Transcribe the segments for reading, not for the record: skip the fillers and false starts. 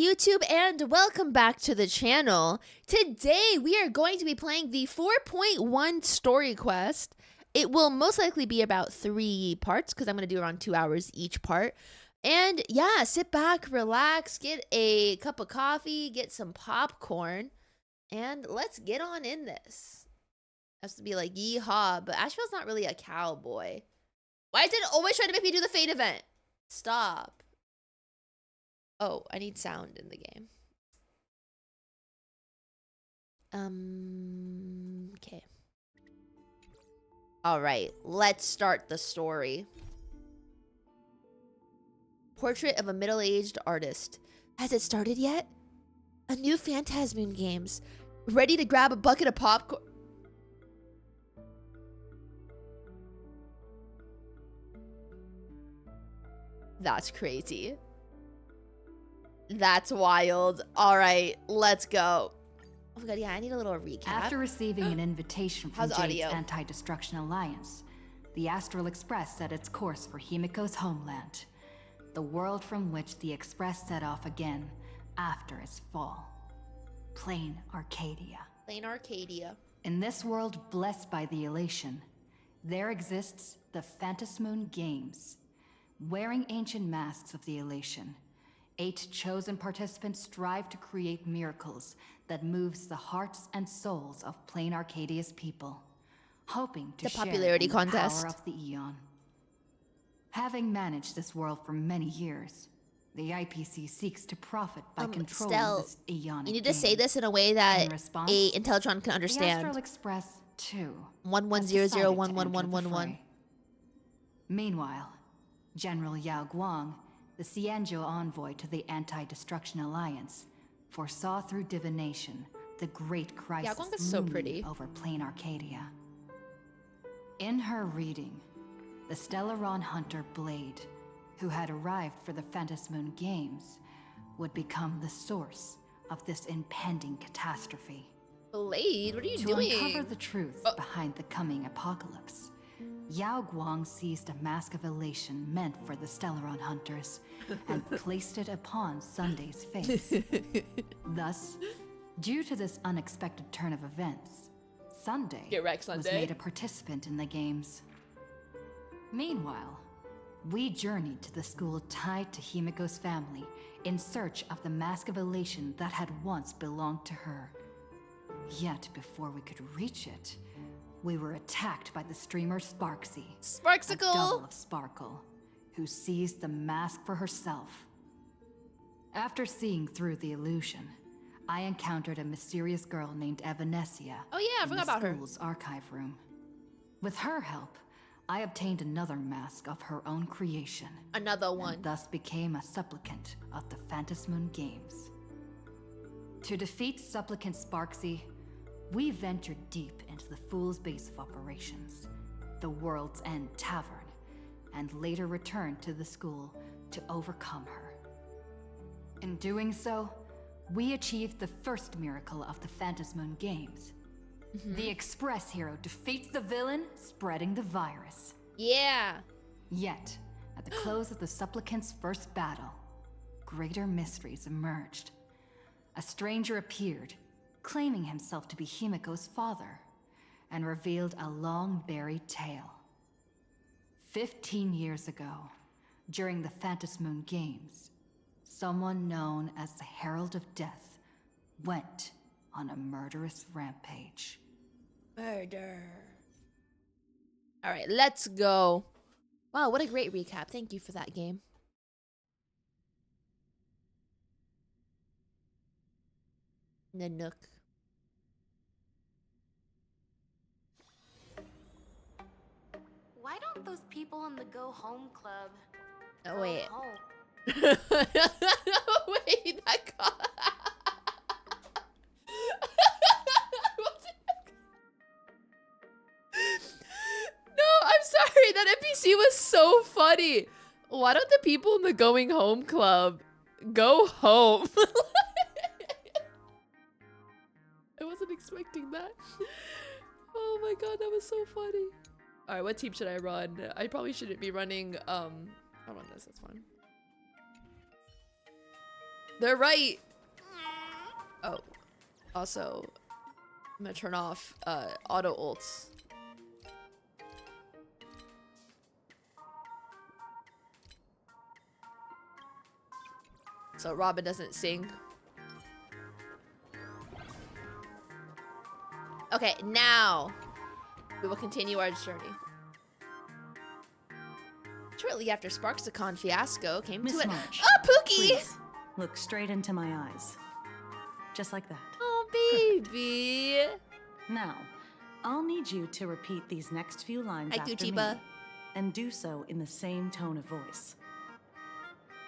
YouTube and welcome back to the channel. Today we are going to be playing the 4.1 story quest. It will most likely be about 3 parts because I'm going to do around 2 hours each part. And yeah, sit back, relax, get a cup of coffee, get some popcorn, and let's get on in this. Has to be like yeehaw, but Asheville's not really a cowboy. Why is it always trying to make me do the fate event? Stop. Oh, I need sound in the game. Okay. All right, let's start the story. Portrait of a middle-aged artist. Has it started yet? A new Phantasmoon Games. Ready to grab a bucket of popcorn. That's crazy. That's wild. All right, let's go. Oh my god, yeah, I need a little recap. After receiving an invitation from Jade's audio? Anti-Destruction Alliance, the Astral Express set its course for Himeko's homeland, the world from which the Express set off again after its fall. Plain Arcadia. Plain Arcadia. In this world blessed by the elation, there exists the Phantasmoon Games. Wearing ancient masks of the elation, 8 chosen participants strive to create miracles that moves the hearts and souls of Plain Arcadia's people, hoping to share popularity in the contest. power of the Eon. Having managed this world for many years, the IPC seeks to profit by controlling Stell, this Eonic you need to say game. this in a way that In response, a Intellatron can The understand. Astral Express, too, 1100111111. Meanwhile, General Yao Guang, the Xianzhou envoy to the Anti-Destruction Alliance, foresaw through divination the great crisis Guang is so looming pretty. over Plain Arcadia. In her reading, the Stellaron hunter Blade, who had arrived for the Phantasmoon Games, would become the source of this impending catastrophe. Blade, what are you To doing? uncover the truth behind the coming apocalypse, Yao Guang seized a mask of elation meant for the Stellaron hunters and placed it upon Sunday's face. Thus, due to this unexpected turn of events, Sunday Get wrecked, was Sunday. made a participant in the games. Meanwhile, we journeyed to the school tied to Himeko's family in search of the mask of elation that had once belonged to her. Yet before we could reach it, we were attacked by the streamer Sparksy, a double Sparksicle. of Sparkle, who seized the mask for herself. After seeing through the illusion, I encountered a mysterious girl named Evanesia Oh yeah, I in forgot the about her. school's archive room. With her help, I obtained another mask of her own creation, Another one. and thus became a supplicant of the Phantasmoon Games. To defeat supplicant Sparksy, we ventured deep into the Fool's base of operations, the World's End Tavern, and later returned to the school to overcome her. In doing so, we achieved the first miracle of the Phantasmoon Games. The Express hero defeats the villain, spreading the virus. Yeah. Yet, at the close of the supplicant's first battle, greater mysteries emerged. A stranger appeared, claiming himself to be Himeko's father, and revealed a long-buried tale. 15 years ago, during the Phantasmoon Games, someone known as the Herald of Death went on a murderous rampage. Murder. All right, let's go. Wow, what a great recap. Thank you for that game. Nanook. Why don't those people in the Go Home Club Oh, go wait. home? Wait, that got... No, I'm sorry. That NPC was so funny. Why don't the people in the Going Home Club go home? I wasn't expecting that. Oh my god, that was so funny. All right, what team should I run? I probably shouldn't be running, I'll run this, that's fine. They're right. Oh, also, I'm gonna turn off auto ults. So Robin doesn't sing. Okay, now we will continue our journey. Shortly after Sparksicon fiasco came Miss to it. March, Oh, Pookie! please, look straight into my eyes. Just like that. Oh, baby. Now, I'll need you to repeat these next few lines Hi, after Gucciba. me. And do so in the same tone of voice.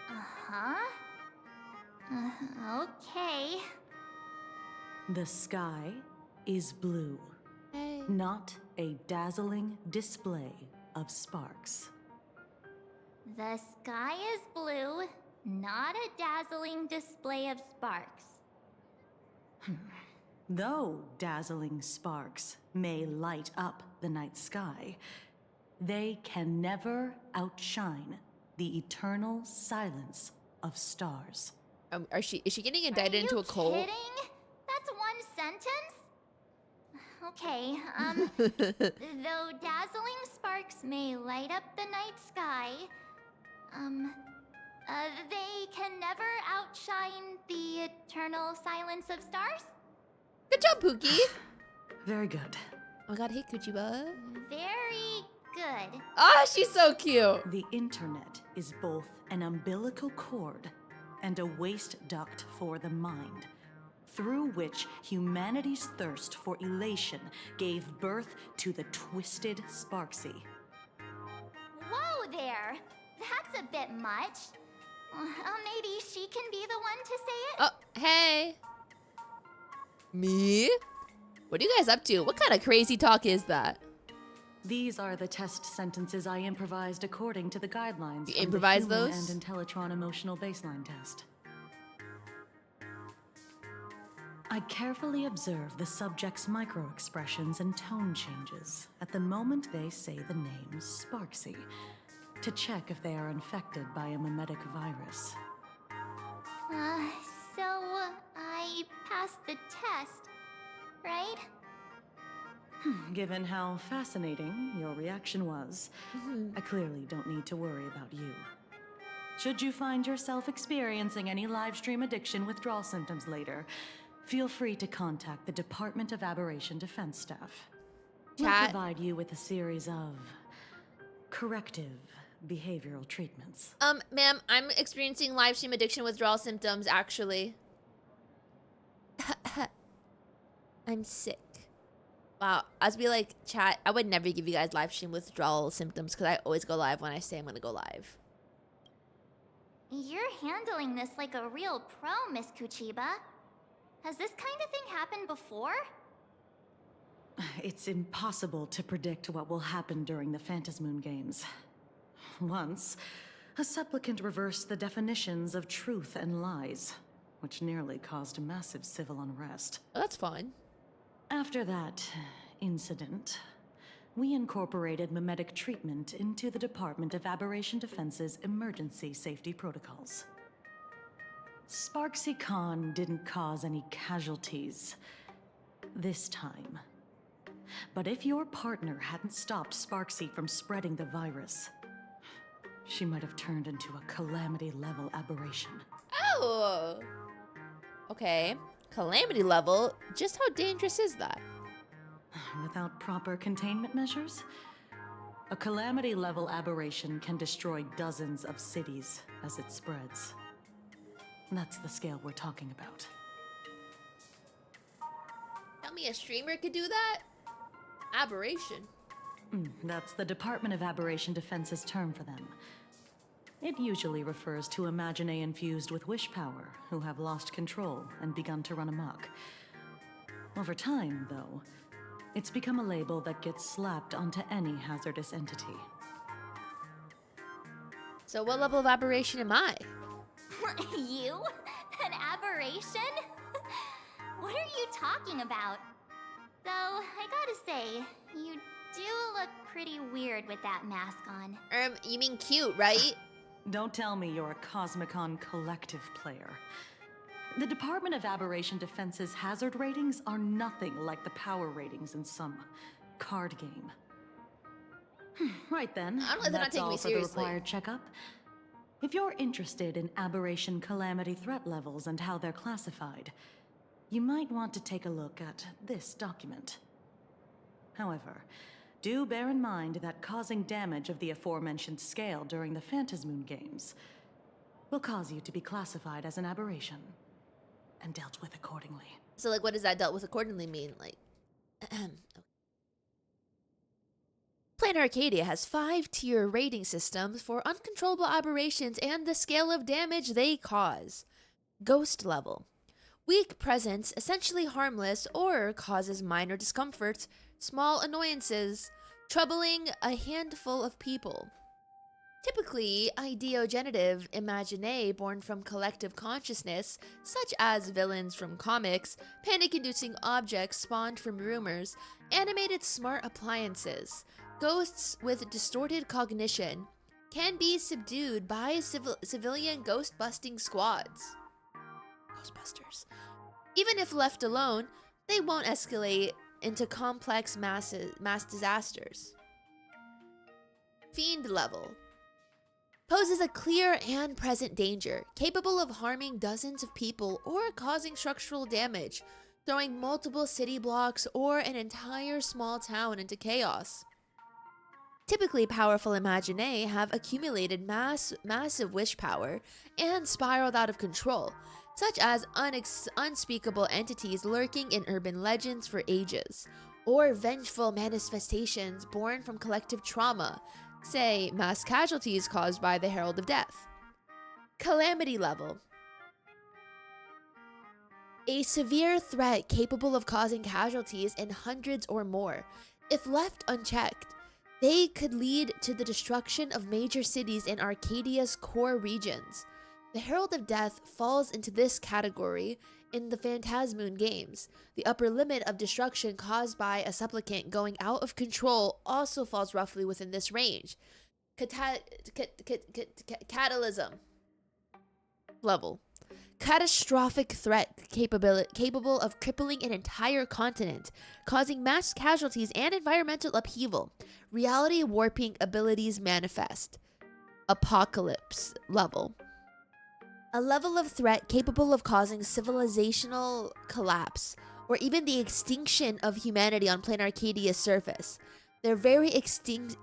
Uh-huh. Okay. The sky is blue, Hey. not a dazzling display of sparks. The sky is blue, not a dazzling display of sparks. Though dazzling sparks may light up the night sky, they can never outshine the eternal silence of stars. Is she getting indicted into a cult? Kidding? That's one sentence? Okay, though dazzling sparks may light up the night sky, they can never outshine the eternal silence of stars? Good job, Pookie. Very good. Oh my god, hey, Kuchiba. Very good. Ah, she's so cute. The internet is both an umbilical cord and a waste duct for the mind, through which humanity's thirst for elation gave birth to the twisted Sparksy. Whoa there! That's a bit much. Maybe she can be the one to say it? Oh, hey. Me? What are you guys up to? What kind of crazy talk is that? These are the test sentences I improvised according to the guidelines You from improvised the Human those? and Intellitron Emotional Baseline Test. I carefully observe the subject's micro-expressions and tone changes at the moment they say the name Sparksy, to check if they are infected by a mimetic virus. So I passed the test, right? Given how fascinating your reaction was, I clearly don't need to worry about you. Should you find yourself experiencing any live stream addiction withdrawal symptoms later, feel free to contact the Department of Aberration Defense staff. We'll Chat. provide you with a series of corrective behavioral treatments. Ma'am, I'm experiencing live stream addiction withdrawal symptoms, actually. I'm sick. Wow, as we like chat, I would never give you guys live stream withdrawal symptoms because I always go live when I say I'm gonna go live. You're handling this like a real pro, Miss Kuchiba. Has this kind of thing happened before? It's impossible to predict what will happen during the Phantasmoon Games. Once, a supplicant reversed the definitions of truth and lies, which nearly caused massive civil unrest. Oh, that's fun. After that incident, we incorporated mimetic treatment into the Department of Aberration Defense's emergency safety protocols. Sparksy Khan didn't cause any casualties this time. But if your partner hadn't stopped Sparksy from spreading the virus, she might have turned into a calamity-level aberration. Oh! Okay. Calamity level? Just how dangerous is that? Without proper containment measures, a calamity-level aberration can destroy dozens of cities as it spreads. That's the scale we're talking about. Tell me a streamer could do that? Aberration. That's the Department of Aberration Defense's term for them. It usually refers to Imagine infused with wish power who have lost control and begun to run amok. Over time, though, it's become a label that gets slapped onto any hazardous entity. So what level of aberration am I? You? An aberration? What are you talking about? Though, I gotta say, you do look pretty weird with that mask on. You mean cute, right? Don't tell me you're a Cosmicon collective player. The Department of Aberration Defense's hazard ratings are nothing like the power ratings in some card game. Right then, I don't know if they're not that's taking all me for seriously. the required checkup. If you're interested in aberration calamity threat levels and how they're classified, you might want to take a look at this document. However, do bear in mind that causing damage of the aforementioned scale during the Phantasmoon games will cause you to be classified as an aberration and dealt with accordingly. So, like, what does that dealt with accordingly mean? Like, Planar Arcadia has 5-tier rating systems for uncontrollable aberrations and the scale of damage they cause. Ghost level. Weak presence, essentially harmless, or causes minor discomfort, small annoyances, troubling a handful of people. Typically, ideogenitive imaginae born from collective consciousness, such as villains from comics, panic-inducing objects spawned from rumors, animated smart appliances, ghosts with distorted cognition, can be subdued by civilian ghost-busting squads. Ghostbusters. Even if left alone, they won't escalate into complex mass disasters. Fiend level. Poses a clear and present danger, capable of harming dozens of people or causing structural damage, throwing multiple city blocks or an entire small town into chaos. Typically, powerful imaginae have accumulated massive wish power and spiraled out of control, such as unspeakable entities lurking in urban legends for ages, or vengeful manifestations born from collective trauma, say mass casualties caused by the Herald of Death. Calamity level. A severe threat capable of causing casualties in hundreds or more. If left unchecked, they could lead to the destruction of major cities in Arcadia's core regions. The Herald of Death falls into this category in the Phantasmoon games. The upper limit of destruction caused by a supplicant going out of control also falls roughly within this range. Catalysm level. Catastrophic threat capable of crippling an entire continent, causing mass casualties and environmental upheaval. Reality warping abilities manifest. Apocalypse level. A level of threat capable of causing civilizational collapse, or even the extinction of humanity on planar Arcadia's surface. Their very existence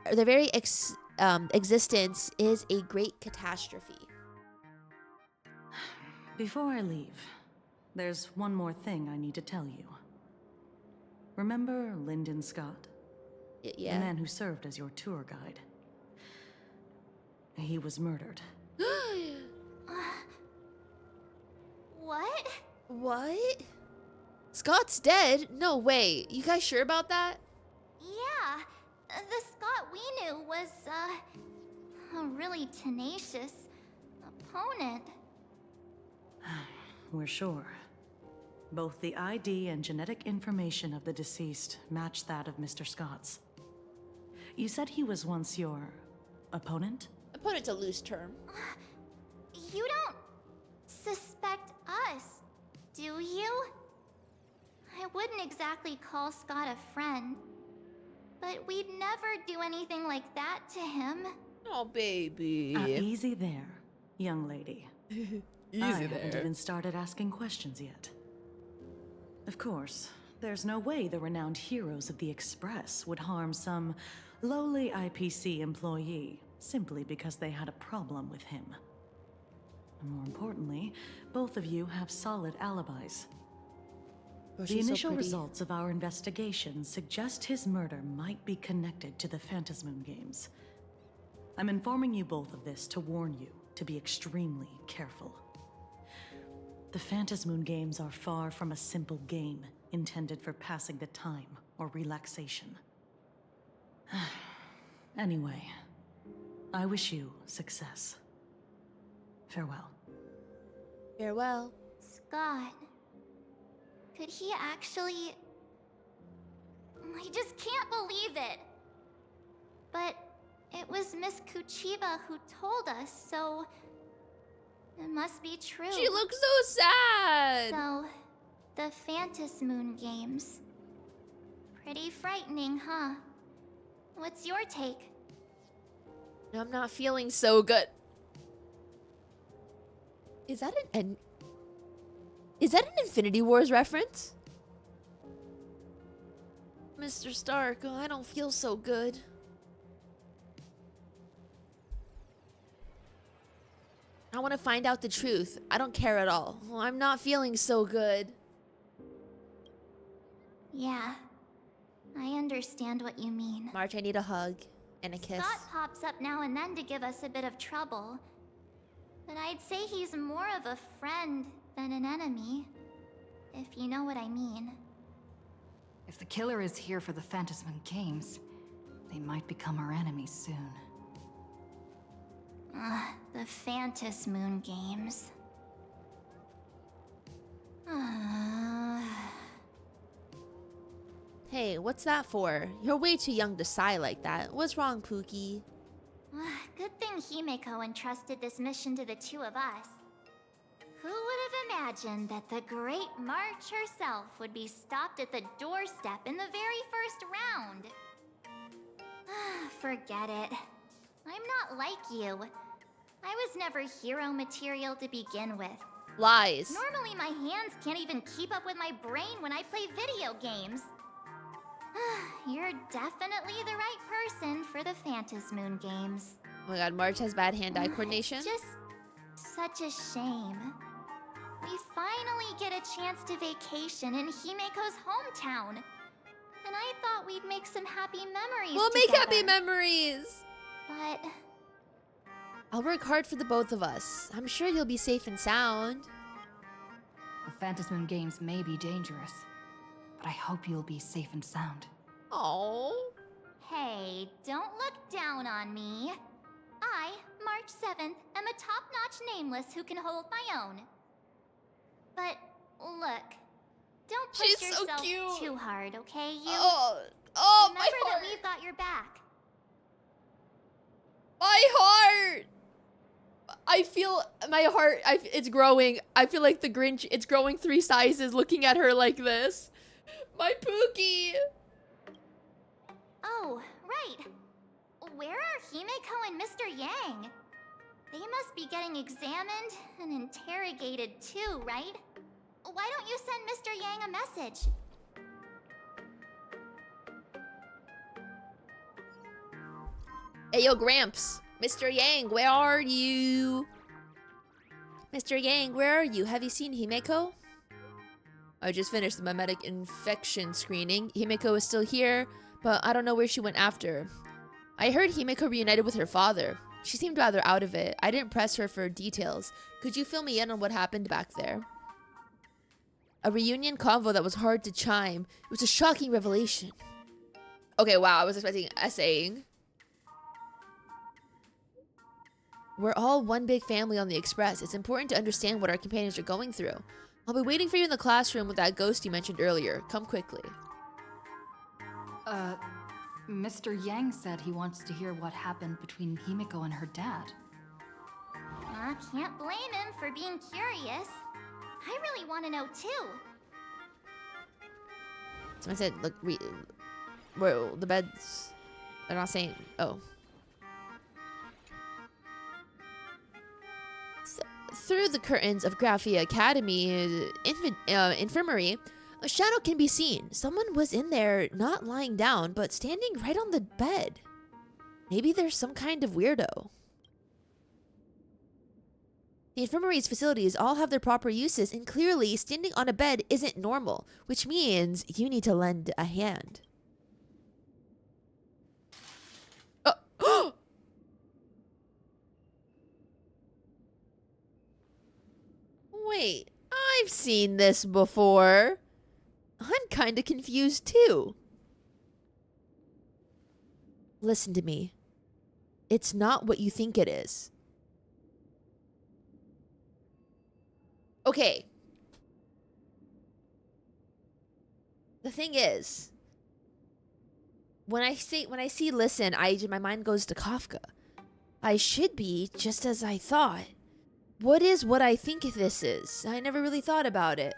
is a great catastrophe. Before I leave, there's one more thing I need to tell you. Remember Lyndon Scott? Yeah. The man who served as your tour guide. He was murdered. What? What? Scott's dead? No way. You guys sure about that? Yeah, the Scott we knew was, a really tenacious opponent. We're sure. Both the ID and genetic information of the deceased match that of Mr. Scott's. You said he was once your opponent? Opponent's a loose term. You don't suspect us, do you? I wouldn't exactly call Scott a friend, but we'd never do anything like that to him. Oh, baby. Easy there, young lady. I haven't even started asking questions yet. Of course, there's no way the renowned heroes of the Express would harm some lowly IPC employee simply because they had a problem with him. And more importantly, both of you have solid alibis. Oh, The she's so initial pretty. results of our investigation suggest his murder might be connected to the Phantasmoon games. I'm informing you both of this to warn you to be extremely careful. The Phantasmoon games are far from a simple game intended for passing the time or relaxation. Anyway, I wish you success. Farewell. Farewell. Scott. Could he actually... I just can't believe it. But it was Miss Kuchiba who told us, so... It must be true. She looks so sad. So, the Phantasm Moon games. Pretty frightening, huh? What's your take? I'm not feeling so good. Is that an Infinity Wars reference? Mr. Stark, I don't feel so good. I want to find out the truth. I don't care at all. I'm not feeling so good. Yeah, I understand what you mean. March, I need a hug and a kiss. Scott pops up now and then to give us a bit of trouble. But I'd say he's more of a friend than an enemy, if you know what I mean. If the killer is here for the Phantasm Moon games, they might become our enemies soon. The Phantasm Moon games. Hey, what's that for? You're way too young to sigh like that. What's wrong, Pookie? Good thing Himeko entrusted this mission to the two of us. Who would have imagined that the great March herself would be stopped at the doorstep in the very first round? Forget it. I'm not like you. I was never hero material to begin with. Lies. Normally my hands can't even keep up with my brain when I play video games. You're definitely the right person for the Phantasm Moon games. Oh my god, March has bad hand-eye coordination. It's just such a shame. We finally get a chance to vacation in Himeko's hometown. And I thought we'd make some happy memories We'll make together. happy memories. But I'll work hard for the both of us. I'm sure you'll be safe and sound. The Phantasm Moon games may be dangerous, but I hope you'll be safe and sound. Oh. hey, don't look down on me. I, March 7th, am a top-notch nameless who can hold my own. But look, don't push She's so yourself cute. too hard, okay? You Oh, remember my heart. that we've got your back. My heart. I feel my heart. It's growing. I feel like the Grinch. It's growing 3 sizes. Looking at her like this. My Pookie. Oh, right. Where are Himeko and Mr. Yang? They must be getting examined and interrogated too, right? Why don't you send Mr. Yang a message? Hey, yo, Gramps. Mr. Yang, where are you? Mr. Yang, where are you? Have you seen Himeko? I just finished the mimetic infection screening. Himeko is still here, but I don't know where she went after. I heard Himeko reunited with her father. She seemed rather out of it. I didn't press her for details. Could you fill me in on what happened back there? A reunion convo that was hard to chime. It was a shocking revelation. Okay, wow, I was expecting essaying. We're all one big family on the Express. It's important to understand what our companions are going through. I'll be waiting for you in the classroom with that ghost you mentioned earlier. Come quickly. Mr. Yang said he wants to hear what happened between Himeko and her dad. Can't blame him for being curious. I really want to know too. Someone said, look, whoa, the beds. They're not saying, oh. Through the curtains of Graphia Academy infirmary, a shadow can be seen. Someone was in there, not lying down, but standing right on the bed. Maybe there's some kind of weirdo. The infirmary's facilities all have their proper uses, and clearly standing on a bed isn't normal, which means you need to lend a hand. Oh. Wait, I've seen this before. I'm kinda confused too. Listen to me. It's not what you think it is. Okay. The thing is, when I see listen, my mind goes to Kafka. I should be just as I thought. What is what I think this is? I never really thought about it.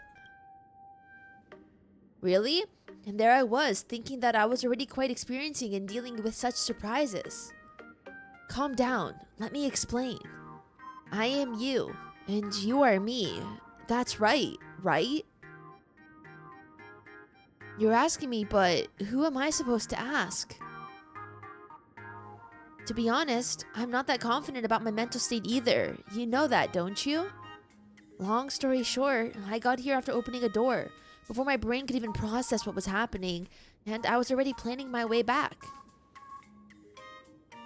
Really? And there I was, thinking that I was already quite experiencing and dealing with such surprises. Calm down. Let me explain. I am you, and you are me. That's right, right? You're asking me, but who am I supposed to ask? To be honest, I'm not that confident about my mental state either. You know that, don't you? Long story short, I got here after opening a door, before my brain could even process what was happening, and I was already planning my way back.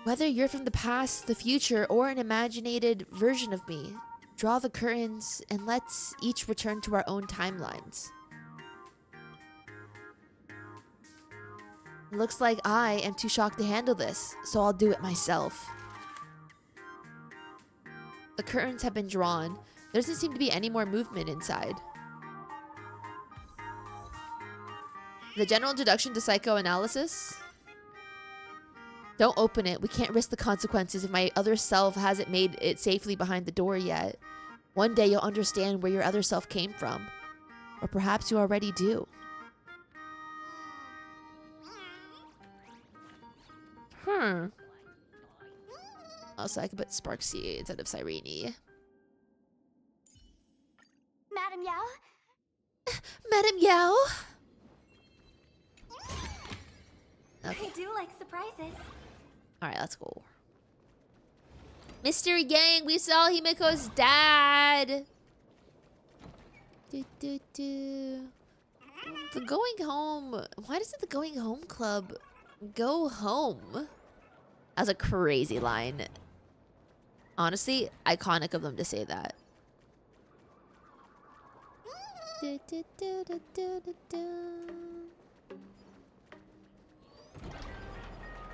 Whether you're from the past, the future, or an imaginated version of me, draw the curtains and let's each return to our own timelines. Looks like I am too shocked to handle this, so I'll do it myself. The curtains have been drawn. There doesn't seem to be any more movement inside. The general introduction to psychoanalysis? Don't open it. We can't risk the consequences if my other self hasn't made it safely behind the door yet. One day you'll understand where your other self came from. Or perhaps you already do. Also, I could put Sparksy instead of Cyrene. Madam Yao? Madam Yao? Okay. I do like surprises. Alright, let's go. Mystery Gang, we saw Himeko's dad. The going home. Why doesn't the going home club go home? That's a crazy line. Honestly, iconic of them to say that.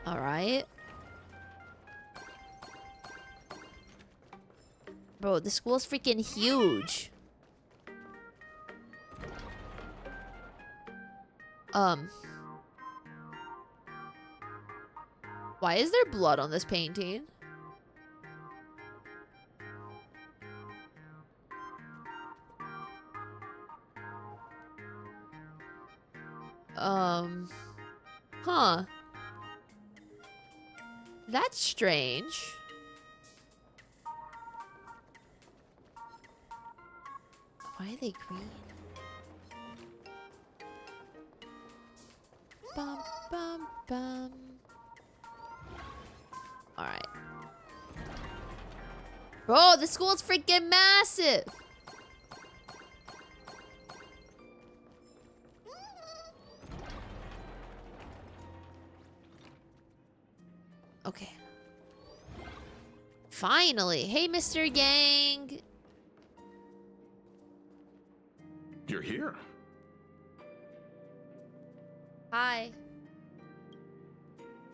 Alright. Bro, the school's freaking huge. Why is there blood on this painting? Huh. That's strange. Why are they green? Bum, bum, bum. Alright. Bro, the school's freaking massive! Okay. Finally! Hey, Mr. Gang! You're here. Hi.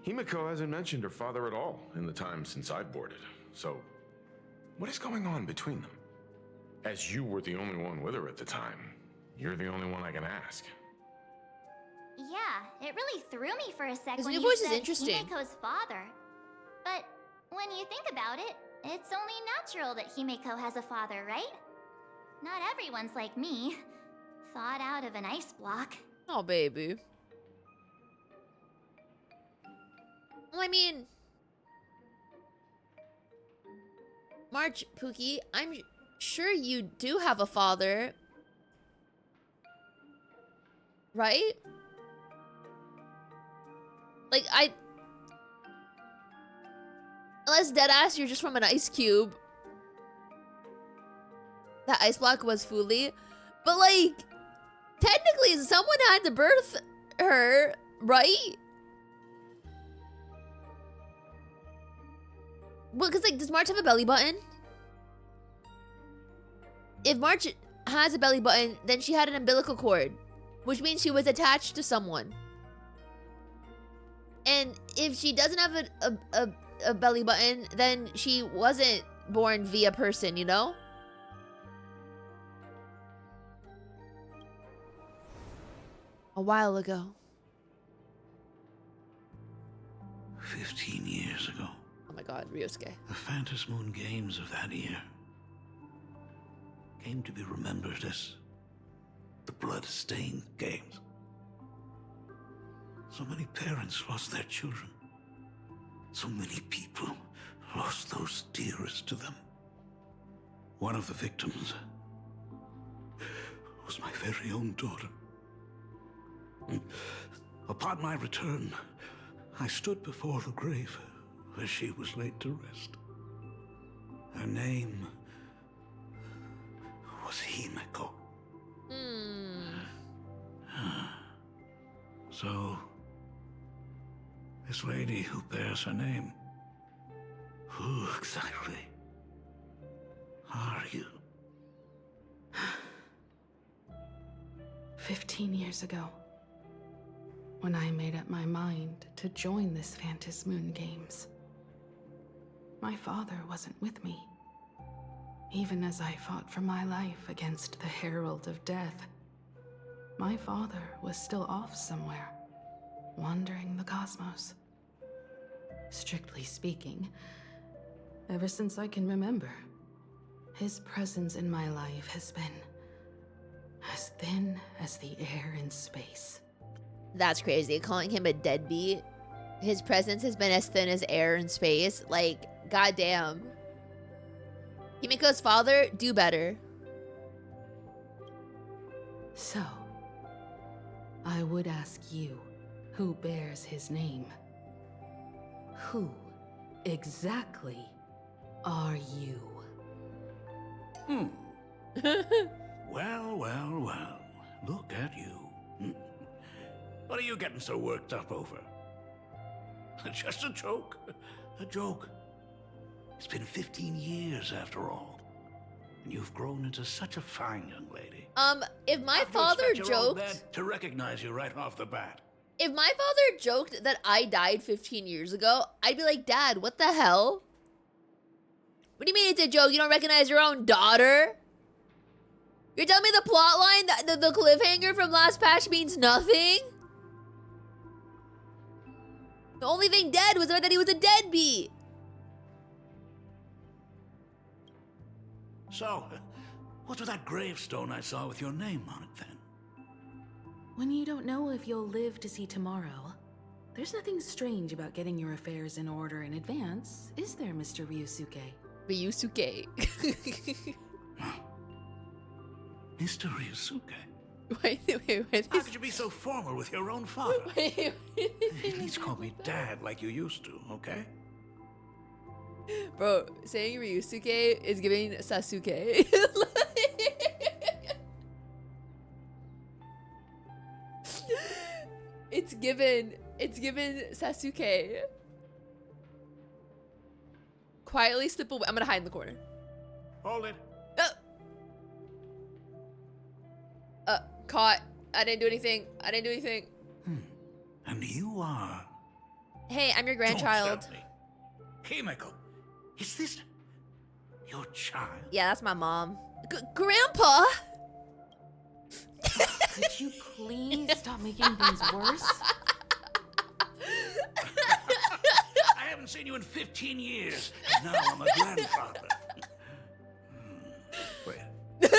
Himeko hasn't mentioned her father at all in the time since I boarded. So, what is going on between them? As you were the only one with her at the time, you're the only one I can ask. Yeah, it really threw me for a sec His when new you voice is said interesting. Himeko's father. But when you think about it, it's only natural that Himeko has a father, right? Not everyone's like me, thawed out of an ice block. Oh, baby. Well, I mean... March, Pookie, I'm sure you do have a father. Right? Like, unless deadass, you're just from an ice cube. That ice block was Fooly. But, like, technically, someone had to birth her, right? Well, because, like, does March have a belly button? If March has a belly button, then she had an umbilical cord, which means she was attached to someone. And if she doesn't have a belly button, then she wasn't born via person, you know? A while ago. 15 years ago. Oh my god, Ryusuke. The Phantasmoon Games of that year. came to be remembered as the blood-stained games. So many parents lost their children. So many people lost those dearest to them. One of the victims was my very own daughter. Upon my return, I stood before the grave where she was laid to rest. Her name was Himeko. So, this lady who bears her name, who exactly are you? 15 years ago, when I made up my mind to join this Phantom Moon Games, my father wasn't with me. Even as I fought for my life against the Herald of Death, my father was still off somewhere, wandering the cosmos. Strictly speaking, ever since I can remember, his presence in my life has been as thin as the air in space. That's crazy. Calling him a deadbeat. His presence has been as thin as air in space. Like, goddamn. Himeko's father, do better. So, I would ask you, who bears his name? Who exactly are you? Well. Look at you. What are you getting so worked up over? Just a joke. A joke. It's been 15 years after all. And you've grown into such a fine young lady. If my I'd father expect your old joked... man to recognize you right off the bat. If my father joked that I died 15 years ago, I'd be like, Dad, what the hell? What do you mean it's a joke? You don't recognize your own daughter? You're telling me the plot line, the cliffhanger from last patch means nothing? The only thing dead was that he was a deadbeat. So, what's with that gravestone I saw with your name on it then? When you don't know if you'll live to see tomorrow, there's nothing strange about getting your affairs in order in advance, is there, Mr. Ryusuke? Ryusuke. Mr. Ryusuke? Wait. How could you be so formal with your own father? Wait. At least call me Dad like you used to, okay? Bro, saying Ryusuke is giving Sasuke. It's given Sasuke. Quietly slip away. I'm gonna hide in the corner. Hold it. Caught. I didn't do anything. And you are... Hey, I'm your Don't grandchild. stop me. Himeko, is this your child? Yeah, that's my mom. Grandpa? Could you please stop making things worse? I haven't seen you in 15 years, and now I'm a grandfather. Wait.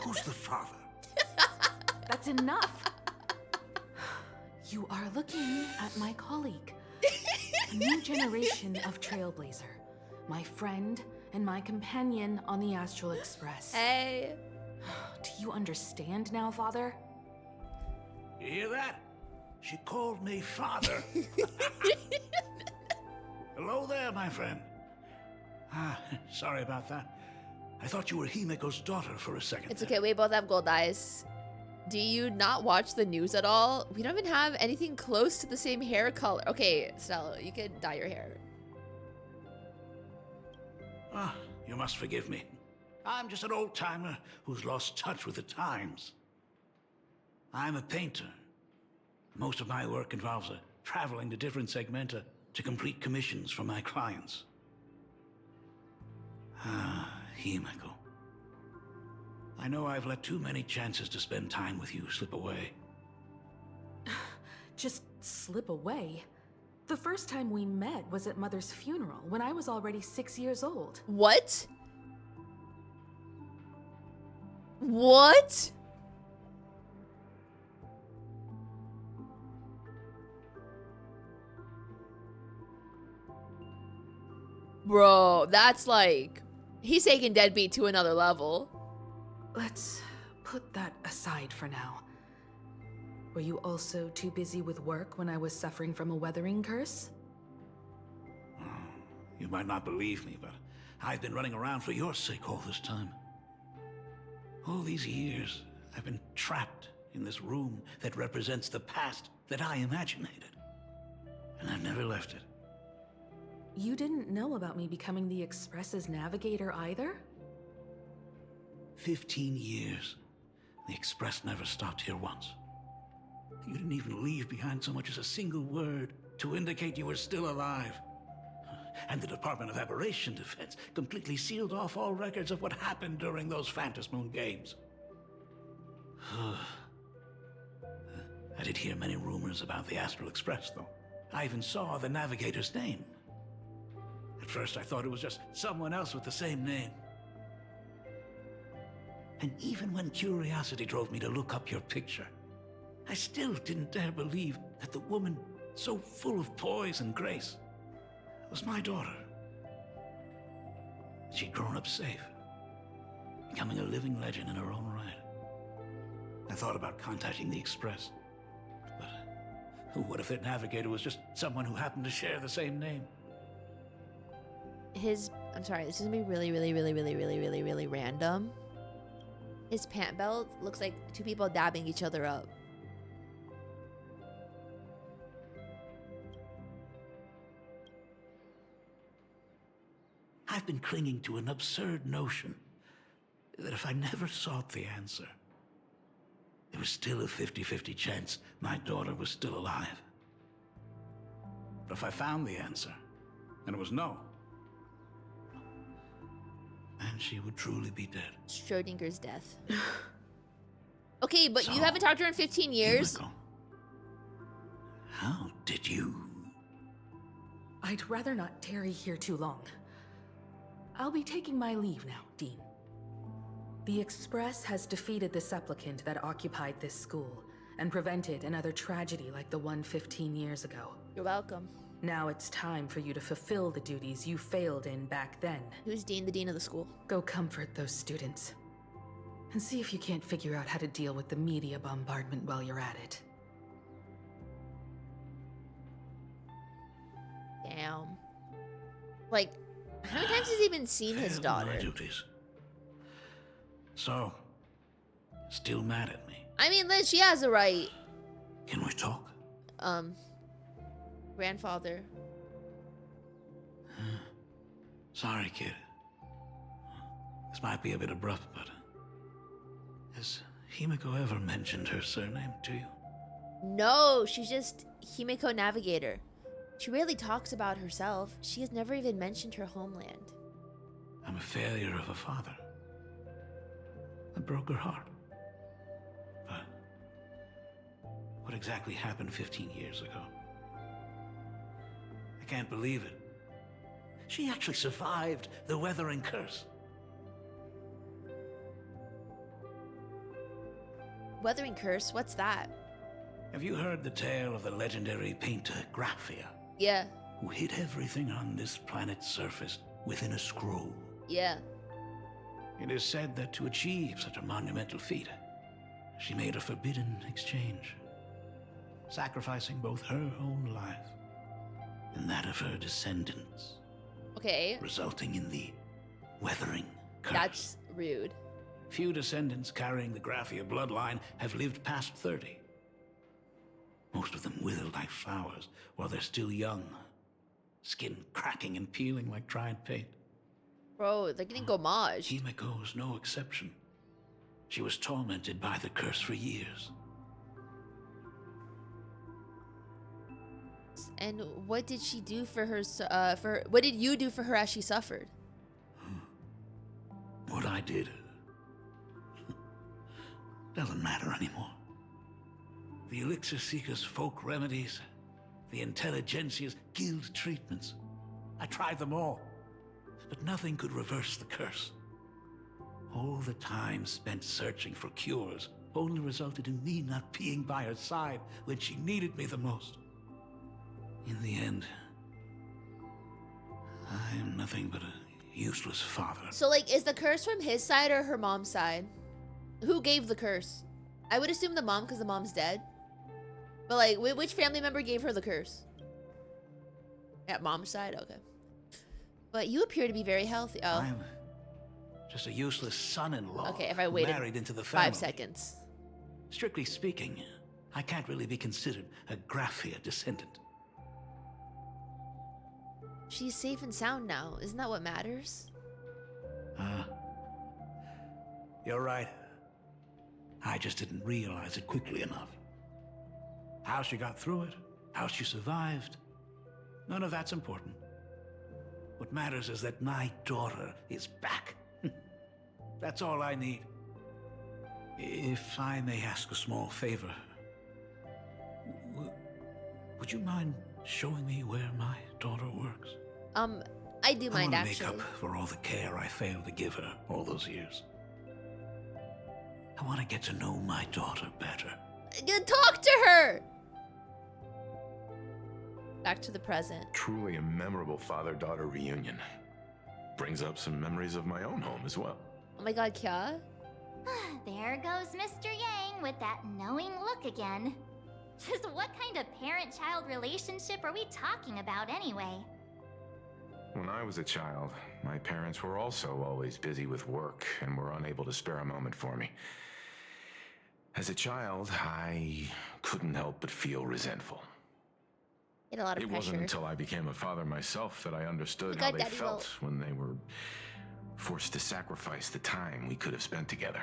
Who's the father? That's enough. You are looking at my colleague, a new generation of trailblazer, my friend and my companion on the Astral Express. Hey. Do you understand now, Father? You hear that? She called me father. Hello there, my friend. Sorry about that. I thought you were Himeko's daughter for a second. It's okay, we both have gold eyes. Do you not watch the news at all? We don't even have anything close to the same hair color. Okay, Stella, you could dye your hair. You must forgive me. I'm just an old-timer who's lost touch with the times. I'm a painter. Most of my work involves traveling to different segmenta to complete commissions for my clients. Himeko. I know I've let too many chances to spend time with you slip away. Just slip away? The first time we met was at Mother's funeral when I was already 6 years old. What? What? Bro, that's like, he's taking Deadbeat to another level. Let's put that aside for now. Were you also too busy with work when I was suffering from a weathering curse? You might not believe me, but I've been running around for your sake all this time. All these years, I've been trapped in this room that represents the past that I imaginated. And I've never left it. You didn't know about me becoming the Express's navigator either? 15 years. The Express never stopped here once. You didn't even leave behind so much as a single word to indicate you were still alive. And the Department of Aberration Defense completely sealed off all records of what happened during those Phantasmoon games. I did hear many rumors about the Astral Express, though. I even saw the navigator's name. At first, I thought it was just someone else with the same name. And even when curiosity drove me to look up your picture, I still didn't dare believe that the woman so full of poise and grace was my daughter. She'd grown up safe, becoming a living legend in her own right. I thought about contacting the Express, but what if their navigator was just someone who happened to share the same name? I'm sorry, this is gonna be really random. His pant belt looks like two people dabbing each other up. I've been clinging to an absurd notion that if I never sought the answer, there was still a 50-50 chance my daughter was still alive. But if I found the answer, and it was no, then she would truly be dead. Schrodinger's death. Okay, but So, you haven't talked to her in 15 years. Himeko, how did you... I'd rather not tarry here too long. I'll be taking my leave now, Dean. The Express has defeated the supplicant that occupied this school and prevented another tragedy like the one 15 years ago. You're welcome. Now it's time for you to fulfill the duties you failed in back then. Who's Dean? The dean of the school. Go comfort those students. And see if you can't figure out how to deal with the media bombardment while you're at it. Damn. Like, how many times has he even seen his Failed daughter? my duties. So, still mad at me? I mean, Liz, she has a right. Can we talk? Grandfather. Sorry, kid. This might be a bit abrupt, but... has Himeko ever mentioned her surname to you? No, she's just Himeko Navigator. She rarely talks about herself. She has never even mentioned her homeland. I'm a failure of a father. I broke her heart. But... what exactly happened 15 years ago? I can't believe it. She actually survived the weathering curse. Weathering curse? What's that? Have you heard the tale of the legendary painter Graphia, Yeah. who hid everything on this planet's surface within a scroll? Yeah. It is said that to achieve such a monumental feat, she made a forbidden exchange, sacrificing both her own life and that of her descendants, Okay. resulting in the weathering curse. That's rude. Few descendants carrying the Graphia bloodline have lived past 30. Most of them wither like flowers while they're still young, skin cracking and peeling like dried paint. Bro, they're getting gommaged. Himeko was no exception. She was tormented by the curse for years. And what did she do for her, what did you do for her as she suffered? What I did doesn't matter anymore. The elixir seekers' folk remedies, the intelligentsia's guild treatments. I tried them all, but nothing could reverse the curse. All the time spent searching for cures only resulted in me not being by her side when she needed me the most. In the end, I am nothing but a useless father. So, like, is the curse from his side or her mom's side? Who gave the curse? I would assume the mom because the mom's dead. But, like, which family member gave her the curse? At mom's side? Okay. But you appear to be very healthy. Oh. I'm just a useless son-in-law. Okay, if I waited married into the family. 5 seconds. Strictly speaking, I can't really be considered a Graphia descendant. She's safe and sound now. Isn't that what matters? You're right. I just didn't realize it quickly enough. How she got through it, how she survived, none of that's important. What matters is that my daughter is back. That's all I need. If I may ask a small favor, would you mind showing me where my daughter works? I do mind, I actually. want to make up for all the care I failed to give her all those years. I want to get to know my daughter better. Talk to her! Back to the present. Truly a memorable father-daughter reunion. Brings up some memories of my own home as well. Oh my god, Kya? There goes Mr. Yang with that knowing look again. Just what kind of parent-child relationship are we talking about anyway? When I was a child, my parents were also always busy with work and were unable to spare a moment for me. As a child, I couldn't help but feel resentful. Get a lot of It pressure. wasn't until I became a father myself that I understood Oh how God, they Daddy felt when they were forced to sacrifice the time we could have spent together.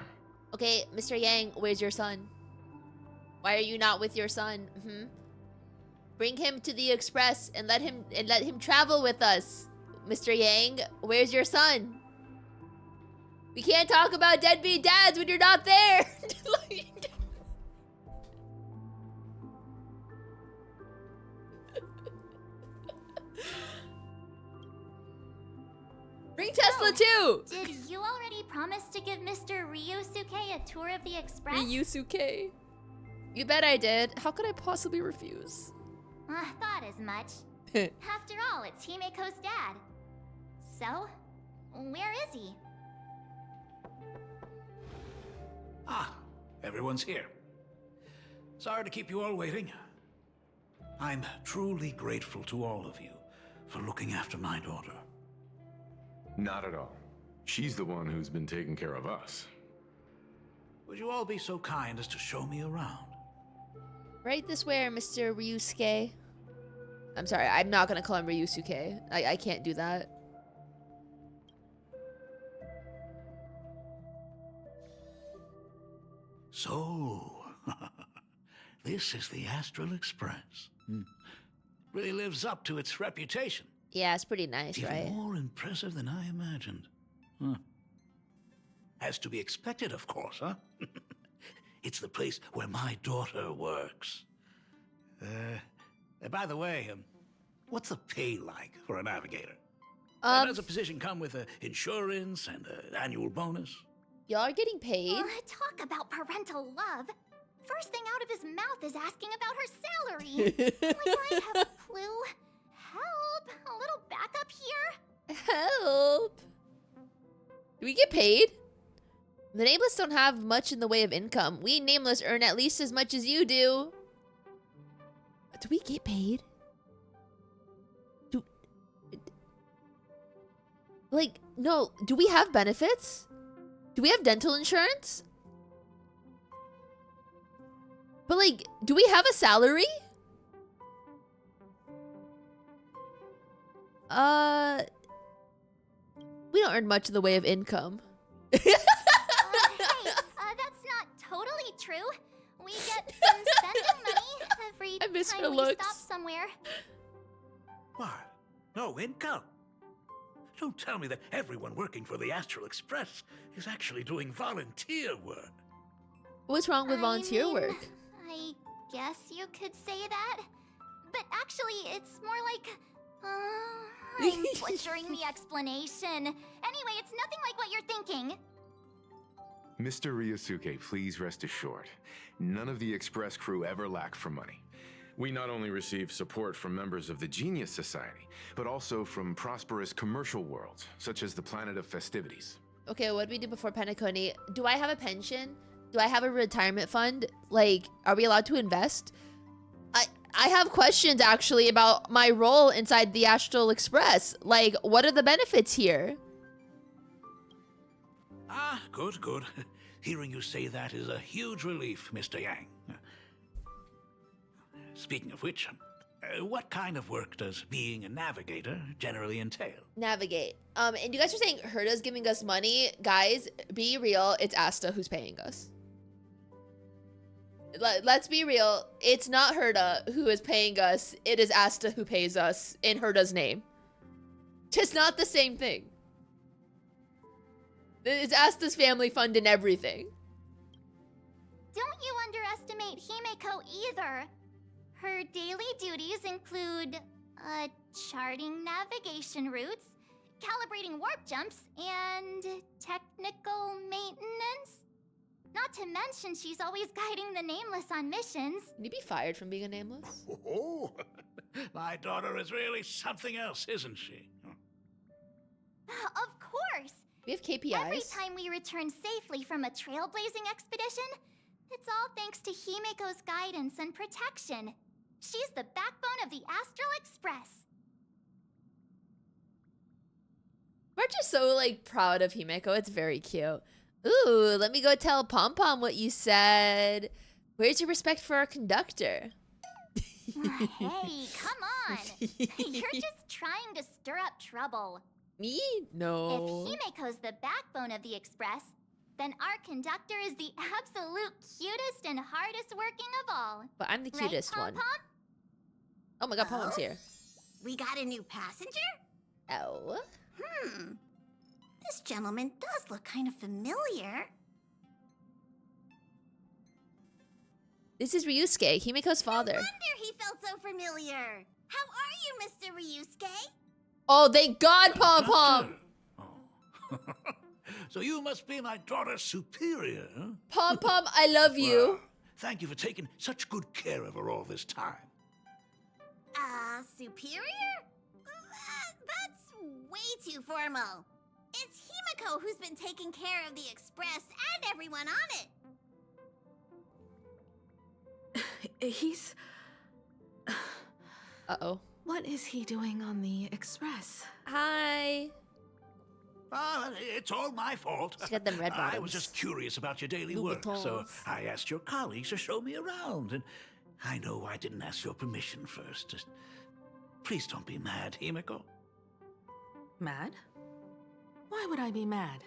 Okay, Mr. Yang, where's your son? Why are you not with your son? Bring him to the express and let him travel with us. Mr. Yang, where's your son? We can't talk about deadbeat dads when you're not there. Bring Tesla too. Did you already promise to give Mr. Ryusuke a tour of the express? Ryusuke. You bet I did. How could I possibly refuse? I thought as much. After all, it's Himeko's dad. So, where is he? Ah, everyone's here. Sorry to keep you all waiting. I'm truly grateful to all of you for looking after my daughter. Not at all. She's the one who's been taking care of us. Would you all be so kind as to show me around? Right this way, Mr. Ryusuke. I'm sorry, I'm not gonna call him Ryusuke. I can't do that. So, this is the Astral Express. Really lives up to its reputation. Yeah, it's pretty nice, It's right? even more impressive than I imagined. As to be expected, of course, huh? It's the place where my daughter works. By the way, what's the pay like for a navigator? Does a position come with insurance and an annual bonus? Y'all are getting paid? Talk about parental love. First thing out of his mouth is asking about her salary. Like I have a clue. Help! A little backup here? Help! Do we get paid? The Nameless don't have much in the way of income. We Nameless earn at least as much as you do. Do we get paid? No, do we have benefits? Do we have dental insurance? But like, do we have a salary? We don't earn much in the way of income. Hey, that's not totally true. We get some spending money every I miss time her we looks. stop somewhere. What? No income? Don't tell me that everyone working for the Astral Express is actually doing volunteer work. What's wrong with volunteer I mean, work? I guess you could say that. But actually, it's more like... I'm butchering the explanation. Anyway, it's nothing like what you're thinking. Mr. Ryusuke, please rest assured. None of the Express crew ever lack for money. We not only receive support from members of the Genius Society, but also from prosperous commercial worlds, such as the Planet of Festivities. Okay, what do we do before Penacony? Do I have a pension? Do I have a retirement fund? Like, are we allowed to invest? I have questions actually about my role inside the Astral Express. Like, what are the benefits here? Ah, good, good. Hearing you say that is a huge relief, Mr. Yang. Speaking of which, what kind of work does being a navigator generally entail? Navigate. And you guys are saying Herda's giving us money. Guys, be real. It's Asta who's paying us. Let's be real. It's not Herda who is paying us. It is Asta who pays us in Herda's name. Just not the same thing. It's Asta's family fund and everything. Don't you underestimate Himeko either. Her daily duties include, charting navigation routes, calibrating warp jumps, and technical maintenance. Not to mention she's always guiding the Nameless on missions. Can you be fired from being a Nameless? Oh, my daughter is really something else, isn't she? Of course! We have KPIs. Every time we return safely from a trailblazing expedition, it's all thanks to Himeko's guidance and protection. She's the backbone of the Astral Express. We're just so, like, proud of Himeko. It's very cute. Ooh, let me go tell Pom Pom what you said. Where's your respect for our conductor? Hey, come on. You're just trying to stir up trouble. Me? No. If Himeko's the backbone of the Express, then our conductor is the absolute cutest and hardest working of all. But I'm the cutest right, one. Pom-Pom? Oh my god, Pom Pom's here. We got a new passenger? Oh. This gentleman does look kind of familiar. This is Ryusuke, Himeko's father. No wonder he felt so familiar. How are you, Mr. Ryusuke? Oh, thank God, Pom Pom! Oh. So you must be my daughter's superior, huh? Pom Pom, I love you. Well, thank you for taking such good care of her all this time. Superior? That's way too formal. It's Himeko who's been taking care of the Express and everyone on it. He's... Uh-oh. What is he doing on the Express? Hi. It's all my fault. She's got them red bottoms. I was just curious about your daily Louis work, so Vuittons. I asked your colleagues to show me around. And I know I didn't ask your permission first. Just please don't be mad, Himeko. Mad? Why would I be mad?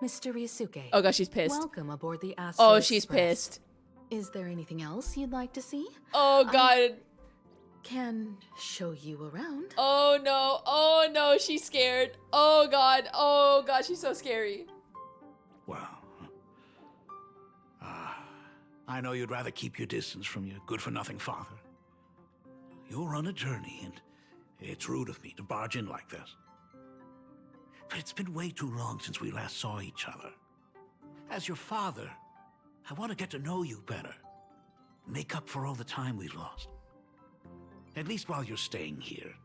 Mr. Ryusuke. Oh gosh, she's pissed. Welcome aboard the Astral Oh, she's Express. pissed. Is there anything else you'd like to see? Oh god. Can show you around. Oh no. Oh no, she's scared. Oh god. Oh god, she's so scary. Well, I know you'd rather keep your distance from your good-for-nothing father. You're on a journey, and it's rude of me to barge in like this. But it's been way too long since we last saw each other. As your father, I want to get to know you better. Make up for all the time we've lost. At least while you're staying here.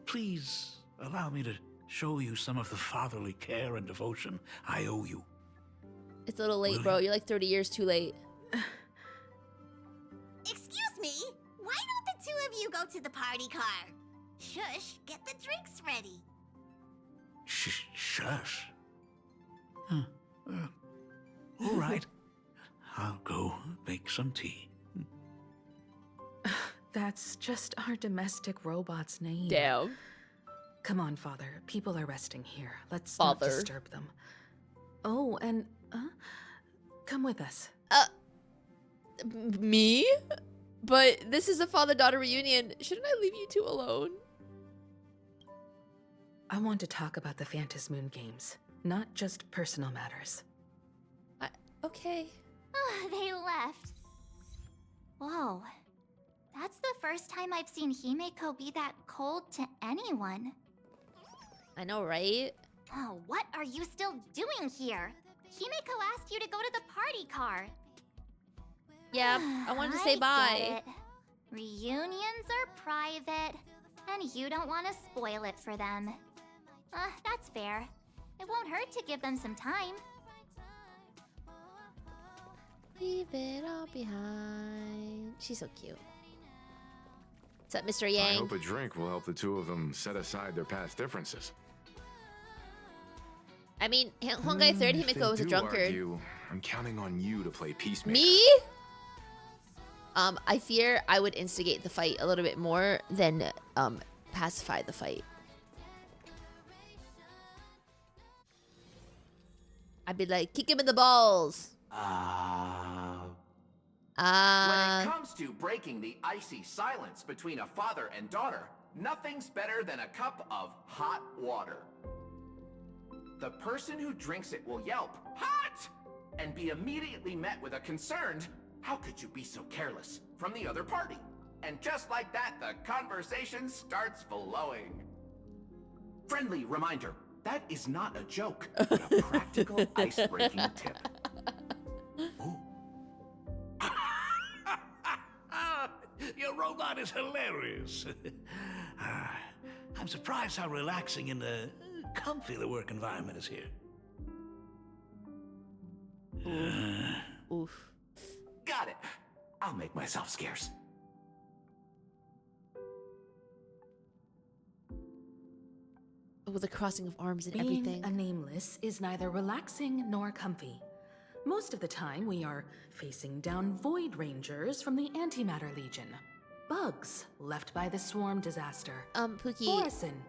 Please allow me to show you some of the fatherly care and devotion I owe you. It's a little late, Will bro. you? You're like 30 years too late. Excuse me, why don't the two of you go to the party car? Shush, get the drinks ready. Shush. All right. I'll go make some tea. That's just our domestic robot's name. Damn. Come on, Father. People are resting here. Let's not Father. disturb them. Oh, and come with us. Me? But this is a father-daughter reunion. Shouldn't I leave you two alone? I want to talk about the Phantasmoon games, not just personal matters. Okay. They left. Whoa. That's the first time I've seen Himeko be that cold to anyone. I know, right? Oh, what are you still doing here? Himeko asked you to go to the party car. Yeah, I wanted to say bye. Get it. Reunions are private, and you don't want to spoil it for them. That's fair. It won't hurt to give them some time. Leave it all behind. She's so cute. What's up, Mr. I Yang? hope a drink will help the two of them set aside their past differences. I mean, Honkai 3rd If they Himeko was a do drunkard. argue, I'm counting on you to play peacemaker. Me? I fear I would instigate the fight a little bit more than pacify the fight. I'd be like, kick him in the balls. When it comes to breaking the icy silence between a father and daughter, nothing's better than a cup of hot water. The person who drinks it will yelp, "Hot!" and be immediately met with a concerned, "How could you be so careless?" from the other party. And just like that, the conversation starts flowing. Friendly reminder, that is not a joke, but a practical ice-breaking tip. Ooh. Your robot is hilarious. I'm surprised how relaxing and comfy the work environment is here. Oof. Got it. I'll make myself scarce. With the crossing of arms and Being everything. a nameless is neither relaxing nor comfy. Most of the time, we are facing down Void Rangers from the Antimatter Legion, bugs left by the Swarm disaster, Pookie. Orison,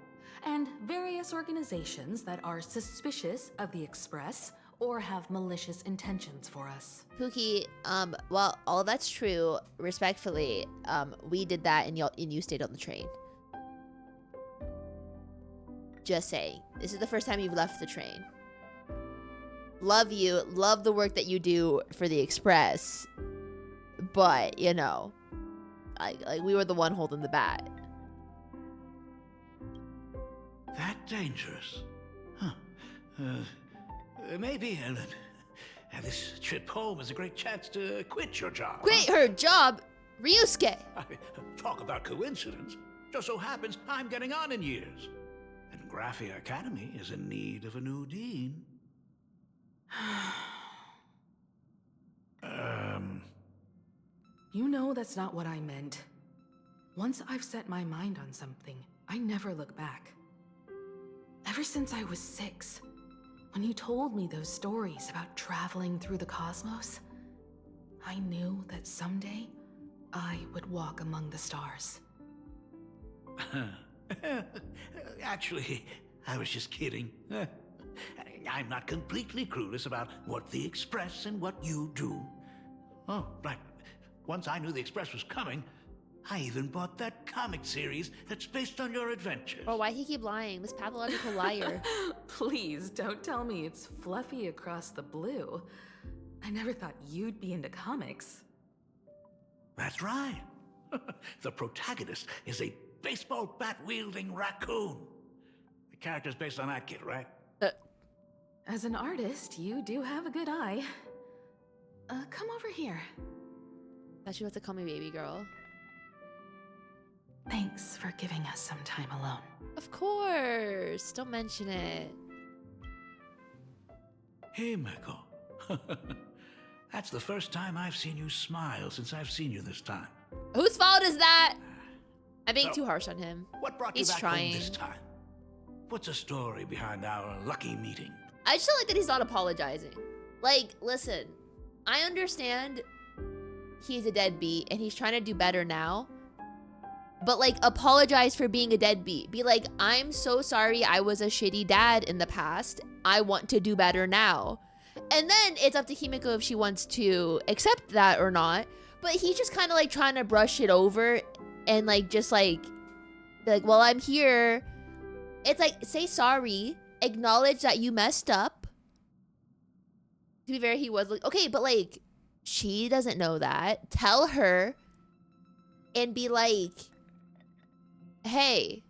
and various organizations that are suspicious of the Express or have malicious intentions for us. Pookie, well, all that's true, respectfully, we did that and you stayed on the train. Just saying. This is the first time you've left the train. Love you, love the work that you do for the Express, but, you know, like we were the one holding the bat. That dangerous? Huh. Maybe this trip home is a great chance to quit your job. Quit her job? Ryusuke! Talk about coincidence. Just so happens I'm getting on in years. And Graphia Academy is in need of a new dean. You know that's not what I meant. Once I've set my mind on something, I never look back. Ever since I was 6, when you told me those stories about traveling through the cosmos, I knew that someday I would walk among the stars. Actually, I was just kidding. I'm not completely clueless about what the Express and what you do. Oh, right. Once I knew the Express was coming, I even bought that comic series that's based on your adventures. Oh, why he keep lying? This pathological liar. Please don't tell me it's fluffy across the blue. I never thought you'd be into comics. That's right. The protagonist is a baseball bat-wielding raccoon. The character's based on that kid, right? As an artist, you do have a good eye. Come over here. Thought you was to call me baby girl. Thanks for giving us some time alone. Of course. Don't mention it. Himeko. That's the first time I've seen you smile since I've seen you this time. Whose fault is that? I'm being So, too harsh on him. What brought He's you back trying. home this time? What's the story behind our lucky meeting? I just don't like that he's not apologizing. Like, listen, I understand he's a deadbeat and he's trying to do better now. But, like, apologize for being a deadbeat. Be like, I'm so sorry I was a shitty dad in the past. I want to do better now. And then it's up to Himeko if she wants to accept that or not. But he's just kind of, like, trying to brush it over and, like, just, like, be like, well, I'm here. It's like, say sorry. Acknowledge that you messed up. To be fair, he was like, okay, but, like, she doesn't know that. Tell her and be like, hey,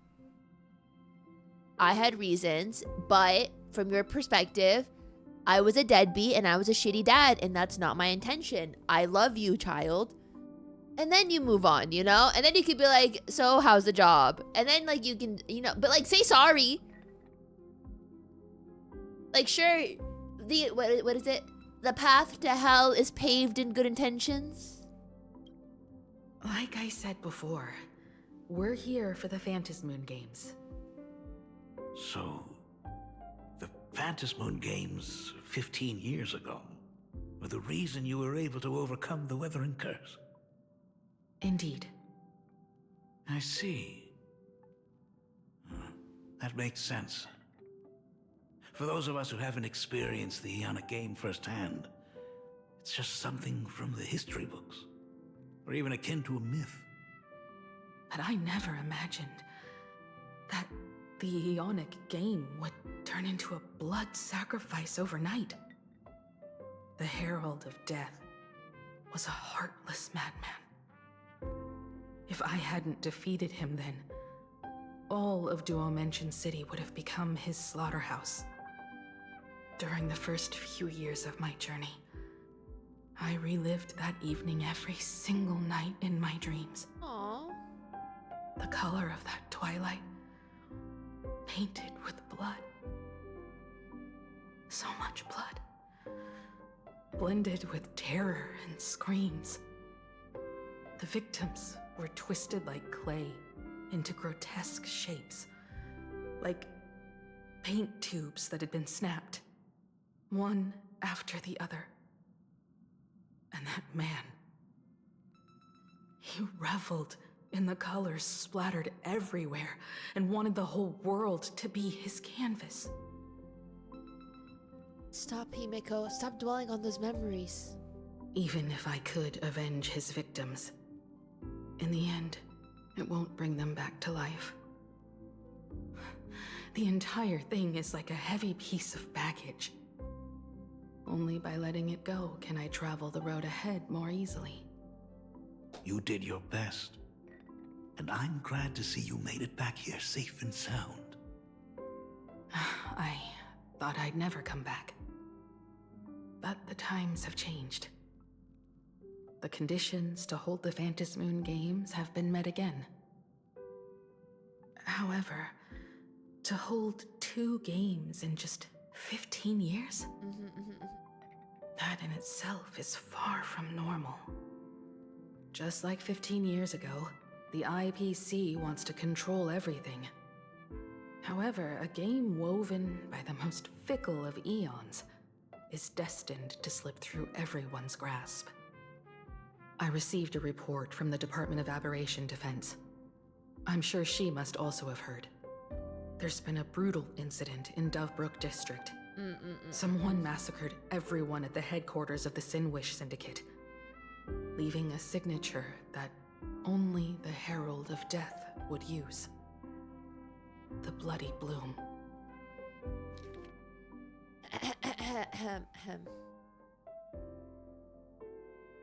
I had reasons, but from your perspective, I was a deadbeat and I was a shitty dad, and that's not my intention. I love you, child. And then you move on, you know? And then you could be like, so how's the job? And then like you can, you know, but like say sorry. Like sure, what is it? The path to hell is paved in good intentions. Like I said before, we're here for the Phantasmoon Games. So, the Phantasmoon Games 15 years ago were the reason you were able to overcome the Weathering Curse? Indeed. I see. That makes sense. For those of us who haven't experienced the Ionic game firsthand, it's just something from the history books, or even akin to a myth. But I never imagined that the Ionic game would turn into a blood sacrifice overnight. The Herald of Death was a heartless madman. If I hadn't defeated him then, all of Duomension City would have become his slaughterhouse. During the first few years of my journey, I relived that evening every single night in my dreams. Aww. The color of that twilight, painted with blood. So much blood, blended with terror and screams. The victims were twisted like clay into grotesque shapes, like paint tubes that had been snapped, one after the other. And that man, he reveled in the colors splattered everywhere and wanted the whole world to be his canvas. Stop, Himeko. Stop dwelling on those memories. Even if I could avenge his victims, in the end, it won't bring them back to life. The entire thing is like a heavy piece of baggage. Only by letting it go can I travel the road ahead more easily. You did your best, and I'm glad to see you made it back here safe and sound. I thought I'd never come back. But the times have changed. The conditions to hold the Phantasmoon Games have been met again. However, to hold 2 games in just 15 years? That in itself is far from normal. Just like 15 years ago, the IPC wants to control everything. However, a game woven by the most fickle of eons is destined to slip through everyone's grasp. I received a report from the Department of Aberration Defense. I'm sure she must also have heard. There's been a brutal incident in Dovebrook District. Someone massacred everyone at the headquarters of the Sinwish Syndicate, leaving a signature that only the Herald of Death would use. The Bloody Bloom.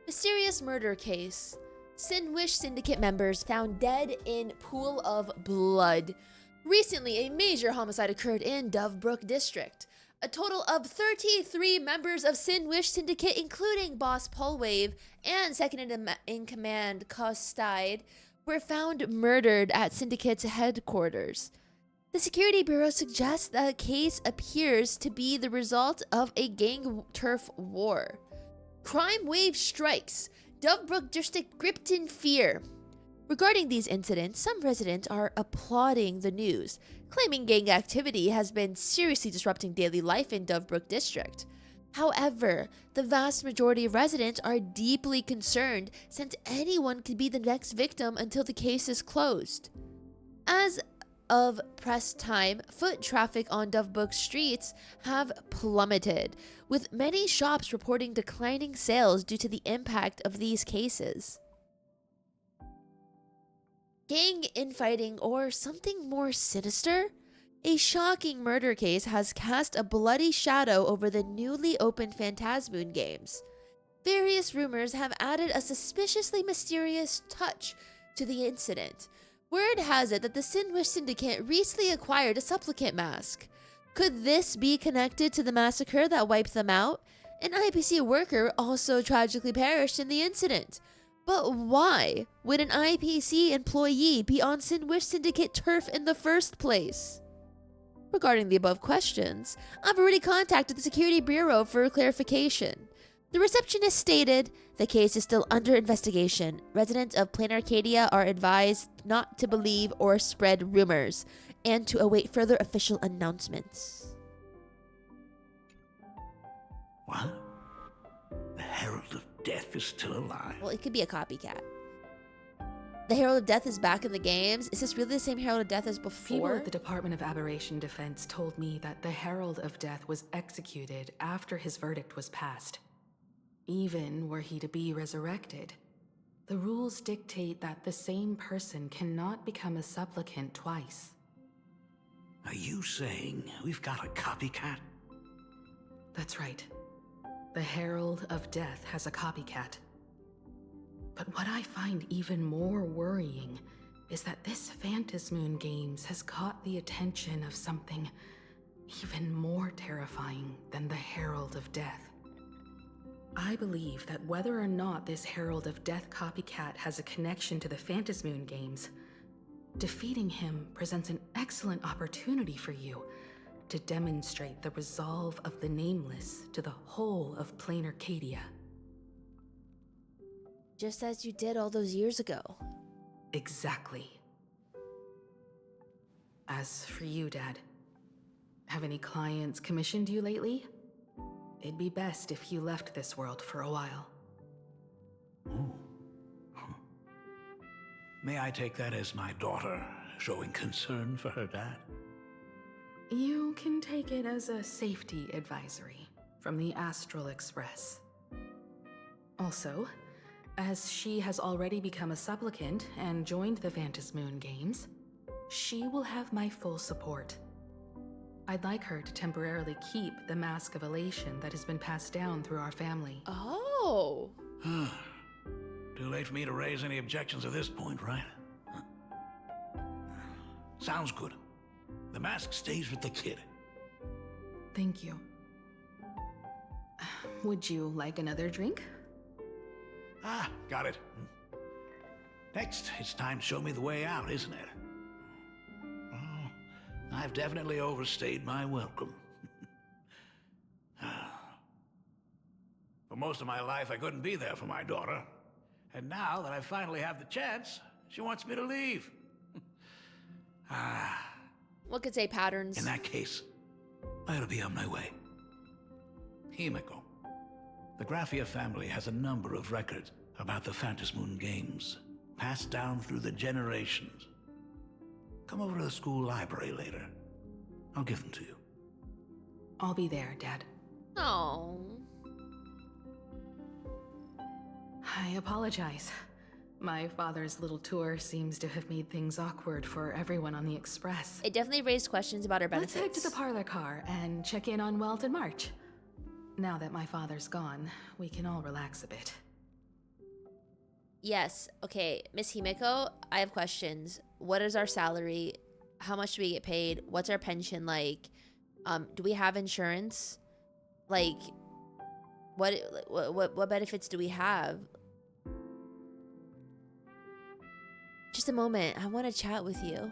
Mysterious murder case. Sinwish Syndicate members found dead in pool of blood. Recently, a major homicide occurred in Dovebrook District. A total of 33 members of Sinwish Syndicate, including Boss Polwave and second-in-command Costide, were found murdered at Syndicate's headquarters. The Security Bureau suggests that the case appears to be the result of a gang turf war. Crime wave strikes. Dovebrook District gripped in fear. Regarding these incidents, some residents are applauding the news, claiming gang activity has been seriously disrupting daily life in Dovebrook District. However, the vast majority of residents are deeply concerned since anyone could be the next victim until the case is closed. As of press time, foot traffic on Dovebrook streets have plummeted, with many shops reporting declining sales due to the impact of these cases. Gang infighting or something more sinister? A shocking murder case has cast a bloody shadow over the newly opened Phantasmoon Games. Various rumors have added a suspiciously mysterious touch to the incident. Word has it that the Sinwish Syndicate recently acquired a supplicant mask. Could this be connected to the massacre that wiped them out? An IPC worker also tragically perished in the incident. But why would an IPC employee be on Sinwish Syndicate turf in the first place? Regarding the above questions, I've already contacted the Security Bureau for clarification. The receptionist stated, the case is still under investigation. Residents of Plain Arcadia are advised not to believe or spread rumors, and to await further official announcements. What? The Herald of Death is still alive? Well, it could be a copycat. The Herald of Death is back in the games. Is this really the same Herald of Death as before? People at the Department of Aberration Defense told me that the Herald of Death was executed after his verdict was passed. Even were he to be resurrected, the rules dictate that the same person cannot become a supplicant twice. Are you saying we've got a copycat? That's right. The Herald of Death has a copycat. But what I find even more worrying is that this Phantasmoon Games has caught the attention of something even more terrifying than the Herald of Death. I believe that whether or not this Herald of Death copycat has a connection to the Phantasmoon Games, defeating him presents an excellent opportunity for you to demonstrate the resolve of the Nameless to the whole of Plain Arcadia. Just as you did all those years ago. Exactly. As for you, Dad, have any clients commissioned you lately? It'd be best if you left this world for a while. Oh. Huh. May I take that as my daughter showing concern for her dad? You can take it as a safety advisory from the Astral Express. Also, as she has already become a supplicant and joined the Phantasmoon Games, she will have my full support. I'd like her to temporarily keep the Mask of Elation that has been passed down through our family. Oh. Too late for me to raise any objections at this point, right? Huh. Sounds good. The mask stays with the kid. Thank you. Would you like another drink? Ah, got it. Next, it's time to show me the way out, isn't it? Oh, I've definitely overstayed my welcome. For most of my life, I couldn't be there for my daughter. And now that I finally have the chance, she wants me to leave. What could say patterns? In that case, I ought to be on my way. Himeko. The Graphia family has a number of records about the Phantasmoon Games, passed down through the generations. Come over to the school library later. I'll give them to you. I'll be there, Dad. Oh. I apologize. My father's little tour seems to have made things awkward for everyone on the Express. It definitely raised questions about her benefits. Let's head to the parlor car and check in on Welt and March. Now that my father's gone, we can all relax a bit. Yes. Okay, Miss Himeko, I have questions. What is our salary? How much do we get paid? What's our pension like? Do we have insurance? Like, what benefits do we have? Just a moment. I want to chat with you.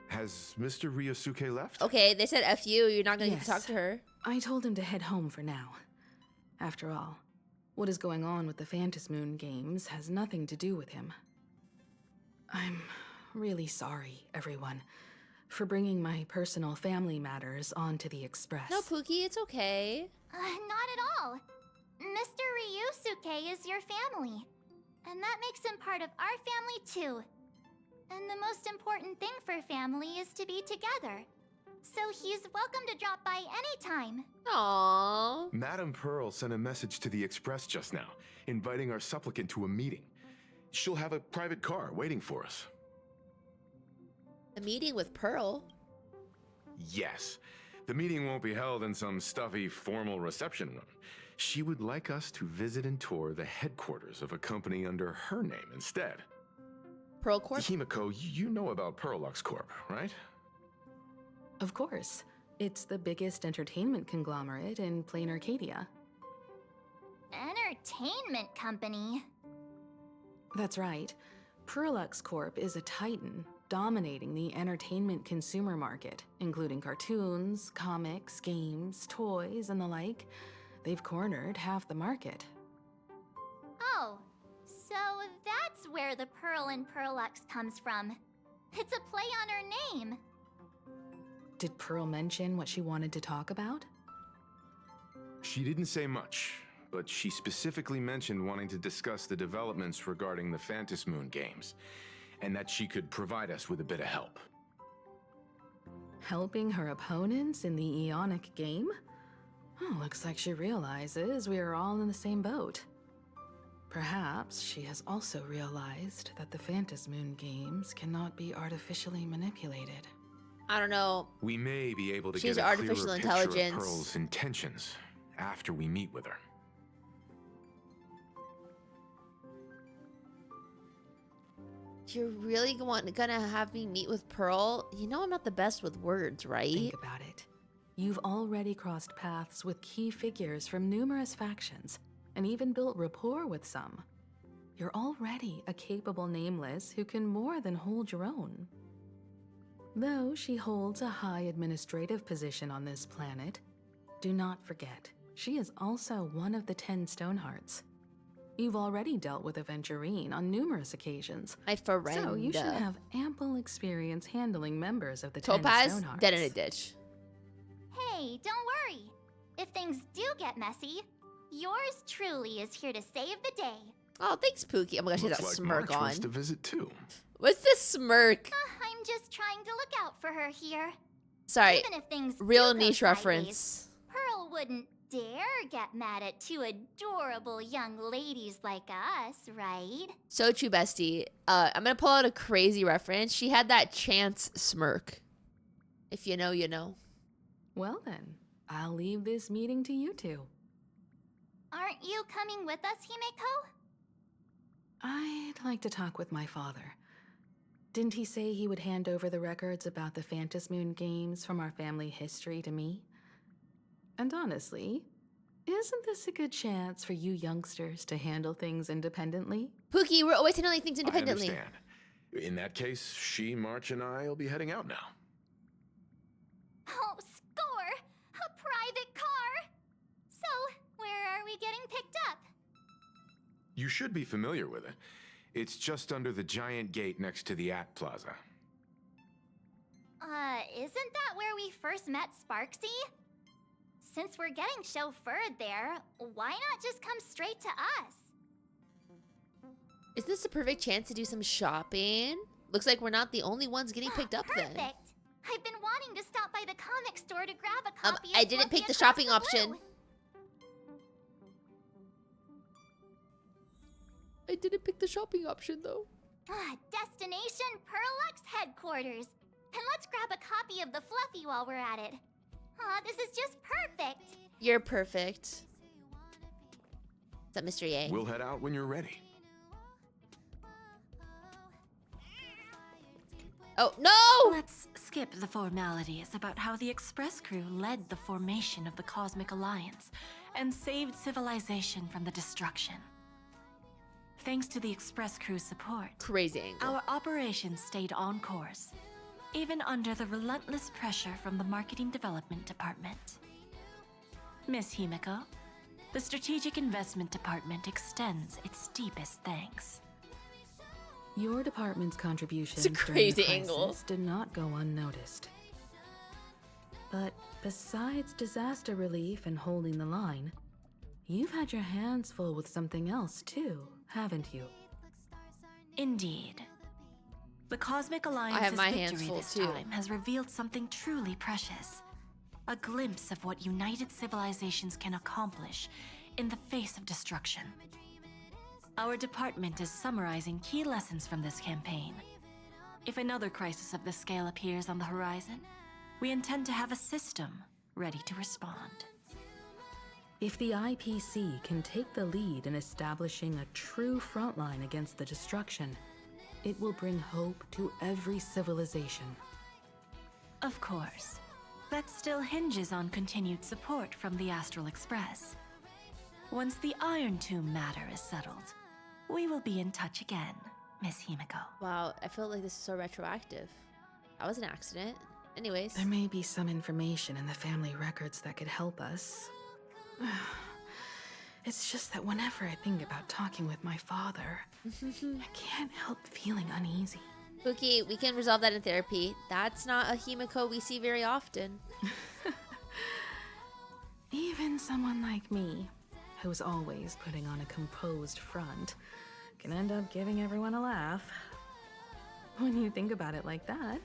Has Mr. Ryusuke left? Okay, they said F you. You're not going to get to Yes. talk to her. I told him to head home for now. After all, what is going on with the Phantasmoon Games has nothing to do with him. I'm really sorry, everyone, for bringing my personal family matters onto the Express. No, Pookie, it's okay. Not at all. Mr. Ryusuke is your family. And that makes him part of our family too. And the most important thing for family is to be together. So he's welcome to drop by anytime. Aww. Madame Pearl sent a message to the Express just now, inviting our supplicant to a meeting. She'll have a private car waiting for us. A meeting with Pearl? Yes. The meeting won't be held in some stuffy, formal reception room. She would like us to visit and tour the headquarters of a company under her name instead. Pearl Corp? Himeko, you know about Pearllux Corp, right? Of course. It's the biggest entertainment conglomerate in plain Arcadia. Entertainment company? That's right. Pearllux Corp is a titan, dominating the entertainment consumer market, including cartoons, comics, games, toys, and the like. They've cornered half the market. Oh, so that's where the Pearl in Pearllux comes from. It's a play on her name. Did Pearl mention what she wanted to talk about? She didn't say much, but she specifically mentioned wanting to discuss the developments regarding the Phantasmoon games, and that she could provide us with a bit of help. Helping her opponents in the Ionic game? Oh, looks like she realizes we are all in the same boat. Perhaps she has also realized that the Phantasmoon games cannot be artificially manipulated. I don't know. We may be able to She's get a artificial clearer intelligence. picture of Pearl's intentions after we meet with her. You're really gonna have me meet with Pearl? You know I'm not the best with words, right? Think about it. You've already crossed paths with key figures from numerous factions, and even built rapport with some. You're already a capable Nameless who can more than hold your own. Though she holds a high administrative position on this planet, do not forget, she is also one of the 10 Stonehearts. You've already dealt with Aventurine on numerous occasions. My friend. So you should have ample experience handling members of the 10 Topaz, Stonehearts. dead in a ditch. Hey, don't worry. If things do get messy, yours truly is here to save the day. Oh, thanks, Pookie. Oh my gosh, she has Looks that like smirk March on. wants to visit too. What's this smirk? I'm just trying to look out for her here. Sorry, Even if things real do go niche sideways, reference. Pearl wouldn't dare get mad at two adorable young ladies like us, right? So true, bestie. I'm gonna pull out a crazy reference. She had that chance smirk. If you know, you know. Well then, I'll leave this meeting to you two. Aren't you coming with us, Himeko? I'd like to talk with my father. Didn't he say he would hand over the records about the Phantasmoon games from our family history to me? And honestly, isn't this a good chance for you youngsters to handle things independently? Pookie, we're always handling things independently. I understand. In that case, she, March, and I will be heading out now. Oh, score! A private car! So, where are we getting picked up? You should be familiar with it. It's just under the giant gate next to the At Plaza. Isn't that where we first met Sparksy? Since we're getting chauffeured there, why not just come straight to us? Is this a perfect chance to do some shopping? Looks like we're not the only ones getting picked up then. Perfect! I've been wanting to stop by the comic store to grab a copy of I didn't Fluffy pick the Across shopping the option. Blue. I didn't pick the shopping option though. Destination Pearllux headquarters. And let's grab a copy of the Fluffy while we're at it. This is just perfect. You're perfect. Is that Mr. Yang? We'll head out when you're ready. Oh, no! Let's skip the formalities about how the Express crew led the formation of the Cosmic Alliance and saved civilization from the destruction. Thanks to the Express crew's support, Crazy angle. our operation stayed on course, even under the relentless pressure from the Marketing Development Department. Miss Himeko, the Strategic Investment Department extends its deepest thanks. Your department's contributions It's a crazy during the angle. crisis did not go unnoticed. But besides disaster relief and holding the line, you've had your hands full with something else too, haven't you? Indeed. The Cosmic Alliance's have my hands victory full, this too. time has revealed something truly precious. A glimpse of what united civilizations can accomplish in the face of destruction. Our department is summarizing key lessons from this campaign. If another crisis of this scale appears on the horizon, we intend to have a system ready to respond. If the IPC can take the lead in establishing a true frontline against the destruction, it will bring hope to every civilization. Of course. that still hinges on continued support from the Astral Express. Once the Iron Tomb matter is settled, we will be in touch again, Miss Himeko. Wow, I feel like this is so retroactive. That was an accident. Anyways. There may be some information in the family records that could help us. It's just that whenever I think about talking with my father, I can't help feeling uneasy. Pookie, we can resolve that in therapy. That's not a Himeko we see very often. Even someone like me, who's always putting on a composed front, can end up giving everyone a laugh. When you think about it like that,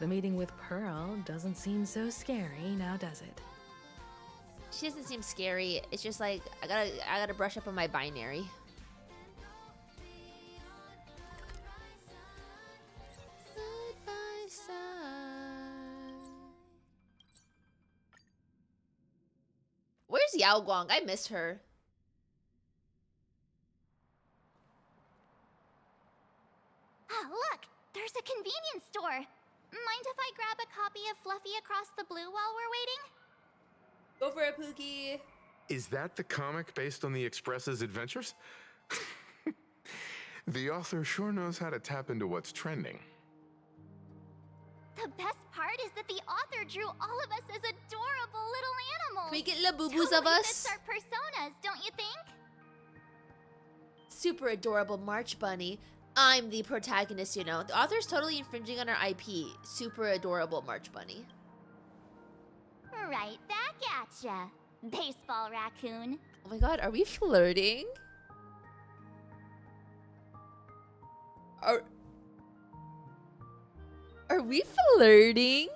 the meeting with Pearl doesn't seem so scary, now does it? She doesn't seem scary. It's just like I gotta brush up on my binary. Side by side. Where's Yao Guang? I miss her. Ah, look! There's a convenience store! Mind if I grab a copy of Fluffy Across the Blue while we're waiting? Go for it, Pookie. Is that the comic based on the Express's adventures? The author sure knows how to tap into what's trending. The best part is that the author drew all of us as adorable little animals. Can we get Labubu's of Totally us? fits our personas, don't you think? Super adorable March Bunny. I'm the protagonist, you know. The author's totally infringing on our IP. Super adorable March Bunny. Right back at ya, baseball raccoon. Oh my god, are we flirting? Are we flirting?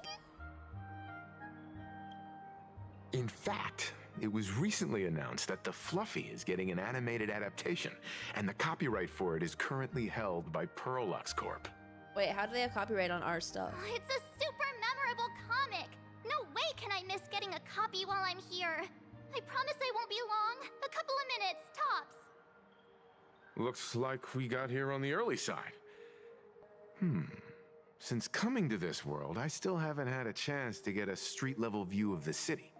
In fact, it was recently announced that the Fluffy is getting an animated adaptation, and the copyright for it is currently held by Pearllux Corp. Wait, how do they have copyright on our stuff? It's a super memorable comic. No way can I miss getting a copy while I'm here. I promise I won't be long. A couple of minutes, tops. Looks like we got here on the early side. Since coming to this world, I still haven't had a chance to get a street-level view of the city.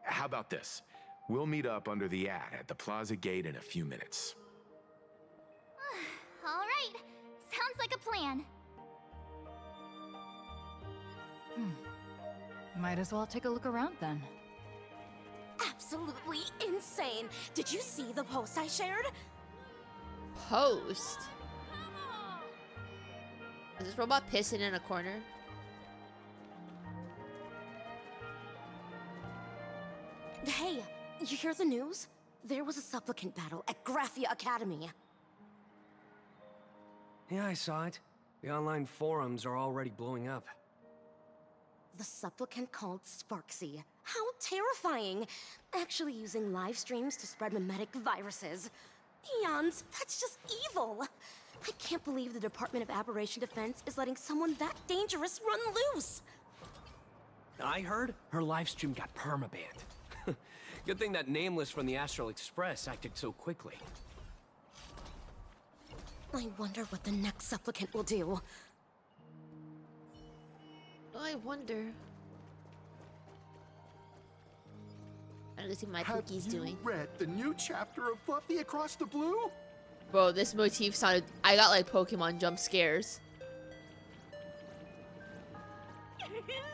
How about this? We'll meet up under the ad at the plaza gate in a few minutes. All right. Sounds like a plan. Might as well take a look around then. Absolutely insane. Did you see the post I shared? Post? Is this robot pissing in a corner? Hey, you hear the news? There was a supplicant battle at Graphia Academy. Yeah, I saw it. The online forums are already blowing up. The supplicant called Sparksy. How terrifying! Actually using live streams to spread mimetic viruses. Eons, that's just evil! I can't believe the Department of Aberration Defense is letting someone that dangerous run loose! I heard her livestream got permabanned. Good thing that Nameless from the Astral Express acted so quickly. I wonder what the next supplicant will do. I wonder. I don't see what my Pookie's doing. Read the new chapter of Fluffy Across the Blue? Bro, this motif sounded. I got like Pokemon jump scares.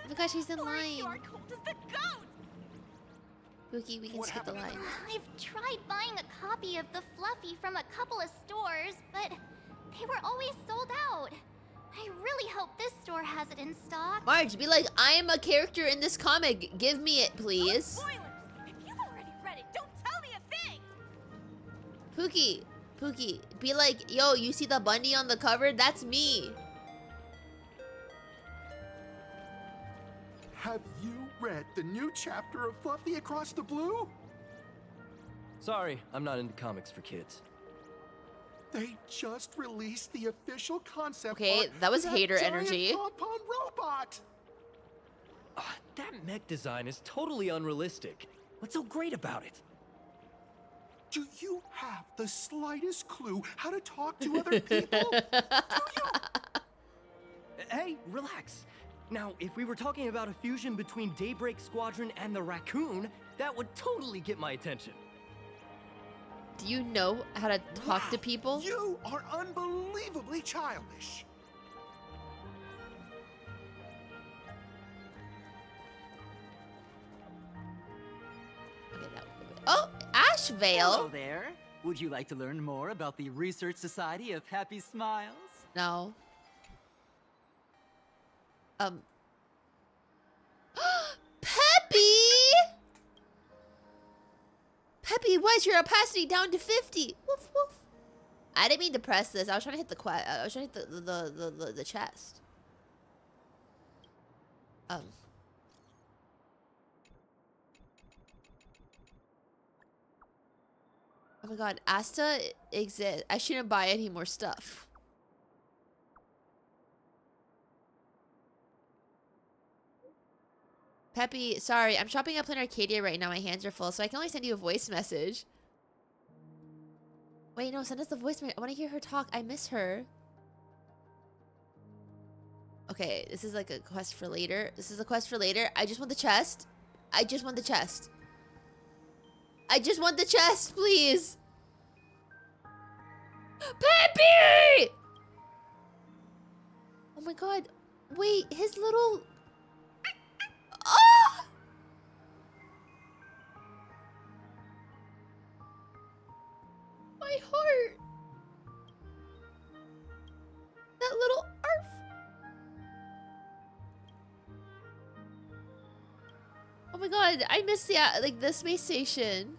Look how she's in line. You are cold as the goat! Pookie, we can skip the line. I've tried buying a copy of the Fluffy from a couple of stores, but they were always sold out. I really hope this store has it in stock. Marge, be like, I am a character in this comic. Give me it, please. Spoilers! If you've already read it, don't tell me a thing! Pookie, be like, yo, you see the bunny on the cover? That's me. Have you read the new chapter of Fluffy Across the Blue? Sorry, I'm not into comics for kids. They just released the official concept Okay, art that was for hater giant energy. Pom-pom robot. That mech design is totally unrealistic. What's so great about it? Do you have the slightest clue how to talk to other people? Do you? Hey, relax. Now, if we were talking about a fusion between Daybreak Squadron and the Raccoon, that would totally get my attention. Do you know how to talk to people? You are unbelievably childish. Oh, Ashvale. Hello there. Would you like to learn more about the Research Society of Happy Smiles? No. Peppy! Peppy, why is your opacity down to 50? Woof woof. I didn't mean to press this. I was trying to hit I was trying to hit the chest. Oh my god, Asta exists. I shouldn't buy any more stuff. Peppy, sorry, I'm shopping at Planet Arcadia right now. My hands are full, so I can only send you a voice message. Wait, no, send us the voice message. I want to hear her talk. I miss her. Okay, this is like a quest for later. This is a quest for later. I just want the chest. I just want the chest. I just want the chest, please. Peppy! Oh my god. Wait, his little... Oh! My heart. That little arf. Oh my god, I miss the space station.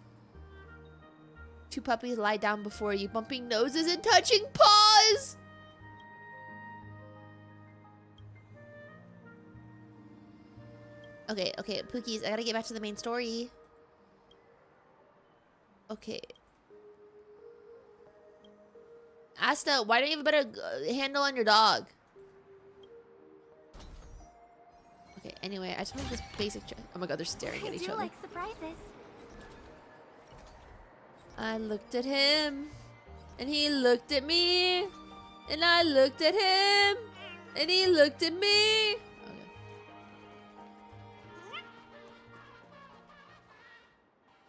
Two puppies lie down before you, bumping noses and touching paws. Okay, Pookies, I gotta get back to the main story. Okay. Asta, why don't you have a better handle on your dog? Okay, anyway, I just want this basic... Oh my god, they're staring at each other. I do like surprises. I looked at him, and he looked at me, and I looked at him, and he looked at me.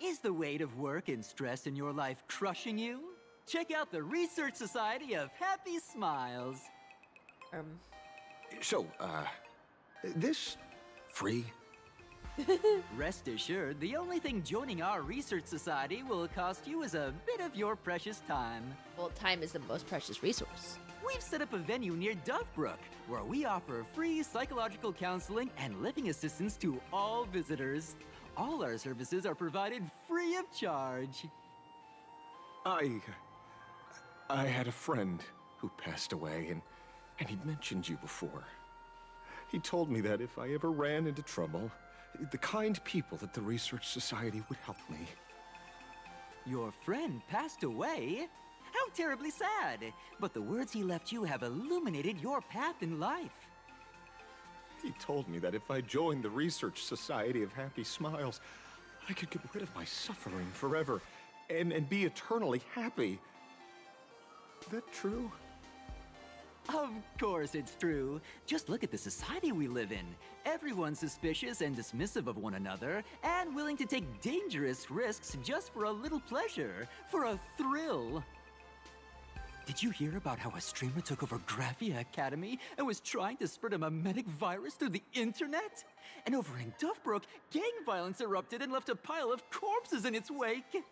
Is the weight of work and stress in your life crushing you? Check out the Research Society of Happy Smiles. So, this free? Rest assured, the only thing joining our Research Society will cost you is a bit of your precious time. Well, time is the most precious resource. We've set up a venue near Duffbrook, where we offer free psychological counseling and living assistance to all visitors. All our services are provided free of charge. I had a friend who passed away, and he'd mentioned you before. He told me that if I ever ran into trouble, the kind people at the Research Society would help me. Your friend passed away? How terribly sad! But the words he left you have illuminated your path in life. He told me that if I joined the Research Society of Happy Smiles, I could get rid of my suffering forever and be eternally happy. Is that true? Of course it's true. Just look at the society we live in. Everyone's suspicious and dismissive of one another, and willing to take dangerous risks just for a little pleasure, for a thrill. Did you hear about how a streamer took over Graphia Academy and was trying to spread a memetic virus through the internet? And over in Duffbrook, gang violence erupted and left a pile of corpses in its wake.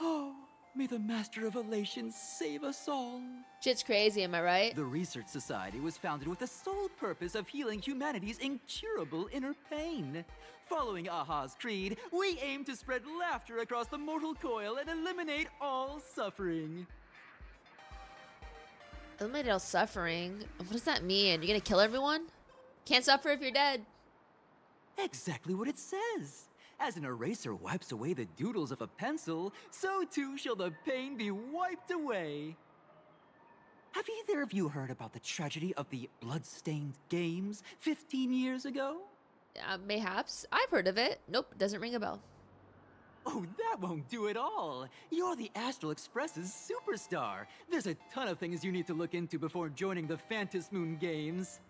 Oh, may the Master of Elations save us all. Shit's crazy, am I right? The Research Society was founded with the sole purpose of healing humanity's incurable inner pain. Following Aha's creed, we aim to spread laughter across the mortal coil and eliminate all suffering. Eliminate all suffering? What does that mean? You're gonna kill everyone? Can't suffer if you're dead. Exactly what it says. As an eraser wipes away the doodles of a pencil, so too shall the pain be wiped away. Have either of you heard about the tragedy of the Bloodstained Games 15 years ago? Mayhaps. I've heard of it. Nope, doesn't ring a bell. Oh, that won't do it all. You're the Astral Express's superstar. There's a ton of things you need to look into before joining the Phantasmoon Games.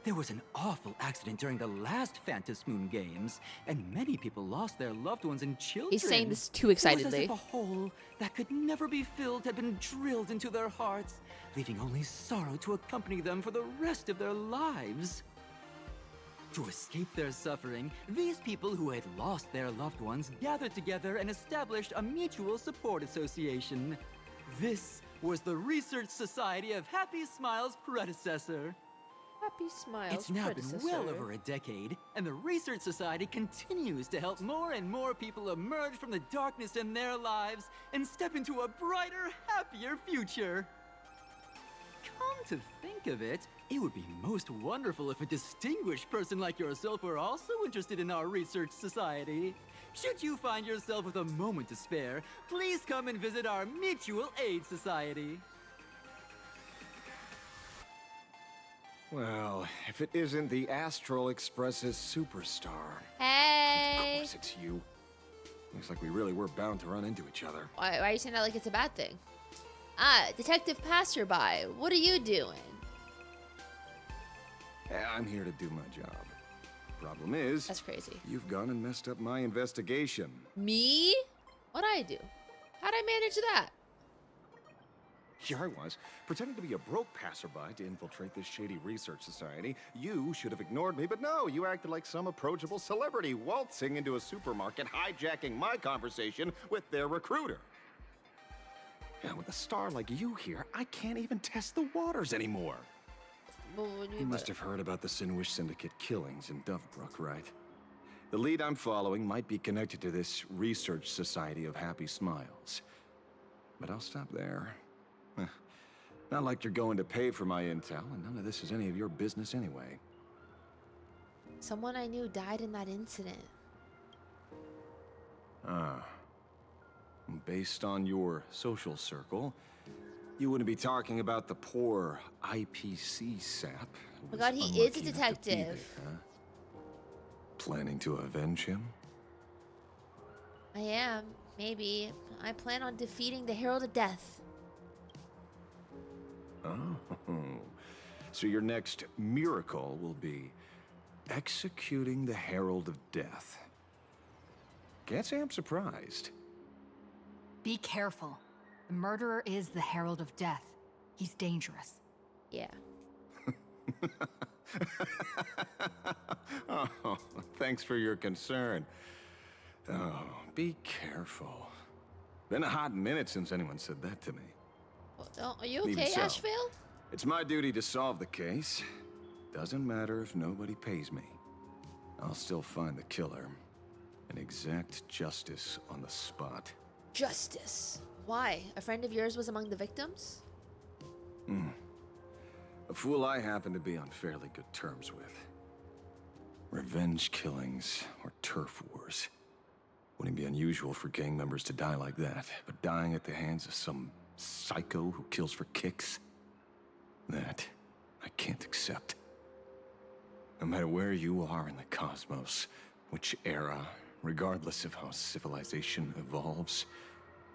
There was an awful accident during the last Phantom Moon Games, and many people lost their loved ones and children. He's saying this too It was excitedly. as if a hole that could never be filled had been drilled into their hearts, leaving only sorrow to accompany them for the rest of their lives. To escape their suffering, these people who had lost their loved ones gathered together and established a mutual support association. This was the Research Society of Happy Smiles' predecessor. Happy Smiles. It's now been well over a decade, and the Research Society continues to help more and more people emerge from the darkness in their lives and step into a brighter, happier future. Come to think of it, it would be most wonderful if a distinguished person like yourself were also interested in our Research Society. Should you find yourself with a moment to spare, please come and visit our Mutual Aid Society. Well, if it isn't the Astral Express's superstar. Hey. Of course it's you. Looks like we really were bound to run into each other. Why are you saying that like it's a bad thing? Ah, Detective Passerby, what are you doing? I'm here to do my job. Problem is, That's crazy. you've gone and messed up my investigation. Me? What'd I do? How'd I manage that? Here I was, pretending to be a broke passerby to infiltrate this shady research society. You should have ignored me, but no, you acted like some approachable celebrity waltzing into a supermarket, hijacking my conversation with their recruiter. And with a star like you here, I can't even test the waters anymore. Well, what do you You mean must by have heard about the Sinwish Syndicate killings in Dovebrook, right? The lead I'm following might be connected to this Research Society of Happy Smiles. But I'll stop there. Not like you're going to pay for my intel, and none of this is any of your business anyway. Someone I knew died in that incident. Ah. Based on your social circle, you wouldn't be talking about the poor IPC sap. Oh my god, he is a detective. Planning to avenge him? I am. Maybe. I plan on defeating the Herald of Death. Oh. So your next miracle will be executing the Herald of Death. Can't say I'm surprised. Be careful. The murderer is the Herald of Death. He's dangerous. Yeah. Oh, thanks for your concern. Oh, be careful. Been a hot minute since anyone said that to me. Well, are you Even okay, so, Ashvale? It's my duty to solve the case. Doesn't matter if nobody pays me. I'll still find the killer and exact justice on the spot. Justice. Why? A friend of yours was among the victims? A fool I happen to be on fairly good terms with. Revenge killings or turf wars. Wouldn't be unusual for gang members to die like that, but dying at the hands of some psycho who kills for kicks? That I can't accept. No matter where you are in the cosmos, which era, regardless of how civilization evolves,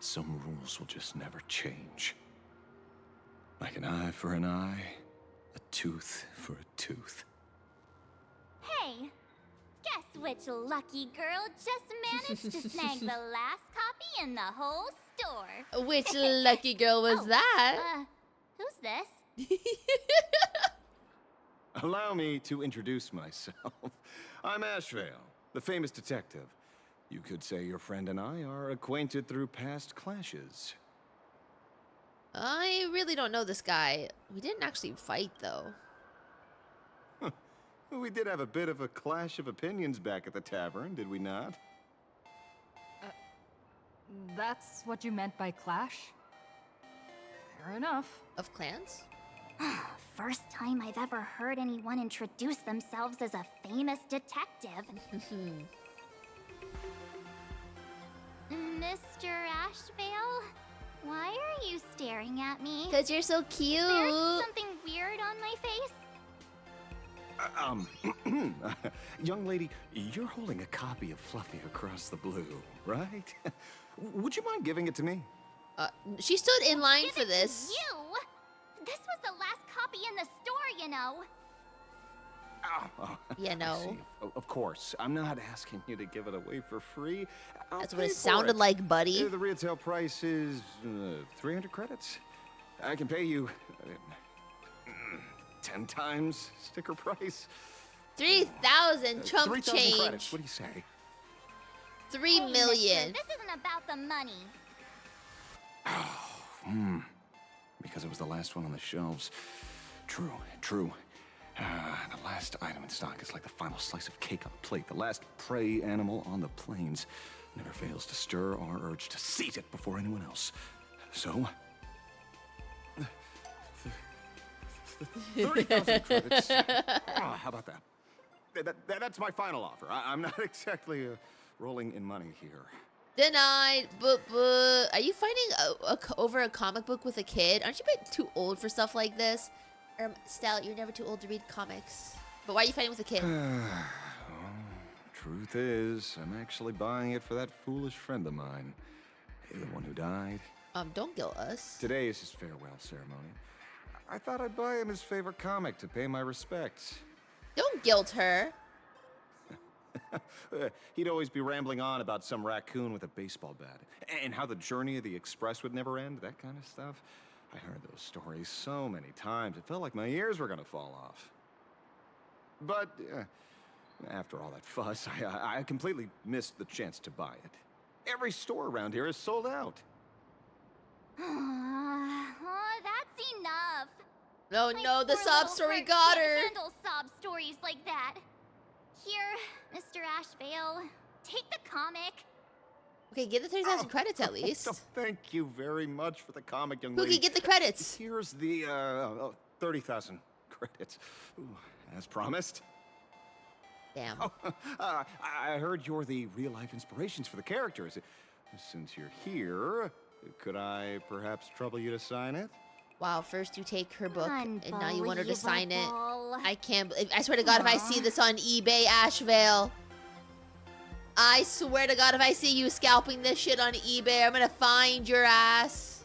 some rules will just never change. Like an eye for an eye, a tooth for a tooth. Hey, guess which lucky girl just managed to snag the last copy in the whole store? Which lucky girl was that? Who's this? Allow me to introduce myself. I'm Ashvale, the famous detective. You could say your friend and I are acquainted through past clashes. I really don't know this guy. We didn't actually fight, though. We did have a bit of a clash of opinions back at the tavern, did we not? That's what you meant by clash? Fair enough. Of clans? First time I've ever heard anyone introduce themselves as a famous detective. Mr. Ashvale, why are you staring at me? Because you're so cute. Is there something weird on my face? Young lady, you're holding a copy of Fluffy Across the Blue, right? Would you mind giving it to me? She stood in line Give for it to this. You? This was the last copy in the store, you know. Yeah, I no. see. Of course. I'm not asking you to give it away for free. That's what it sounded like, buddy. The retail price is 300 credits. I can pay you 10 times sticker price. 3,000 chump 3,000 change. credits. What do you say? 3 Hey, million. mister, this isn't about the money. Because it was the last one on the shelves. True. The last item in stock is like the final slice of cake on a plate. The last prey animal on the plains never fails to stir our urge to seize it before anyone else. So, 30,000 credits. How about that? That's my final offer. I'm not exactly rolling in money here. Denied. But are you fighting over a comic book with a kid? Aren't you a bit too old for stuff like this? Stella, you're never too old to read comics. But why are you fighting with a kid? Truth is, I'm actually buying it for that foolish friend of mine. The one who died. Don't guilt us. Today is his farewell ceremony. I thought I'd buy him his favorite comic to pay my respects. Don't guilt her. He'd always be rambling on about some raccoon with a baseball bat, and how the journey of the express would never end, that kind of stuff. I heard those stories so many times, it felt like my ears were gonna fall off. But after all that fuss, I completely missed the chance to buy it. Every store around here is sold out. That's enough. No, the poor sob little story heart got can't her. handle sob stories like that. Here, Mr. Ashvale, take the comic. Okay, get the 30,000 credits at least. So thank you very much for the comic, young Who lady. can get the credits? Here's the 30,000 credits. Ooh, as promised. Damn. I heard you're the real-life inspirations for the characters. Since you're here, could I perhaps trouble you to sign it? Wow, first you take her book, and now you want her to sign it. Unbelievable. I can't. I swear to God, if I see this on eBay, Ashvale. I swear to God, if I see you scalping this shit on eBay, I'm gonna find your ass.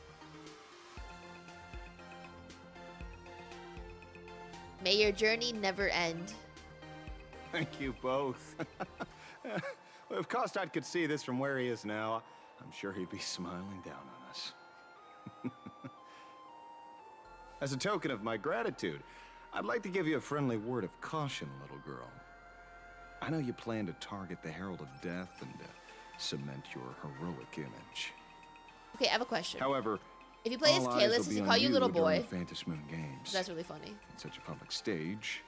May your journey never end. Thank you both. If Kostad could see this from where he is now, I'm sure he'd be smiling down on us. As a token of my gratitude, I'd like to give you a friendly word of caution, little girl. I know you plan to target the Herald of Death and cement your heroic image. Okay, I have a question. However, If you play as all eyes Kalis, will does be he on call you little during boy? the Fantasmoon Games. That's really funny. On such a public stage,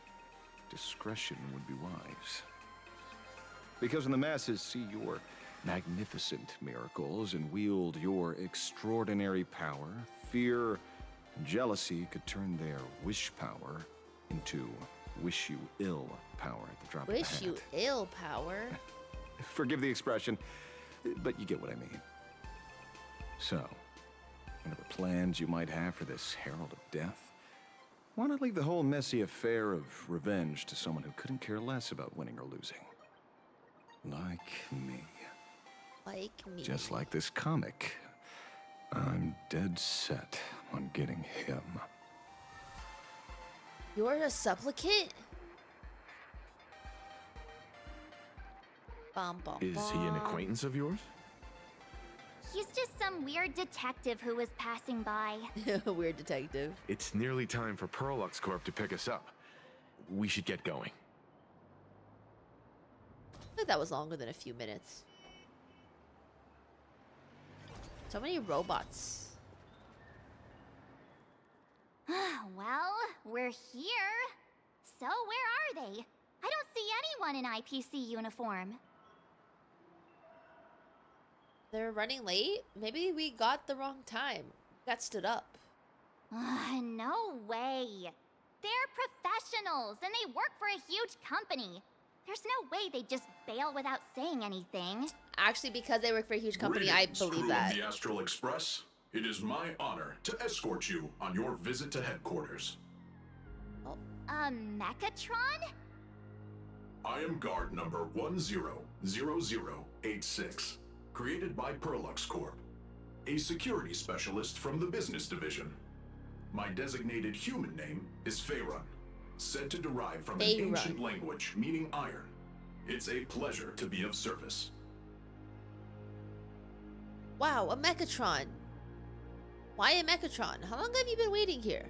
discretion would be wise. Because when the masses see your magnificent miracles and wield your extraordinary power, fear and jealousy could turn their wish power into wish you ill power at the drop of a hat. Wish you ill power. Forgive the expression, but you get what I mean. So, whatever plans you might have for this Herald of Death, why not leave the whole messy affair of revenge to someone who couldn't care less about winning or losing? Like me. Like me. Just like this comic. I'm dead set on getting him. You're a supplicant? Is he an acquaintance of yours? He's just some weird detective who was passing by. Weird detective. It's nearly time for Pearllux Corp to pick us up. We should get going. I think that was longer than a few minutes. So many robots. Well, we're here. So where are they? I don't see anyone in IPC uniform. They're running late? Maybe we got the wrong time. Got stood up. No way. They're professionals, and they work for a huge company. There's no way they just bail without saying anything. Actually, because they work for a huge company, I Greetings, believe crew that. of the Astral Express. It is my honor to escort you on your visit to headquarters. Mechatron? I am guard number 100086, created by Pearllux Corp, a security specialist from the business division. My designated human name is Faerun, said to derive from an Faerun. ancient language meaning iron. It's a pleasure to be of service. Wow, a Mechatron. Why a Mechatron? How long have you been waiting here?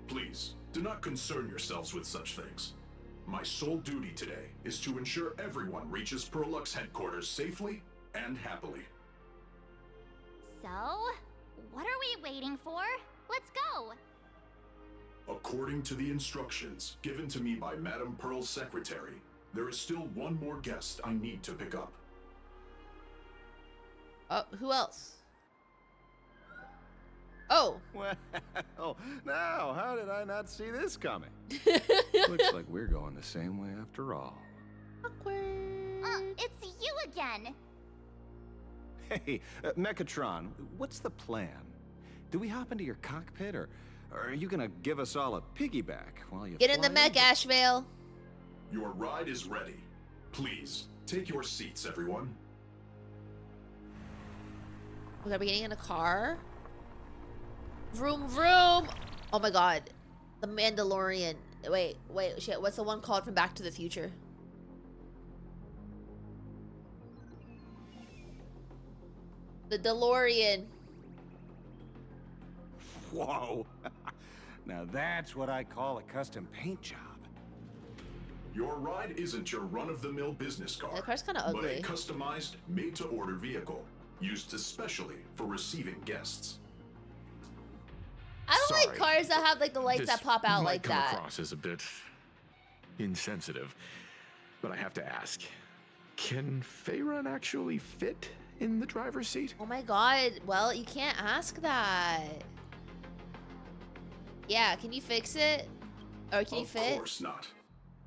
Please, do not concern yourselves with such things. My sole duty today is to ensure everyone reaches Pearllux headquarters safely and happily. So, what are we waiting for? Let's go! According to the instructions given to me by Madame Pearl's secretary, there is still one more guest I need to pick up. Who else? Oh. Well, now, how did I not see this coming? Looks like we're going the same way after all. Awkward. It's you again! Hey, Mechatron, what's the plan? Do we hop into your cockpit, or are you gonna give us all a piggyback while you Get in the fly mech, over? Ashvale. Your ride is ready. Please, take your seats, everyone. Are we getting in a car? Vroom, vroom. Oh my god. The Mandalorian. Wait, shit. What's the one called from Back to the Future? The DeLorean. Whoa. Now that's what I call a custom paint job. Your ride isn't your run-of-the-mill business car, That car's kinda but ugly. a customized, made-to-order vehicle, used especially for receiving guests. I don't like Sorry. cars that have like the lights This that pop out might like come that. across as a bit insensitive, but I have to ask: can Faerun actually fit in the driver's seat? Oh my god. Well, you can't ask that. Yeah, can you fix it? Or can you fit? Of course not.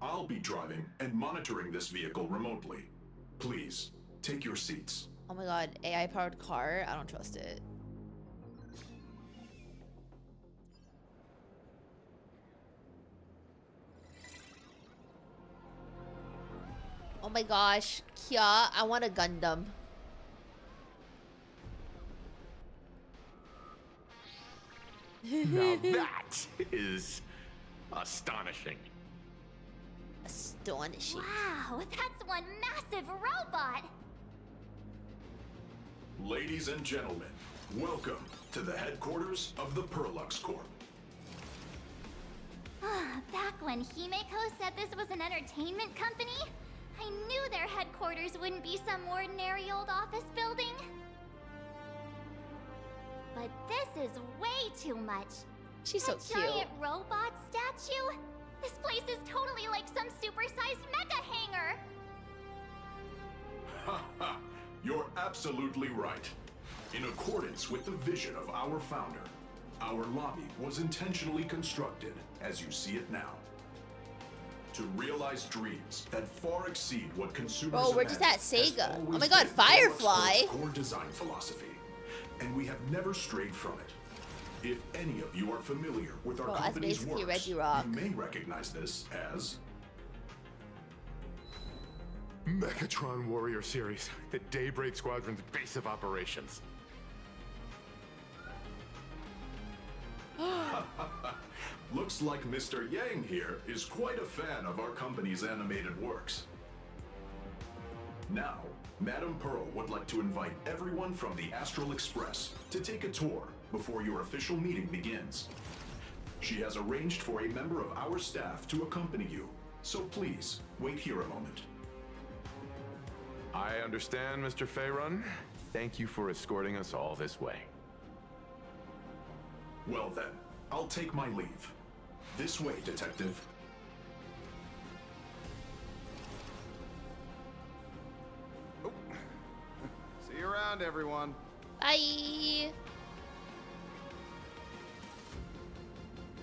I'll be driving and monitoring this vehicle remotely. Please, take your seats. Oh my god, AI powered car? I don't trust it. Oh my gosh, Kia, I want a Gundam. Now that is astonishing. Astonishing. Wow, that's one massive robot! Ladies and gentlemen, welcome to the headquarters of the Pearllux Corp. Back when Himeko said this was an entertainment company, I knew their headquarters wouldn't be some ordinary old office building. But this is way too much. She's so That cute. giant robot statue? This place is totally like some supersized mecha hangar. Ha ha! You're absolutely right. In accordance with the vision of our founder, our lobby was intentionally constructed as you see it now. To realize dreams that far exceed what consumers Bro, we're just imagine at Sega. has Oh always my god, been Firefly! Pearllux Corp's core design philosophy, and we have never strayed from it. If any of you are familiar with our Bro, that's company's basically works, Reggie Rock. you may recognize this as Mechatron Warrior Series, the Daybreak Squadron's base of operations. Looks like Mr. Yang here is quite a fan of our company's animated works. Now, Madame Pearl would like to invite everyone from the Astral Express to take a tour before your official meeting begins. She has arranged for a member of our staff to accompany you, so please, wait here a moment. I understand, Mr. Faerun. Thank you for escorting us all this way. Well then, I'll take my leave. This way, Detective. See you around, everyone. Bye.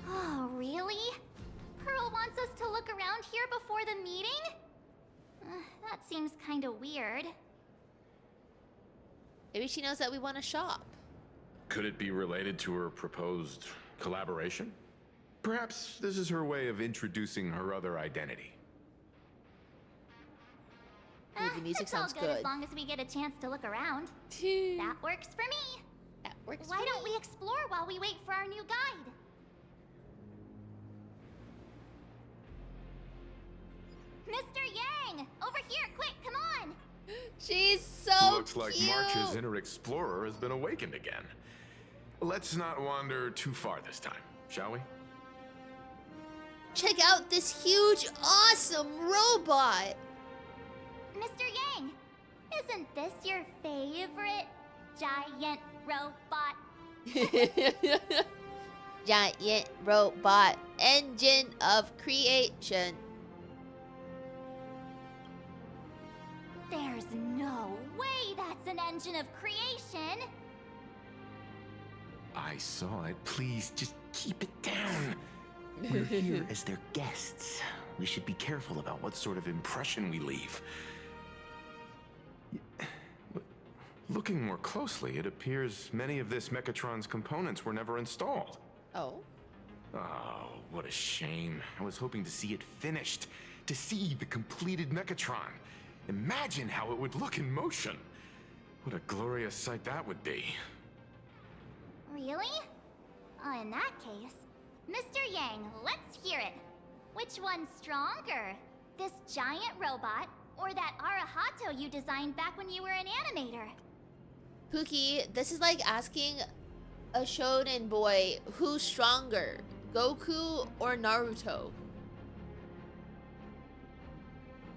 Oh, really? Pearl wants us to look around here before the meeting? That seems kinda weird. Maybe she knows that we want to shop. Could it be related to her proposed collaboration? Perhaps this is her way of introducing her other identity. Ooh, the music It's all sounds good good. as long as we get a chance to look around. That works for me. That works. Why don't we explore while we wait for our new guide? Mr. Yang! Over here, quick, come on! She's so Looks like cute. March's inner explorer has been awakened again. Let's not wander too far this time, shall we? Check out this huge, awesome robot. Mr. Yang, isn't this your favorite giant robot? Giant robot, engine of creation. There's no way that's an engine of creation. I saw it. Please, just keep it down. We're here as their guests. We should be careful about what sort of impression we leave. Looking more closely, it appears many of this Mechatron's components were never installed. Oh. Oh, what a shame. I was hoping to see it finished, to see the completed Mechatron. Imagine how it would look in motion. What a glorious sight that would be. Really? In that case, Mr. Yang, let's hear it. Which one's stronger? This giant robot, or that Arahato you designed back when you were an animator? Pookie, this is like asking a shonen boy who's stronger, Goku or Naruto.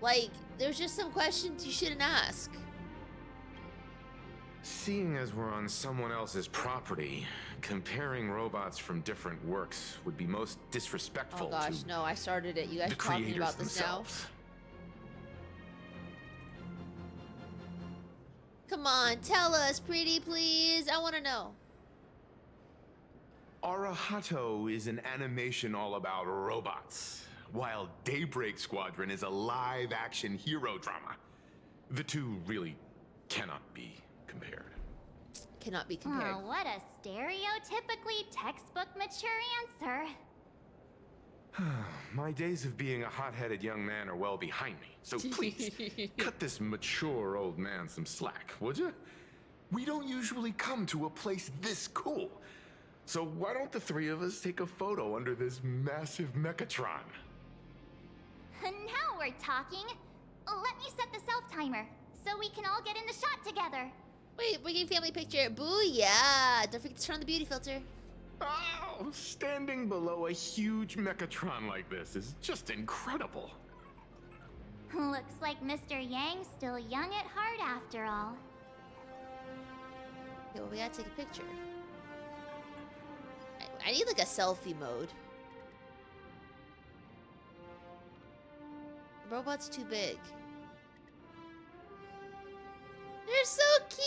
Like, there's just some questions you shouldn't ask. Seeing as we're on someone else's property, comparing robots from different works would be most disrespectful Oh gosh, to no, I started it. You guys the are talking creators about this themselves. now? Come on, tell us, pretty please. I want to know. Arahato is an animation all about robots, while Daybreak Squadron is a live-action hero drama. The two really cannot be compared. Cannot be compared. Oh, what a stereotypically textbook mature answer. My days of being a hot-headed young man are well behind me, so please, cut this mature old man some slack, would you? We don't usually come to a place this cool. So why don't the three of us take a photo under this massive Mechatron? Now we're talking. Let me set the self-timer, so we can all get in the shot together. Wait, bringing family picture. Booyah! Don't forget to turn on the beauty filter. Oh, standing below a huge Mechatron like this is just incredible. Looks like Mr. Yang's still young at heart after all. Okay, well, we gotta take a picture. I need like a selfie mode. The robot's too big. They're so cute!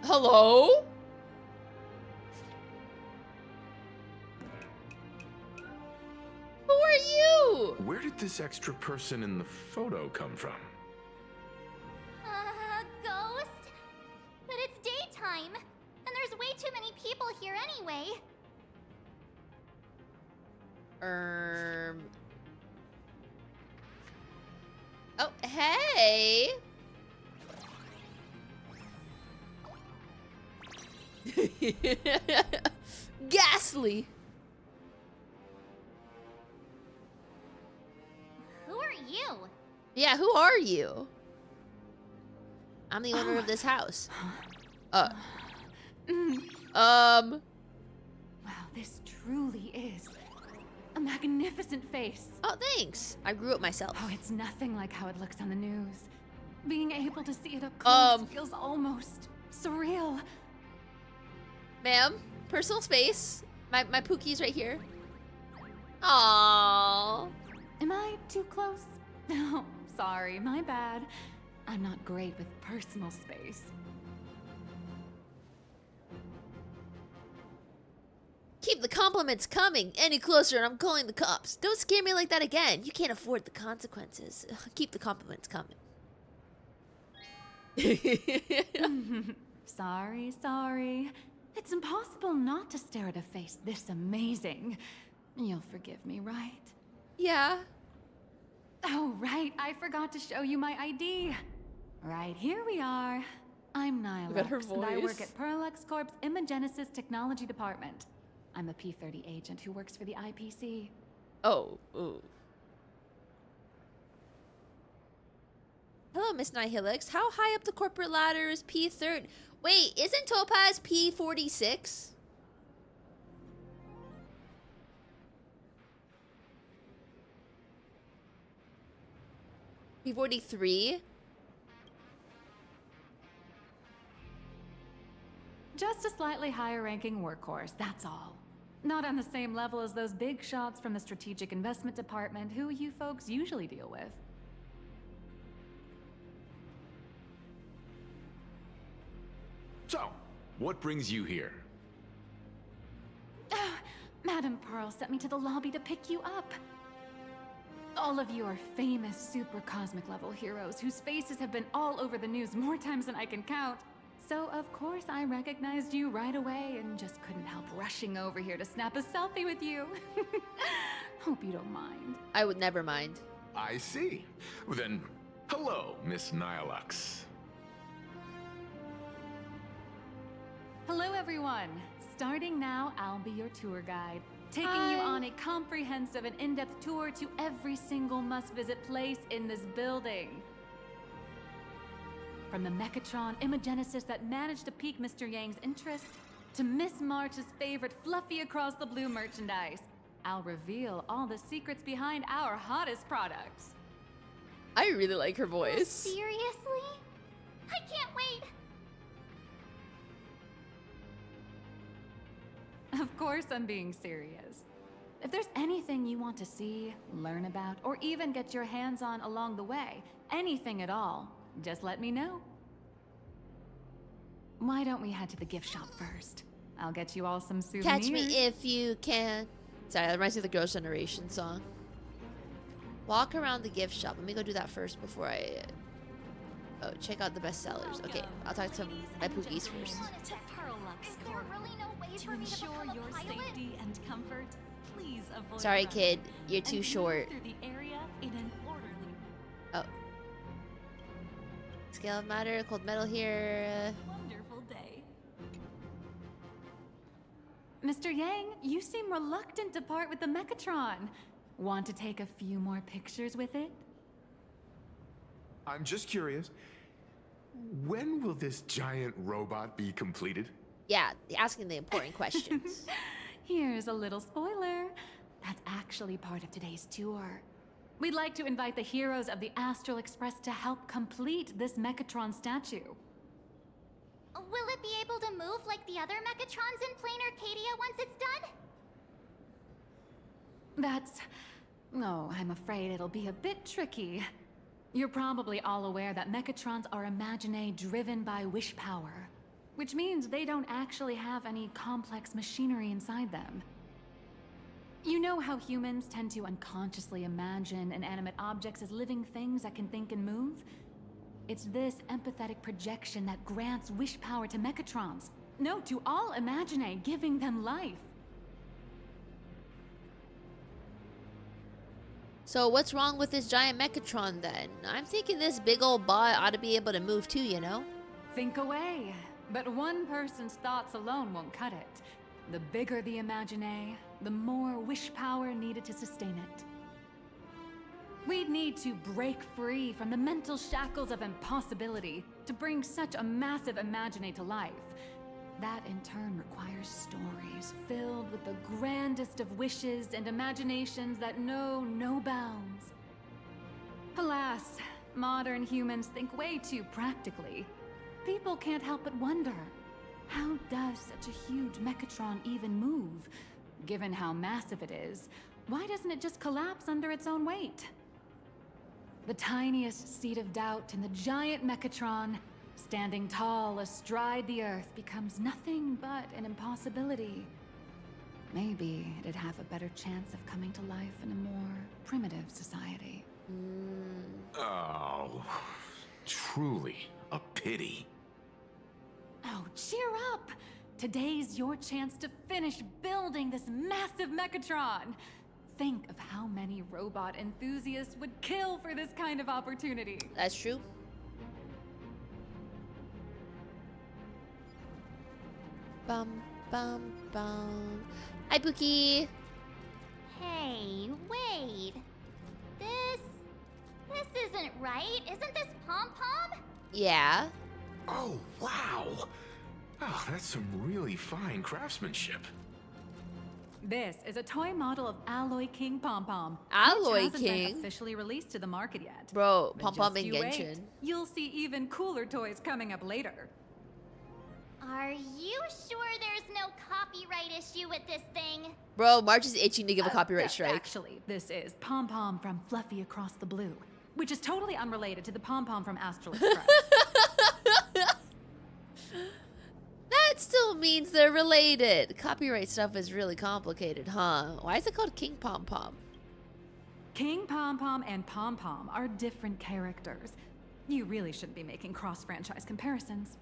Hello? Who are you? Where did this extra person in the photo come from? Ghost? But it's daytime, and there's way too many people here anyway. Oh, hey! Ghastly! Who are you? Yeah, who are you? I'm the owner of this house. Wow, this truly is a magnificent face. Oh, thanks. I grew it myself. Oh, it's nothing like how it looks on the news. Being able to see it up close feels almost surreal. Ma'am, personal space. My Pookie's right here. Aww. Am I too close? No, sorry, my bad. I'm not great with personal space. Keep the compliments coming. Any closer and I'm calling the cops. Don't scare me like that again. You can't afford the consequences. Keep the compliments coming. Sorry. It's impossible not to stare at a face this amazing. You'll forgive me, right? Yeah. Oh, right. I forgot to show you my ID. Right, here we are. I'm Look at her NIHILUX, and I work voice. at Pearllux Corp's Imagenesis Technology Department. I'm a P-30 agent who works for the IPC. Oh. Ooh. Hello, Miss NIHILUX. How high up the corporate ladder is P30? Wait, isn't Topaz P46? P43? Just a slightly higher ranking workhorse, that's all. Not on the same level as those big shots from the Strategic Investment Department who you folks usually deal with. So, what brings you here? Madam Pearl sent me to the lobby to pick you up. All of you are famous super cosmic level heroes whose faces have been all over the news more times than I can count. So of course I recognized you right away and just couldn't help rushing over here to snap a selfie with you. Hope you don't mind. I would never mind. I see. Well, then, hello, Miss NIHILUX. Hello everyone. Starting now, I'll be your tour guide, taking you on a comprehensive and in-depth tour to every single must-visit place in this building. From the Mechatron Imagenesis that managed to pique Mr. Yang's interest, to Miss March's favorite fluffy across the blue merchandise, I'll reveal all the secrets behind our hottest products. I really like her voice. Seriously? I can't wait! Of course I'm being serious. If there's anything you want to see, learn about, or even get your hands on along the way, anything at all, just let me know. Why don't we head to the gift shop first? I'll get you all some souvenirs. Catch me if you can. Sorry, that reminds me of the Girls' Generation song. Walk around the gift shop. Let me go do that first before I... Oh, check out the best sellers. Okay, I'll talk to my Pookies first. To ensure your safety and comfort, please avoid Sorry, running kid. You're too and short. move through the area in an orderly. Oh. Scale of matter, cold metal here. Wonderful day. Mr. Yang, you seem reluctant to part with the Mechatron. Want to take a few more pictures with it? I'm just curious. When will this giant robot be completed? Yeah, asking the important questions. Here's a little spoiler. That's actually part of today's tour. We'd like to invite the heroes of the Astral Express to help complete this Mechatron statue. Will it be able to move like the other Mechatrons in Plain Arcadia once it's done? That's... Oh, I'm afraid it'll be a bit tricky. You're probably all aware that Mechatrons are imaginae driven by wish power, which means they don't actually have any complex machinery inside them. You know how humans tend to unconsciously imagine inanimate objects as living things that can think and move? It's this empathetic projection that grants wish power to Mechatrons. No, to all imaginae, giving them life. So what's wrong with this giant Mechatron then? I'm thinking this big old bot ought to be able to move too, you know? Think away. But one person's thoughts alone won't cut it. The bigger the imaginae, the more wish power needed to sustain it. We'd need to break free from the mental shackles of impossibility to bring such a massive imaginae to life. That in turn requires stories filled with the grandest of wishes and imaginations that know no bounds. Alas, modern humans think way too practically. People can't help but wonder, how does such a huge Mechatron even move? Given how massive it is, why doesn't it just collapse under its own weight? The tiniest seed of doubt in the giant Mechatron, standing tall astride the Earth, becomes nothing but an impossibility. Maybe it'd have a better chance of coming to life in a more primitive society. Oh, truly a pity. Oh, cheer up! Today's your chance to finish building this massive Mechatron. Think of how many robot enthusiasts would kill for this kind of opportunity. That's true. Bum, bum, bum. Hi, Pookie. Hey, wait. This isn't right. Isn't this Pom Pom? Yeah. Oh, wow. Oh, that's some really fine craftsmanship. This is a toy model of Alloy King Pom Pom. Alloy which hasn't been King? officially released to the market yet. Bro, But Pom Pom just and you wait. Genshin. You'll see even cooler toys coming up later. Are you sure there's no copyright issue with this thing? Bro, March is itching to give a copyright strike. Actually, this is Pom Pom from Fluffy Across the Blue, which is totally unrelated to the Pom Pom from Astral Express. That still means they're related. Copyright stuff is really complicated, huh? Why is it called King Pom Pom? King Pom Pom and Pom Pom are different characters. You really shouldn't be making cross-franchise comparisons.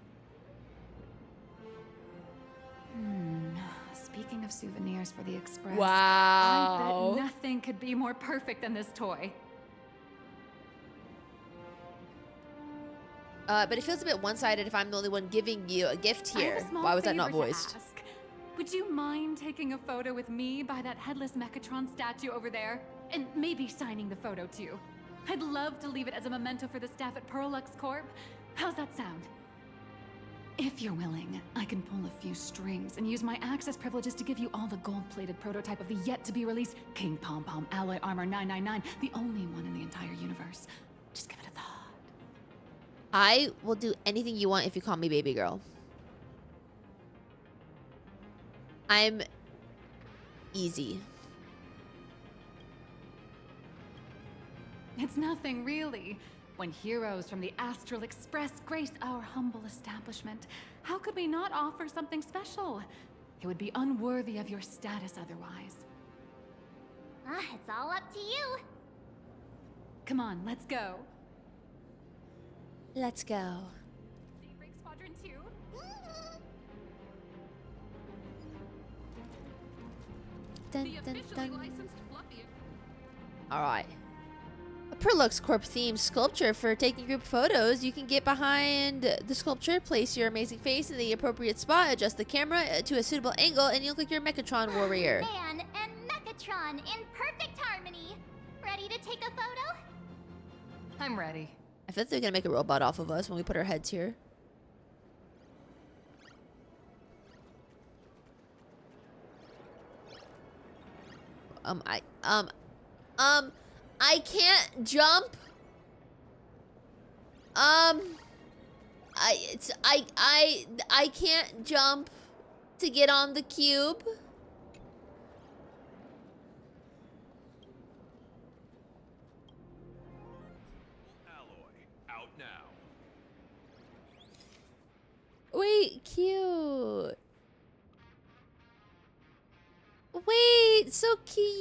Speaking of souvenirs for the Express, Wow. I bet nothing could be more perfect than this toy. But it feels a bit one-sided if I'm the only one giving you a gift I have here. a small Why was that not favor to voiced? ask. Would you mind taking a photo with me by that headless Mechatron statue over there? And maybe signing the photo too. I'd love to leave it as a memento for the staff at Pearllux Corp. How's that sound? If you're willing, I can pull a few strings and use my access privileges to give you all the gold-plated prototype of the yet-to-be-released King Pom Pom Alloy Armor 999, the only one in the entire universe. Just give it a thought. I will do anything you want if you call me baby girl. I'm easy. It's nothing, really. When heroes from the Astral Express grace our humble establishment, how could we not offer something special? It would be unworthy of your status otherwise. It's all up to you. Come on, let's go. Let's go. Daybreak Squadron 2? Dun, dun, dun. All right. A Pearllux Corp themed sculpture for taking group photos. You can get behind the sculpture, place your amazing face in the appropriate spot, adjust the camera to a suitable angle, and you'll look like your Mechatron warrior. Man and Mechatron in perfect harmony. Ready to take a photo? I'm ready. I feel like they're gonna make a robot off of us when we put our heads here. I can't jump. I can't jump to get on the cube. Out now. Wait, cute. Wait, so cute.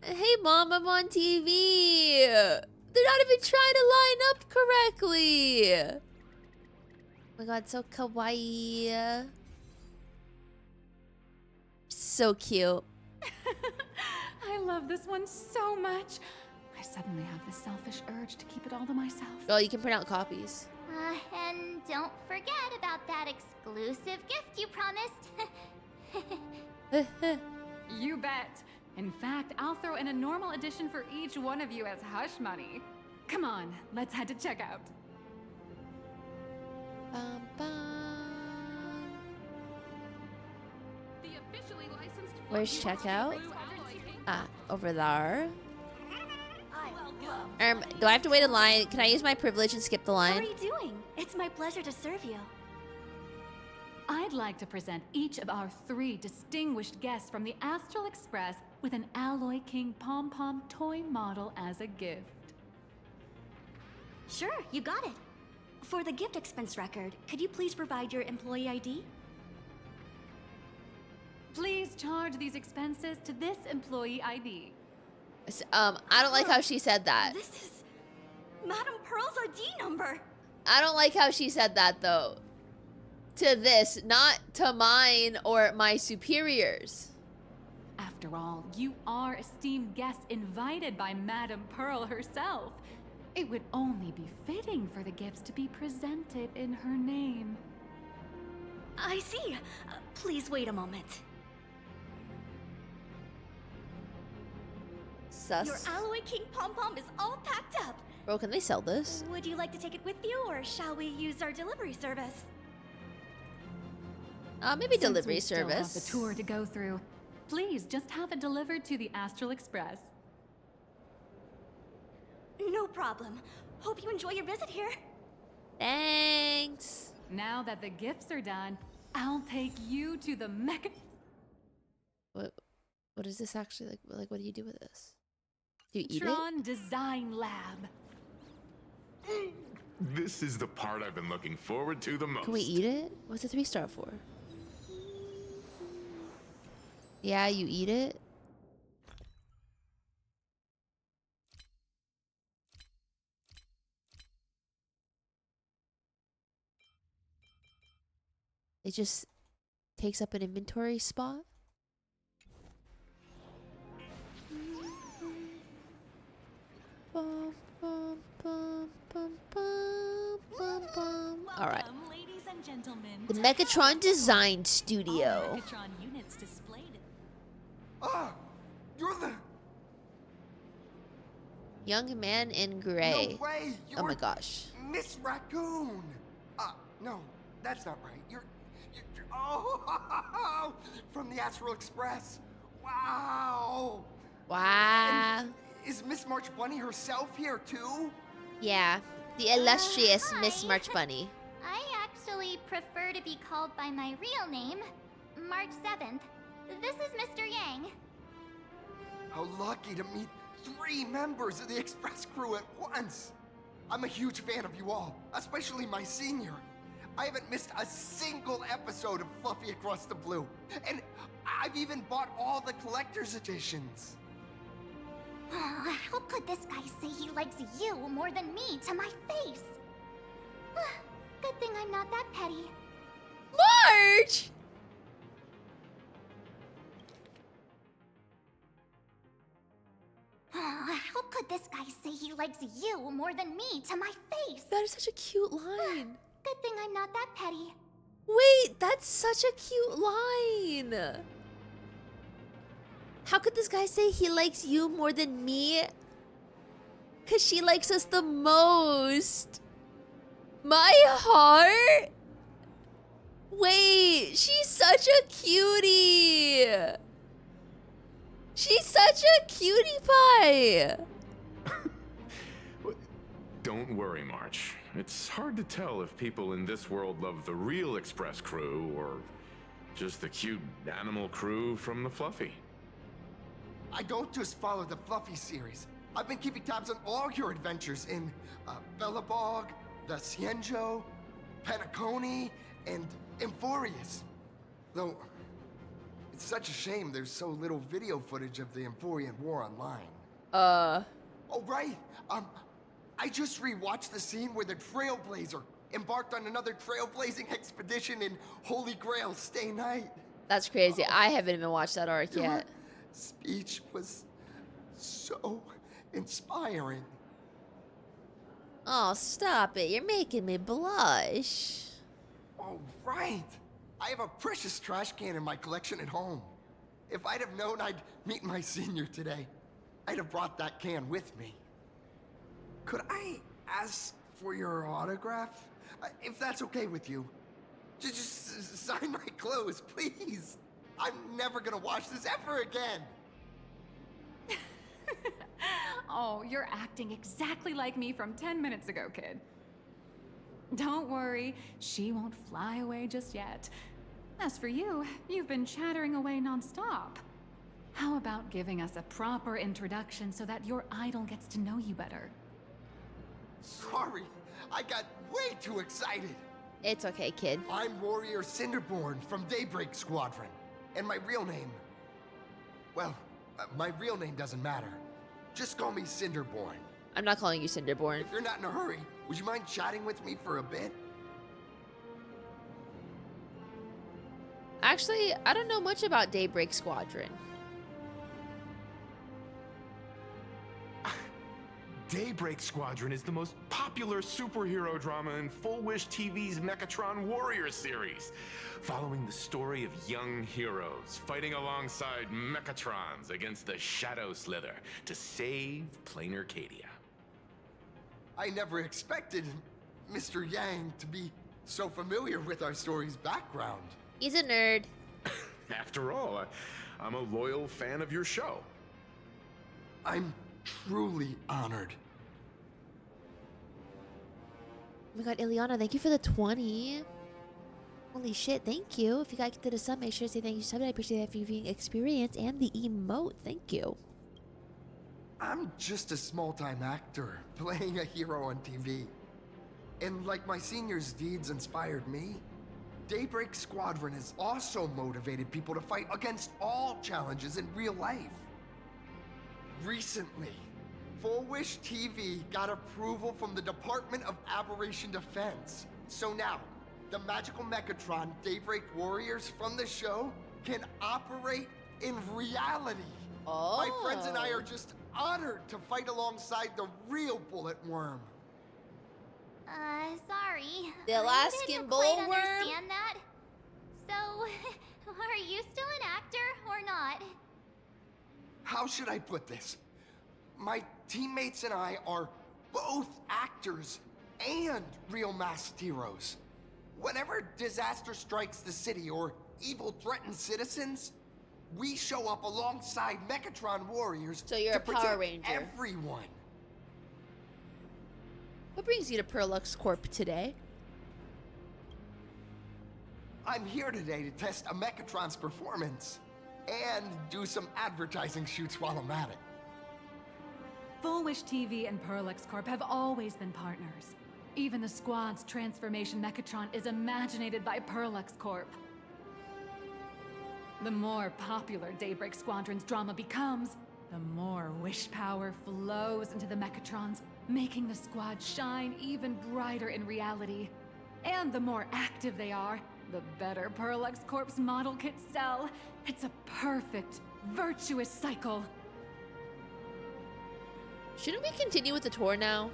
Hey, Mom, I'm on TV. They're not even trying to line up correctly. Oh my god, so kawaii. So cute. I love this one so much. I suddenly have this selfish urge to keep it all to myself. Oh, you can print out copies. And don't forget about that exclusive gift you promised. You bet. In fact, I'll throw in a normal edition for each one of you as hush money. Come on, let's head to checkout. Bum, bum. The officially licensed Where's checkout? Ah, over there. Do I have to wait in line? Can I use my privilege and skip the How line? are you doing? It's my pleasure to serve you. I'd like to present each of our 3 distinguished guests from the Astral Express with an Alloy King Pom Pom toy model as a gift. Sure, you got it. For the gift expense record, could you please provide your employee ID? Please charge these expenses to this employee ID. I don't like how she said that. This is Madame Pearl's ID number. I don't like how she said that, though. To this, not to mine or my superiors. After all, you are esteemed guests invited by Madame Pearl herself. It would only be fitting for the gifts to be presented in her name. I see. Please wait a moment. Sus. Your Alloy King Pom-Pom is all packed up. Bro, can they sell this? Would you like to take it with you, or shall we use our delivery service? Maybe Since delivery we still have service. the tour to go through, please just have it delivered to the Astral Express. No problem. Hope you enjoy your visit here. Thanks. Now that the gifts are done, I'll take you to the Mecca. What is this actually like? Like, what do you do with this? Do you eat Tron Design Lab. This is the part I've been looking forward to the most. Can we eat it? What's a 3-star for? Yeah, you eat it. It just takes up an inventory spot. Bum, bum, bum, bum, bum, bum, bum. All right. Ladies and gentlemen, The Megatron Design Studio. all Megatron units displayed. Ah, you're the... Young man in gray. No way, Oh my you're gosh. Miss Raccoon. No, that's not right. You're oh, from the Astral Express. Wow. Wow. And is Miss March Bunny herself here too? Yeah, the illustrious Miss March Bunny. I actually prefer to be called by my real name, March 7th. This is Mr. Yang. How lucky to meet 3 members of the Express crew at once. I'm a huge fan of you all, especially my senior. I haven't missed a single episode of Fluffy Across the Blue. And I've even bought all the collector's editions. Oh, how could this guy say he likes you more than me to my face? Good thing I'm not that petty. March! Oh, how could this guy say he likes you more than me to my face? That is such a cute line. Good thing I'm not that petty. Wait, that's such a cute line. How could this guy say he likes you more than me? Cause she likes us the most. My heart? Wait, she's such a cutie. She's such a cutie pie. Don't worry, March. It's hard to tell if people in this world love the real Express crew or just the cute animal crew from the Fluffy. I don't just follow the Fluffy series. I've been keeping tabs on all your adventures in Bellabog, the Cienjo, Penacony, and Emphorius. Though, it's such a shame there's so little video footage of the Emphorian War online. Oh, right. I just rewatched the scene where the Trailblazer embarked on another trailblazing expedition in Holy Grail Stay Night. That's crazy. I haven't even watched that arc Your yet. speech was so inspiring. Oh, stop it. You're making me blush. Oh, right. I have a precious trash can in my collection at home. If I'd have known I'd meet my senior today, I'd have brought that can with me. Could I ask for your autograph? If that's okay with you. Just sign my clothes, please. I'm never gonna watch this ever again. Oh, you're acting exactly like me from 10 minutes ago, kid. Don't worry, she won't fly away just yet. As for you, you've been chattering away nonstop. How about giving us a proper introduction so that your idol gets to know you better? Sorry, I got way too excited. It's okay, kid. I'm Warrior Cinderborn from Daybreak Squadron. And my real name... Well, my real name doesn't matter. Just call me Cinderborn. I'm not calling you Cinderborn. If you're not in a hurry, would you mind chatting with me for a bit? Actually, I don't know much about Daybreak Squadron. Daybreak Squadron is the most popular superhero drama in Full Wish TV's Mechatron Warrior series, following the story of young heroes fighting alongside Mechatrons against the Shadow Slither to save Plain Arcadia. I never expected Mr. Yang to be so familiar with our story's background. He's a nerd. After all, I'm a loyal fan of your show. I'm truly honored. Oh my god, Ileana, thank you for the 20. Holy shit, thank you. If you guys did a sub, make sure to say thank you so much. I appreciate that for your viewing experience and the emote. Thank you. I'm just a small-time actor playing a hero on TV. And like my senior's deeds inspired me, Daybreak Squadron has also motivated people to fight against all challenges in real life. Recently, Full Wish TV got approval from the Department of Aberration Defense. So now, the magical Mechatron Daybreak Warriors from the show can operate in reality. Oh. My friends and I are just honored to fight alongside the real Bullet Worm. Sorry. The I Alaskan didn't quite bullworm? understand that. So, are you still an actor or not? How should I put this? My teammates and I are both actors and real masked heroes. Whenever disaster strikes the city or evil threatens citizens, we show up alongside Mechatron warriors So you're to a Power protect Ranger. everyone. What brings you to Pearllux Corp today? I'm here today to test a Mechatron's performance and do some advertising shoots while I'm at it. Full Wish TV and Pearllux Corp have always been partners. Even the squad's transformation Mechatron is imaginated by Pearllux Corp. The more popular Daybreak Squadron's drama becomes, the more wish power flows into the Mechatrons, making the squad shine even brighter in reality. And the more active they are, the better Pearllux Corp's model kits sell. It's a perfect, virtuous cycle. Shouldn't we continue with the tour now?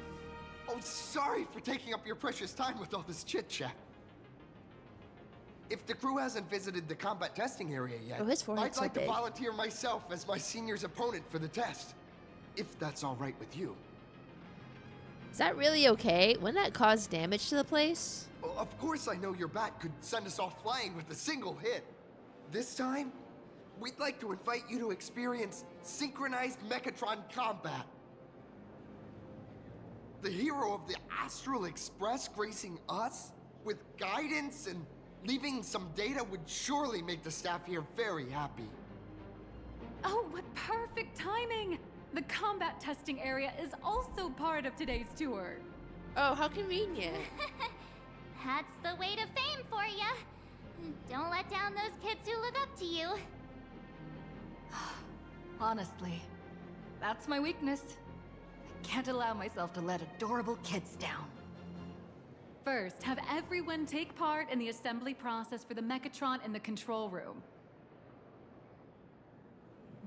Oh, sorry for taking up your precious time with all this chit-chat. If the crew hasn't visited the combat testing area yet, his forehead's I'd like so to big. volunteer myself as my senior's opponent for the test. If that's all right with you. Is that really okay? Wouldn't that cause damage to the place? Well, of course I know your bat could send us all flying with a single hit. This time, we'd like to invite you to experience synchronized Mechatron combat. The hero of the Astral Express gracing us with guidance and leaving some data would surely make the staff here very happy. Oh, what perfect timing! The combat testing area is also part of today's tour. Oh, how convenient. That's the way to fame for ya. Don't let down those kids who look up to you. Honestly, that's my weakness. I can't allow myself to let adorable kids down. First, have everyone take part in the assembly process for the Mechatron in the control room.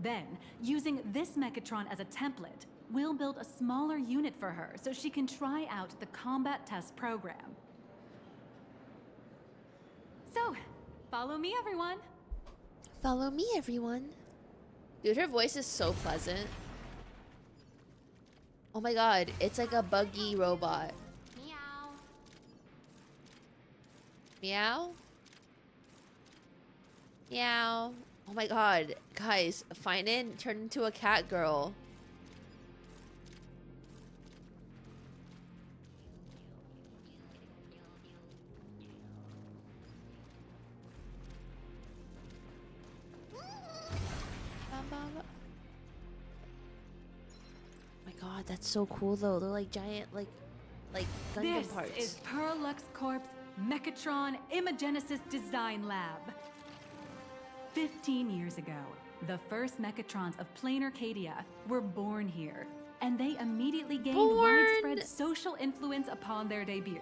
Then, using this Mechatron as a template, we'll build a smaller unit for her so she can try out the combat test program. So, follow me, everyone. Follow me, everyone. Dude, her voice is so pleasant. Oh my god, it's like a buggy robot. Meow. Meow? Meow. Oh my god. Guys, Finan turned into a cat girl. Oh my god, that's so cool though. They're like giant, like Gundam This parts. is Pearllux Corp's Mechatron Imagenesis Design Lab. 15 years ago, the first Mechatrons of Plain Arcadia were born here, and they immediately gained widespread social influence upon their debut.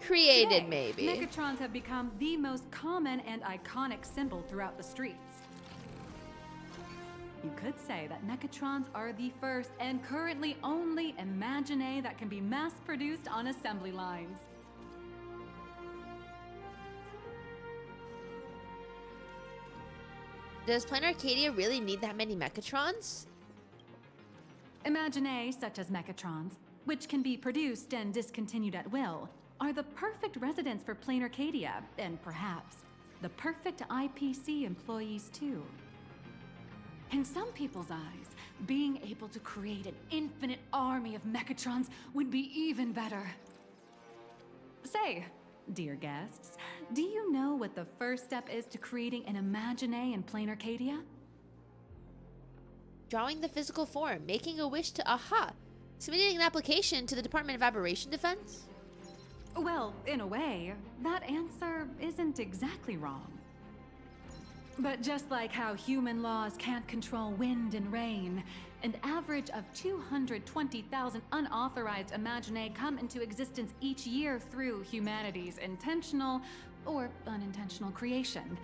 Created, Today, maybe. Mechatrons have become the most common and iconic symbol throughout the streets. You could say that Mechatrons are the first and currently only Imagine that can be mass-produced on assembly lines. Does Planet Arcadia really need that many Mechatrons? Imagine such as Mechatrons, which can be produced and discontinued at will, are the perfect residents for Planet Arcadia, and perhaps the perfect IPC employees too. In some people's eyes, being able to create an infinite army of Mechatrons would be even better. Say, dear guests, do you know what the first step is to creating an Imagine in Planet Arcadia? Drawing the physical form, making a wish to aha, submitting an application to the Department of Aberration Defense? Well, in a way, that answer isn't exactly wrong. But just like how human laws can't control wind and rain, an average of 220,000 unauthorized Imagine come into existence each year through humanity's intentional or unintentional creation,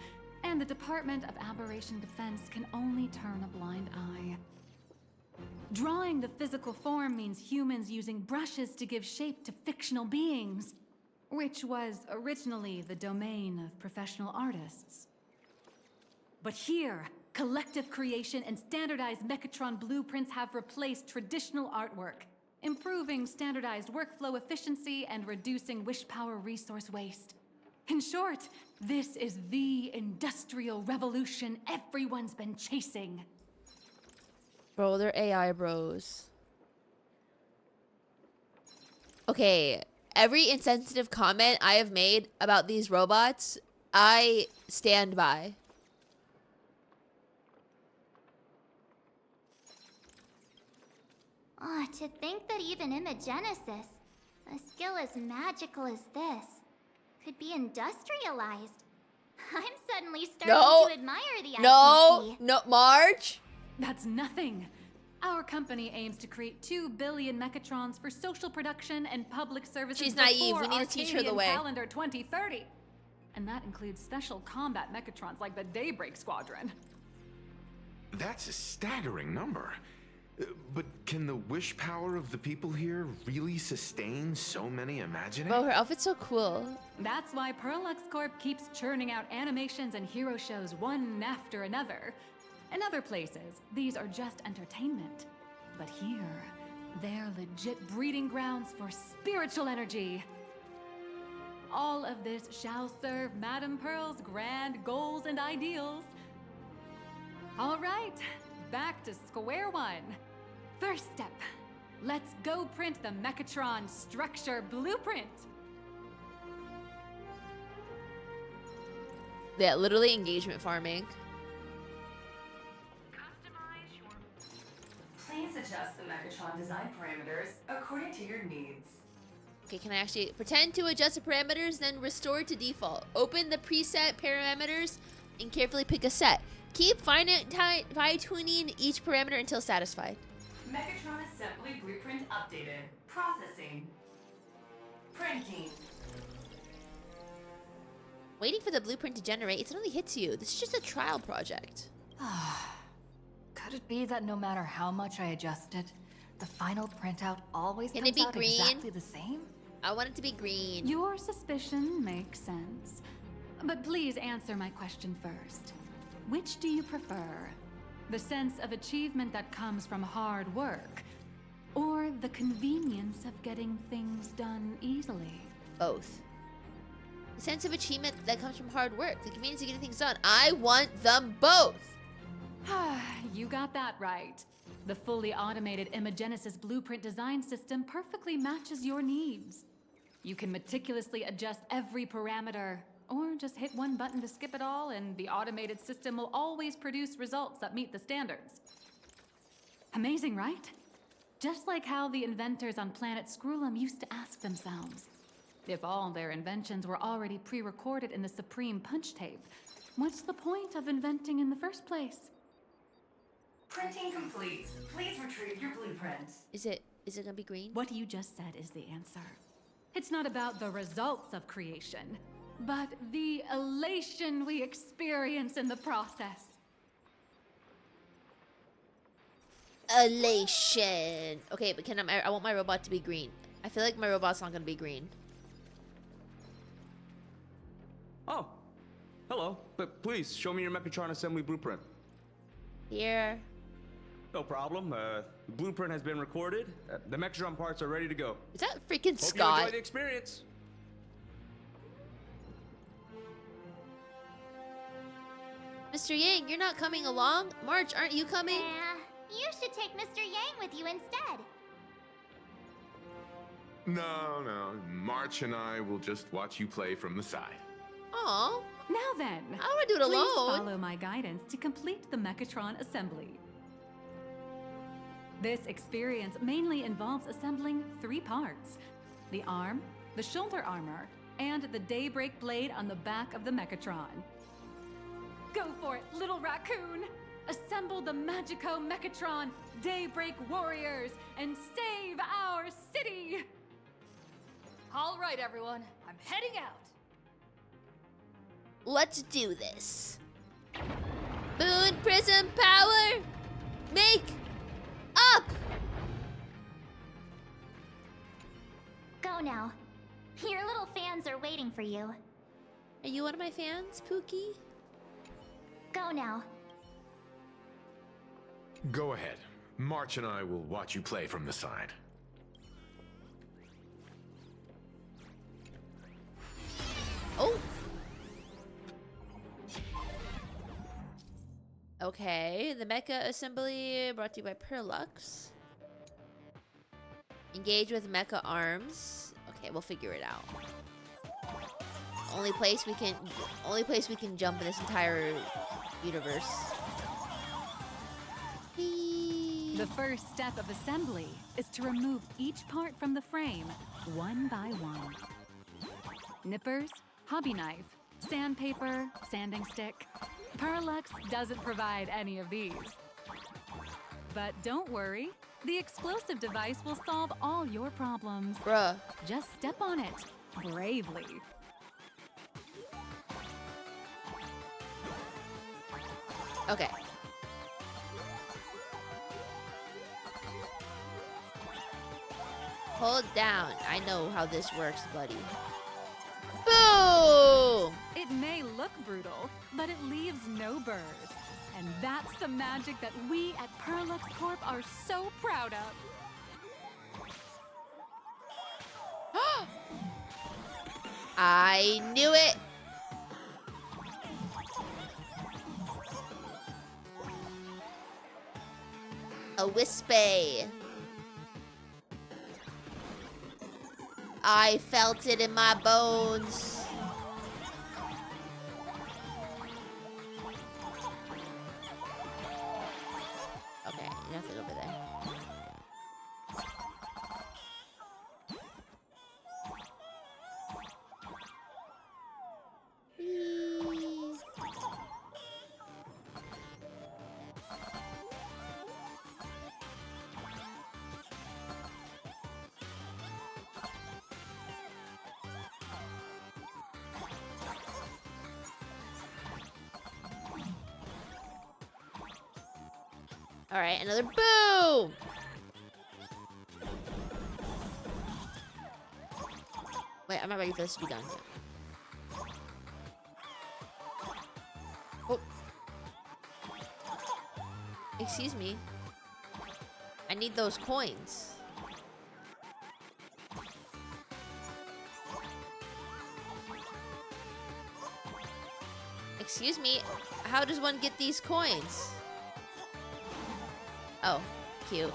and the Department of Aberration Defense can only turn a blind eye. Drawing the physical form means humans using brushes to give shape to fictional beings, which was originally the domain of professional artists. But here, collective creation and standardized Mechatron blueprints have replaced traditional artwork, improving standardized workflow efficiency and reducing wish power resource waste. In short, this is the industrial revolution everyone's been chasing. Bro, they're AI bros. Okay, every insensitive comment I have made about these robots, I stand by. Oh, to think that even Imagenesis, a skill as magical as this, could be industrialized. I'm suddenly starting to admire the IPC. No, Marge? That's nothing. Our company aims to create 2 billion Mechatrons for social production and public services. She's naive. We need to teach her the way. Calendar 2030. And that includes special combat Mechatrons like the Daybreak Squadron. That's a staggering number. But can the wish power of the people here really sustain so many Imagine? Bro, her outfit's so cool. That's why Pearllux Corp keeps churning out animations and hero shows one after another. In other places, these are just entertainment. But here, they're legit breeding grounds for spiritual energy. All of this shall serve Madame Pearl's grand goals and ideals. All right, back to square one. First step, let's go print the Mechatron structure blueprint. Yeah, literally engagement farming. Please adjust the Megatron design parameters according to your needs. Okay, can I actually pretend to adjust the parameters, then restore to default? Open the preset parameters and carefully pick a set. Keep fine-tuning each parameter until satisfied. Megatron assembly blueprint updated. Processing. Printing. Waiting for the blueprint to generate, it suddenly hits you. This is just a trial project. Could it be that no matter how much I adjust it, the final printout always Can comes it be out green? exactly the same? I want it to be green. Your suspicion makes sense. But please answer my question first. Which do you prefer? The sense of achievement that comes from hard work, or the convenience of getting things done easily? Both. The sense of achievement that comes from hard work, the convenience of getting things done. I want them both. You got that right. The fully automated Imagenesis blueprint design system perfectly matches your needs. You can meticulously adjust every parameter, or just hit one button to skip it all, and the automated system will always produce results that meet the standards. Amazing, right? Just like how the inventors on planet Screwlum used to ask themselves, if all their inventions were already pre-recorded in the Supreme Punch Tape, what's the point of inventing in the first place? Printing complete. Please retrieve your blueprint. Is it gonna be green? What you just said is the answer. It's not about the results of creation, but the elation we experience in the process. Elation. Okay, but I want my robot to be green. I feel like my robot's not gonna be green. Oh, hello. But please, show me your Mechatron assembly blueprint. Here. No problem. The blueprint has been recorded. The Mechatron parts are ready to go. Is that freaking Hope Scott? you enjoy the experience. Mr. Yang, you're not coming along? March, aren't you coming? Yeah, you should take Mr. Yang with you instead. No. March and I will just watch you play from the side. Aw. Now then, how do I do it please alone? Follow my guidance to complete the Mechatron assembly. This experience mainly involves assembling 3 parts: the arm, the shoulder armor, and the Daybreak blade on the back of the Mechatron. Go for it, little raccoon! Assemble the Magico Mechatron Daybreak Warriors and save our city! All right, everyone, I'm heading out. Let's do this. Boon Prism Power! Make up! Go now. Your little fans are waiting for you. Are you one of my fans, Pookie? Go now. Go ahead. March and I will watch you play from the side. Oh! Okay, the Mecha Assembly brought to you by Pearllux. Engage with Mecha Arms. Okay, we'll figure it out. Only place we can jump in this entire universe. The first step of assembly is to remove each part from the frame, one by one. Nippers, hobby knife, sandpaper, sanding stick. Pearllux doesn't provide any of these. But don't worry, the explosive device will solve all your problems. Bruh. Just step on it, bravely. Okay. Hold down. I know how this works, buddy. Boom! It may look brutal, but it leaves no burrs. And that's the magic that we at Pearllux Corp are so proud of. I knew it! A wispy. I felt it in my bones. Okay, nothing over there. All right, another boom! Wait, I'm not ready for this to be done yet. Oh. Excuse me. I need those coins. Excuse me, how does one get these coins? Oh, cute.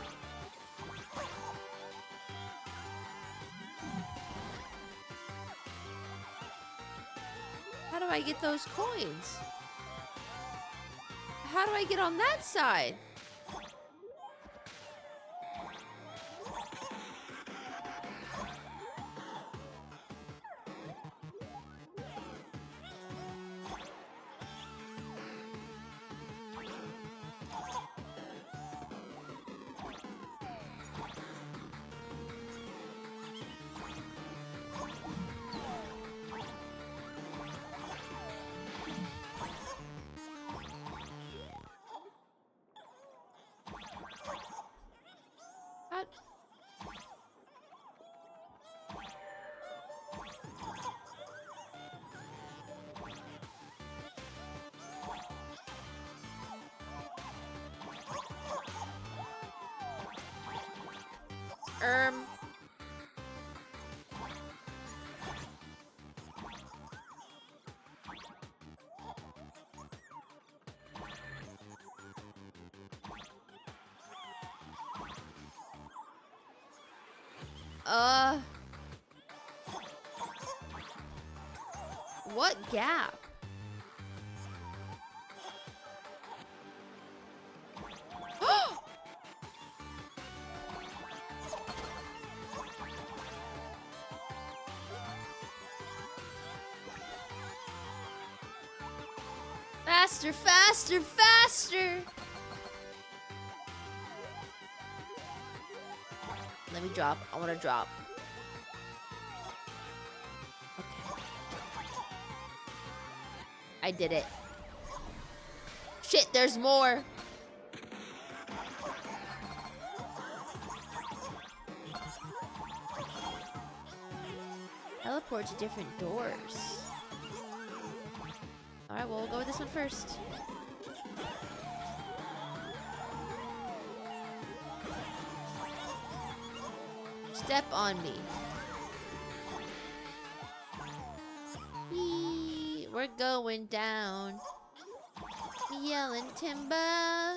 How do I get those coins? How do I get on that side? What? Um. What gap? Faster, faster, faster! Let me drop. I want to drop. Okay. I did it. Shit, there's more. Teleport to different doors. Alright, well, we'll go with this one first. Step on me. Whee, we're going down. Yelling timber.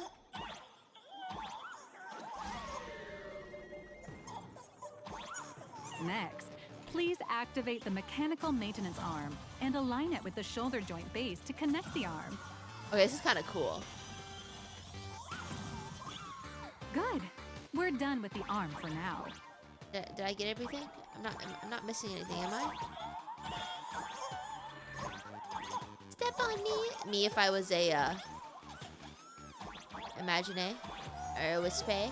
Next, please activate the mechanical maintenance arm and align it with the shoulder joint base to connect the arm. Okay, this is kind of cool. Good. We're done with the arm for now. Did I get everything? I'm not missing anything, am I? Step on me. Me if I was a Imagine or a Wispe.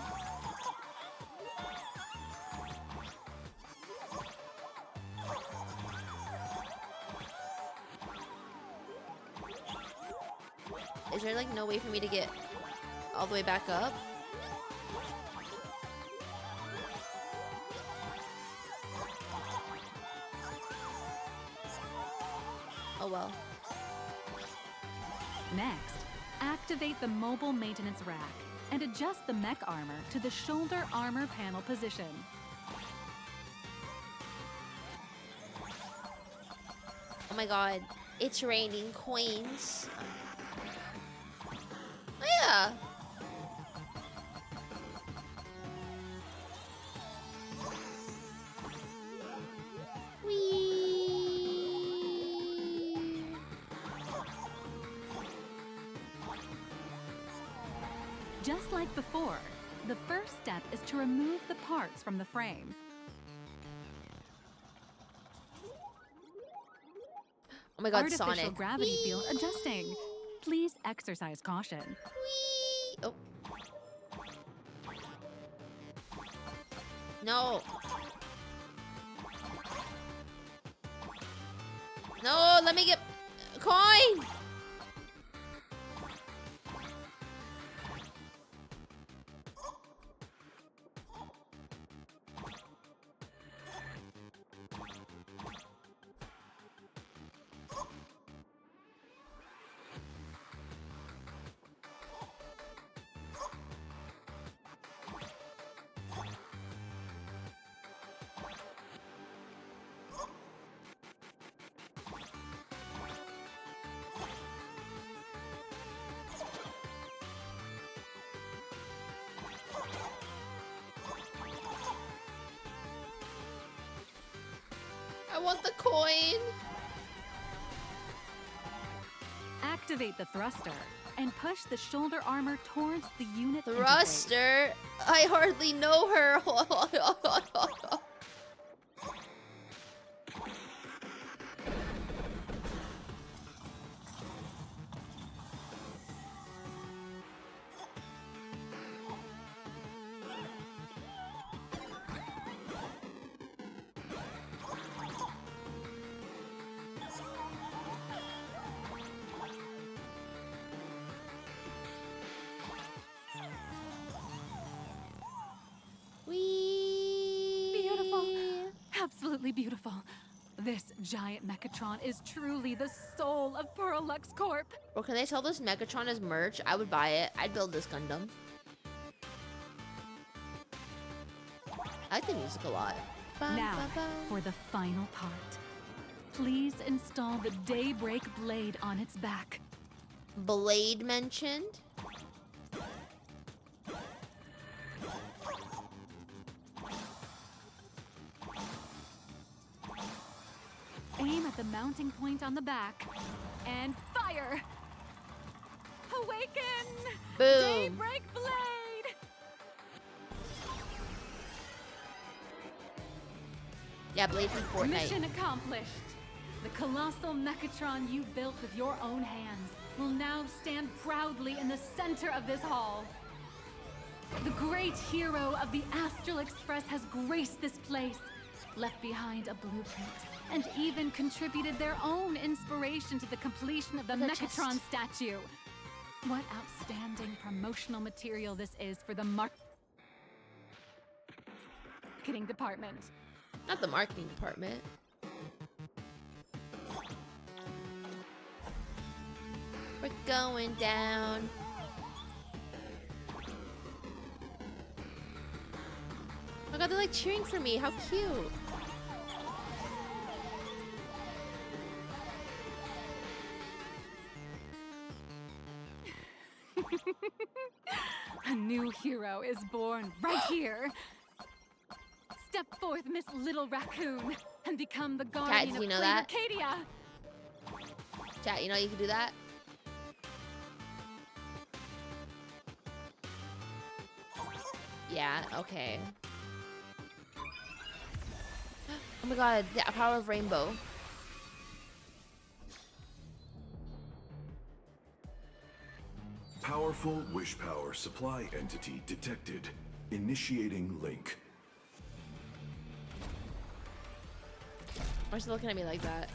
Is there like no way for me to get all the way back up? Oh well. Next, activate the mobile maintenance rack and adjust the mech armor to the shoulder armor panel position. Oh my god, it's raining coins. Oh yeah. Just like before, the first step is to remove the parts from the frame. Oh my god, Artificial Sonic. gravity field adjusting. Please exercise caution. Whee! Oh. No. No, let me get a coin. I want the coin. Activate the thruster and push the shoulder armor towards the unit interface. Thruster? I hardly know her. Whee! absolutely beautiful. This giant Mechatron is truly the soul of Pearllux Corp. Well, can they sell this Megatron as merch? I would buy it. I'd build this Gundam. I like the music a lot. Now, for the final part. Please install the Daybreak blade on its back. Blade mentioned? Aim at the mounting point on the back and fire! Awaken! Boom! Daybreak blade! Yeah, Blade from Fortnite. Mission accomplished. The colossal Mechatron you built with your own hands will now stand proudly in the center of this hall. The great hero of the Astral Express has graced this place, left behind a blueprint, and even contributed their own inspiration to the completion of the Mechatron statue. What outstanding promotional material this is for the marketing department. Not the marketing department. We're going down. Oh my god, they're like cheering for me. How cute. A new hero is born right here. Step forth, Miss Little Raccoon, and become the guardian Cat, do you of know Plain that? Arcadia. Chat, you know you can do that? Yeah, okay. Oh my god, the power of rainbow. Powerful wish power supply entity detected. Initiating link. Why is she looking at me like that?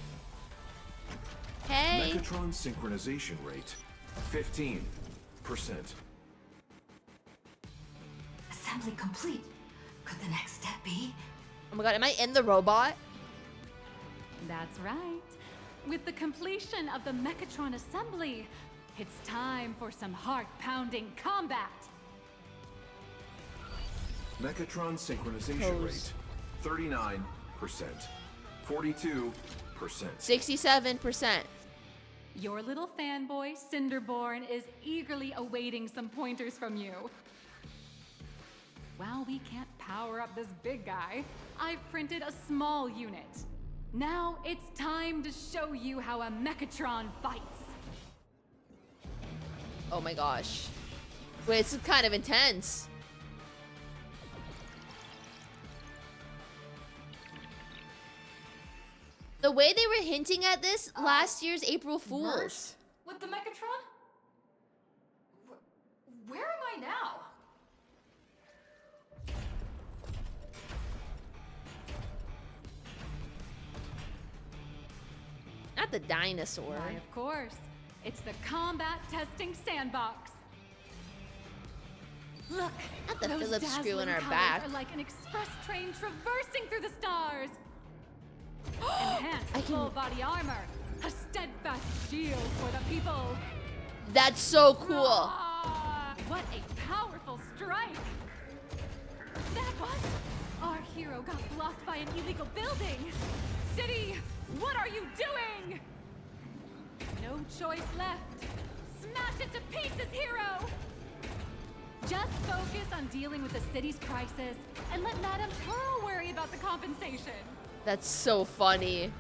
Hey! Mechatron synchronization rate 15%. Assembly complete. Could the next step be? Oh my god, am I in the robot? That's right. With the completion of the Mechatron assembly, it's time for some heart-pounding combat. Mechatron synchronization rate 39%. 42%. 67%. Your little fanboy, Cinderborn, is eagerly awaiting some pointers from you. While we can't power up this big guy, I've printed a small unit. Now it's time to show you how a Mechatron fights. Oh my gosh. Wait, it's kind of intense. The way they were hinting at this last year's April Fools. With the Mechatron? Where am I now? Not the dinosaur. Why, of course. It's the combat testing sandbox. Look, Not the those Phillips screw in dazzling our colors back. are like an express train traversing through the stars. Enhanced full-body armor, a steadfast shield for the people. That's so cool. Ah, what a powerful strike! That was our hero got blocked by an illegal building. City, what are you doing? No choice left. Smash it to pieces, hero! Just focus on dealing with the city's crisis and let Madame Pearl worry about the compensation. That's so funny.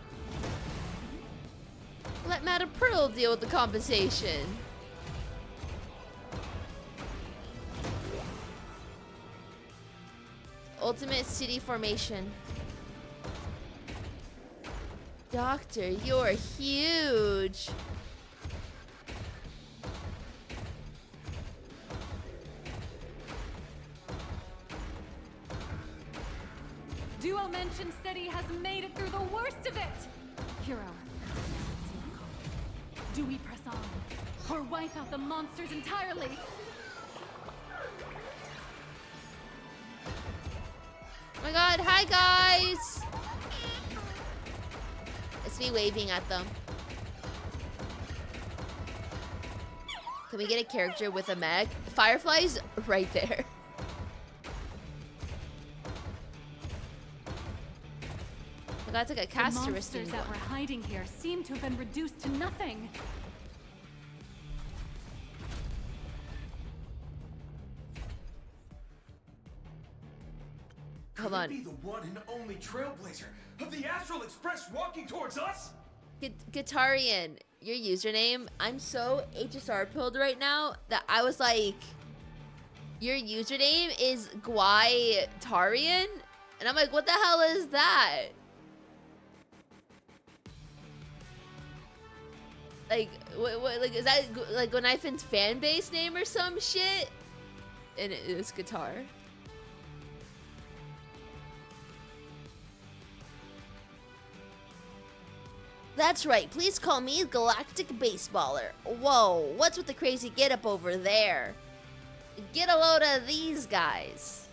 Let Madame Pearl deal with the compensation. Ultimate city formation. Doctor, you're huge. Duo Mention City has made it through the worst of it! Hero, do we press on, or wipe out the monsters entirely? Oh my god, hi guys! It's me waving at them. Can we get a character with a mech? Firefly's right there. That's like a The casteristic monsters that were hiding here seem to have been reduced to nothing. Hold on. Could it be the one and only trailblazer of the Astral Express walking towards us? Guitarian, your username. I'm so HSR pilled right now that I was like, your username is Guitarian? And I'm like, what the hell is that? Like, what like, is that like Gonaifin's fan base name or some shit? And it is guitar. That's right, please call me Galactic Baseballer. Whoa, what's with the crazy getup over there? Get a load of these guys.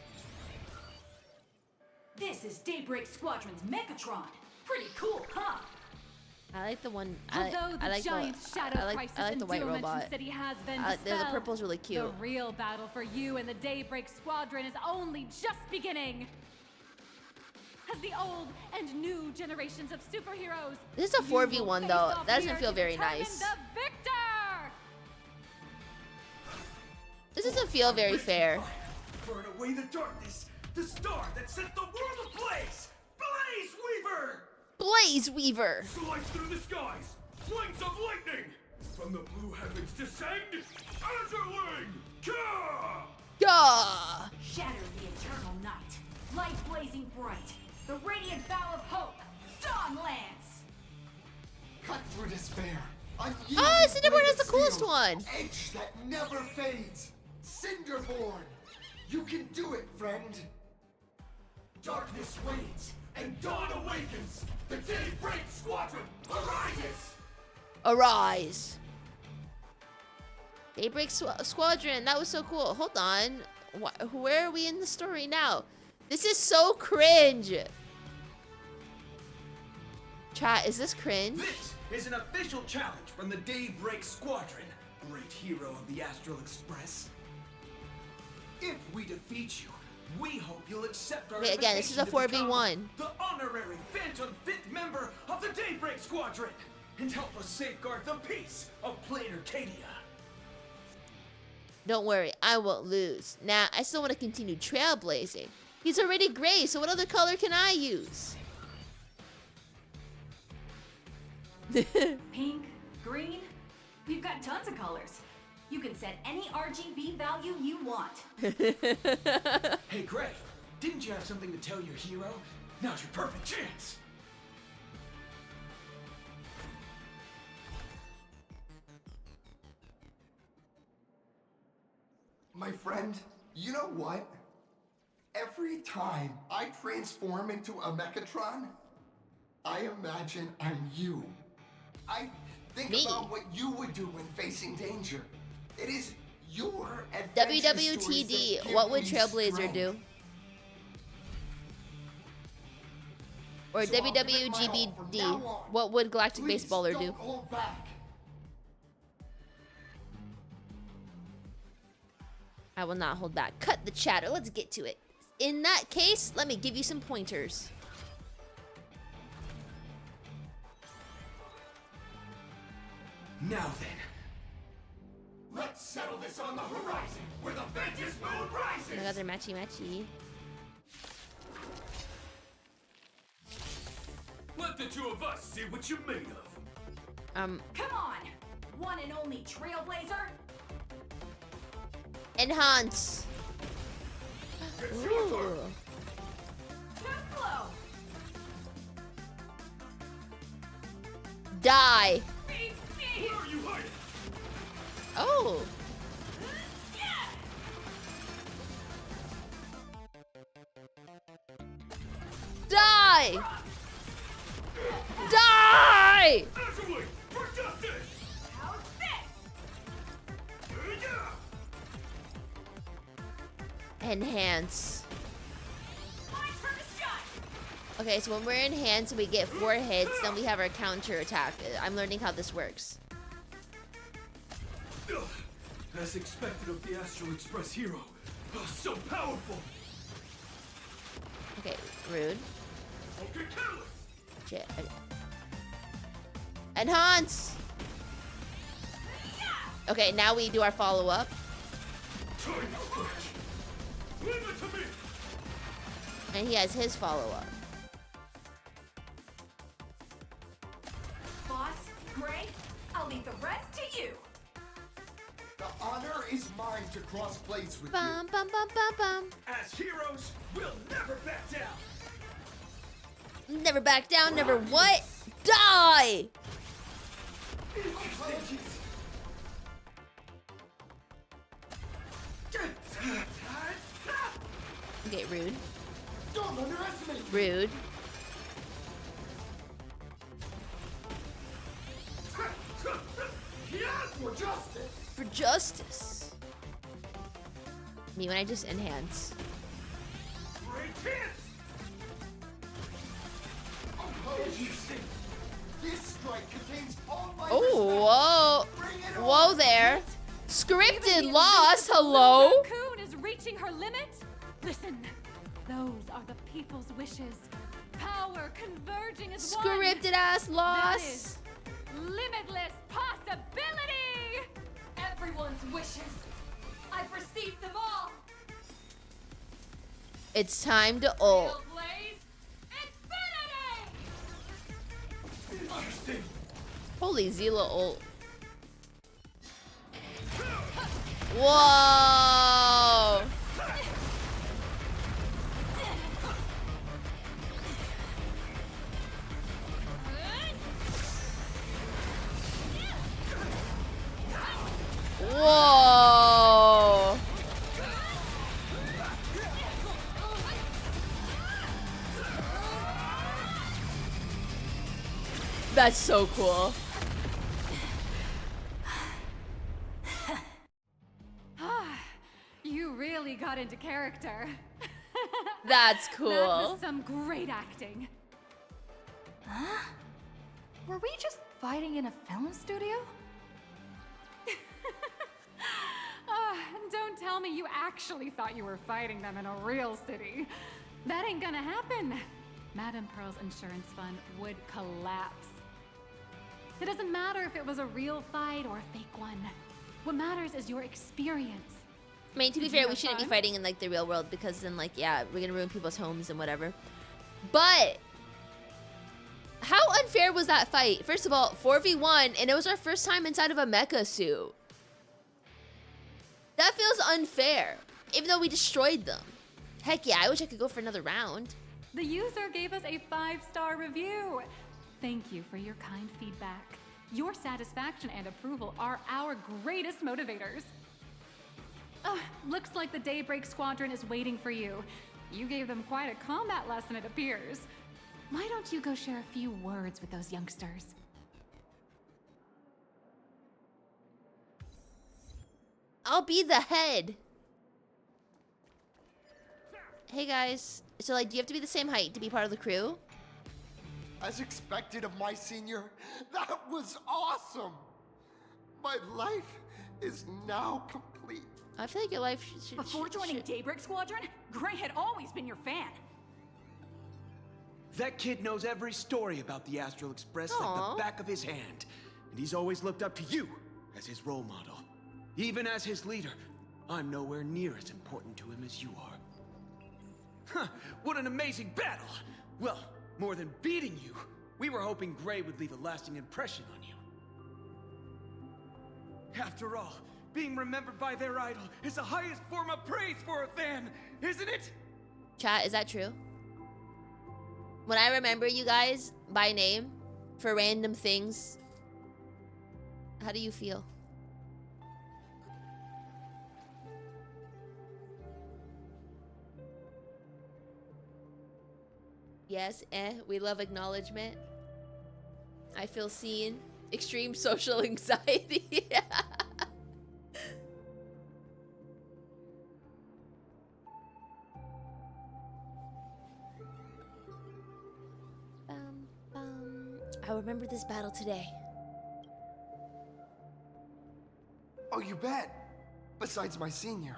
This is Daybreak Squadron's Mechatron. Pretty cool, huh? I like the one. Although the I like giant shadow I crisis like the in white Dual robot. Dimension City has been The dispelled. purple's really cute. The real battle for you and the Daybreak Squadron is only just beginning. As the old and new generations of superheroes. This is a 4v1 though. That doesn't feel very nice. The victor! This doesn't feel very fair. Burn away the darkness, the star that set the world ablaze! Blaze Weaver! Blaze Weaver! Slice through the skies, flames of lightning! From the blue heavens descend, Azurling! Ka! Gah! Shatter the eternal night. Light blazing bright. The radiant bow of hope. Dawn Lance! Cut through despair. Oh, Cinderborn has the coolest one. Edge that never fades. Cinderborn. You can do it, friend. Darkness wanes, and dawn awakens! The Daybreak Squadron arises! Arise. Daybreak Squadron. That was so cool. Hold on. Where are we in the story now? This is so cringe. Chat, is this cringe? This is an official challenge from the Daybreak Squadron, great hero of the Astral Express. If we defeat you, we hope you'll accept our Wait, again, this is a invitation to 4v1. become the honorary Phantom 5th member of the Daybreak Squadron, and help us safeguard the peace of Planet Arcadia. Don't worry, I won't lose. Nah, I still want to continue trailblazing. He's already gray, so what other color can I use? Pink, green, we've got tons of colors. You can set any RGB value you want. Hey, Gray, didn't you have something to tell your hero? Now's your perfect chance. My friend, you know what? Every time I transform into a Mechatron, I imagine I'm you. I think about what you would do when facing danger. It is your adventure stories that WWTD, give what would me Trailblazer strength. do? Or So I'll give it my all from WWGBD, now on. what would Galactic Please Baseballer don't do? hold back. I will not hold back. Cut the chatter. Let's get to it. In that case, let me give you some pointers. Now then, Let's settle this on the horizon, where the Ventus Moon rises! Oh my god, they're matchy-matchy. let the two of us see what you're made of. Come on! One and only Trailblazer! Enhance. It's your Ooh. turn. Too slow! Die. Where are you hiding? Oh. Die. Die. Azurling, for justice! How's this? Enhance. My turn to shine! Okay, so when we're in hands, we get 4 hits, then we have our counter attack. I'm learning how this works. As expected of the Astral Express hero. Oh, so powerful! Okay, rude. Okay, careless! Shit. Okay. Enhance! Okay, now we do our follow-up. Leave it to me! And he has his follow-up. Boss, Gray, I'll leave the rest to you. The honor is mine to cross blades with Bum, bum, bum, bum, bum. As heroes, we'll never back down! Never back down, never what? Die! Okay, rude. Don't underestimate. Rude. For justice. For justice. Me when I just enhance. Great hits! This strike contains all my Oh, whoa. Whoa there. Scripted loss, hello? Raccoon is reaching her limit? Listen, those are the people's wishes. Power converging as one. Scripted ass That loss. is limitless possibility! Everyone's wishes. I've received them all. It's time to ult. Blaze, infinity! Interesting. Holy Zila ult. Whoa! Whoa! That's so cool. You really got into character. That's That cool. was some great acting. Huh? Were we just fighting in a film studio? Don't tell me you actually thought you were fighting them in a real city. That ain't gonna happen. Madame Pearl's insurance fund would collapse. It doesn't matter if it was a real fight or a fake one. What matters is your experience. I mean, to be Did you fair, we have shouldn't be fun? fighting in like the real world because then like, yeah, we're gonna ruin people's homes and whatever. But how unfair was that fight? First of all, 4v1, and it was our first time inside of a mecha suit. That feels unfair, even though we destroyed them. Heck yeah, I wish I could go for another round. The user gave us a 5-star review. Thank you for your kind feedback. Your satisfaction and approval are our greatest motivators. Looks like the Daybreak Squadron is waiting for you. You gave them quite a combat lesson, it appears. Why don't you go share a few words with those youngsters? I'll be the head. Hey guys, so like, do you have to be the same height to be part of the crew? As expected of my senior, that was awesome. My life is now complete. I feel like your life should... Before joining Daybreak Squadron, Gray had always been your fan. That kid knows every story about the Astral Express like Aw. the back of his hand. And he's always looked up to you as his role model. Even as his leader, I'm nowhere near as important to him as you are. Huh, what an amazing battle! Well, more than beating you, we were hoping Gray would leave a lasting impression on you. After all, being remembered by their idol is the highest form of praise for a fan, isn't it? Chat, is that true? When I remember you guys by name for random things, how do you feel? Yes, we love acknowledgement. I feel seen. Extreme social anxiety. I'll remember this battle today. Oh, you bet. Besides my senior.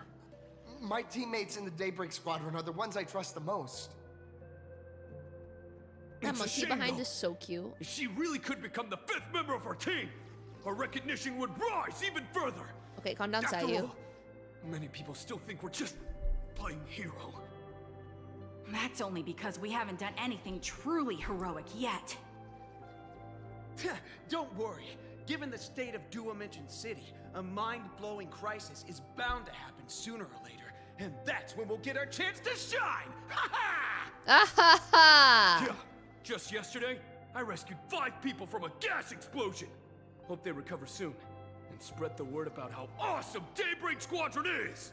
My teammates in the Daybreak Squadron are the ones I trust the most. That monkey behind is so cute. If she really could become the 5th member of our team, our recognition would rise even further. Okay, calm down, After Sayu. all, many people still think we're just playing hero. That's only because we haven't done anything truly heroic yet. Don't worry. Given the state of Duo-Mention City, a mind-blowing crisis is bound to happen sooner or later. And that's when we'll get our chance to shine! Ha ha! Ah ha ha! Yeah, just yesterday, I rescued 5 people from a gas explosion. Hope they recover soon. And spread the word about how awesome Daybreak Squadron is!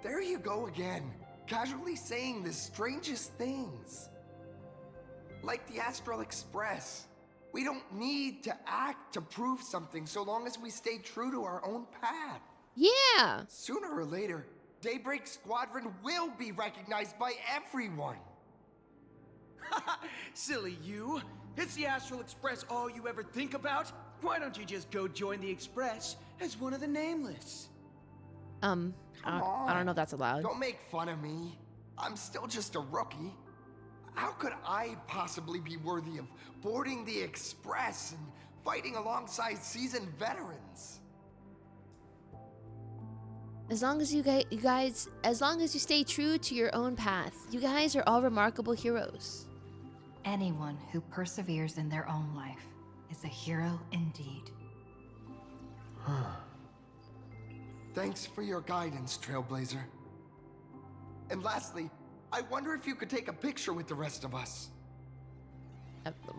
There you go again. Casually saying the strangest things. Like the Astral Express. We don't need to act to prove something so long as we stay true to our own path. Yeah! Sooner or later, Daybreak Squadron will be recognized by everyone. Silly you. Is the Astral Express all you ever think about? Why don't you just go join the Express as one of the Nameless? I don't know if that's allowed. Don't make fun of me. I'm still just a rookie. How could I possibly be worthy of boarding the Express and fighting alongside seasoned veterans? As long as you guys, as long as you stay true to your own path, you guys are all remarkable heroes. Anyone who perseveres in their own life is a hero indeed. Thanks for your guidance, Trailblazer. And lastly, I wonder if you could take a picture with the rest of us.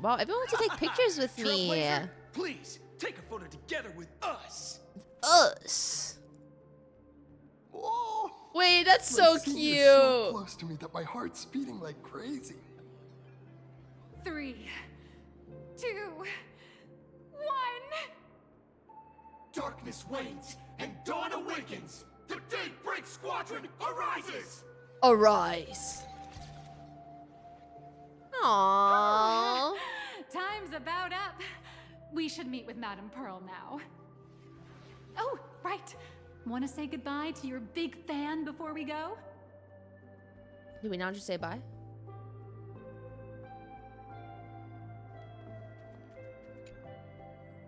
Well, everyone wants to take pictures with me. Trailblazer, please, take a photo together with us. Us. Whoa! Wait, that's My so senior's cute. so close to me that my heart's beating like crazy. 3, 2, 1. Darkness wanes and dawn awakens. The Daybreak Squadron arises. Arise. Aww. Time's about up. We should meet with Madame Pearl now. Oh, right. Want to say goodbye to your big fan before we go? Do we not just say bye?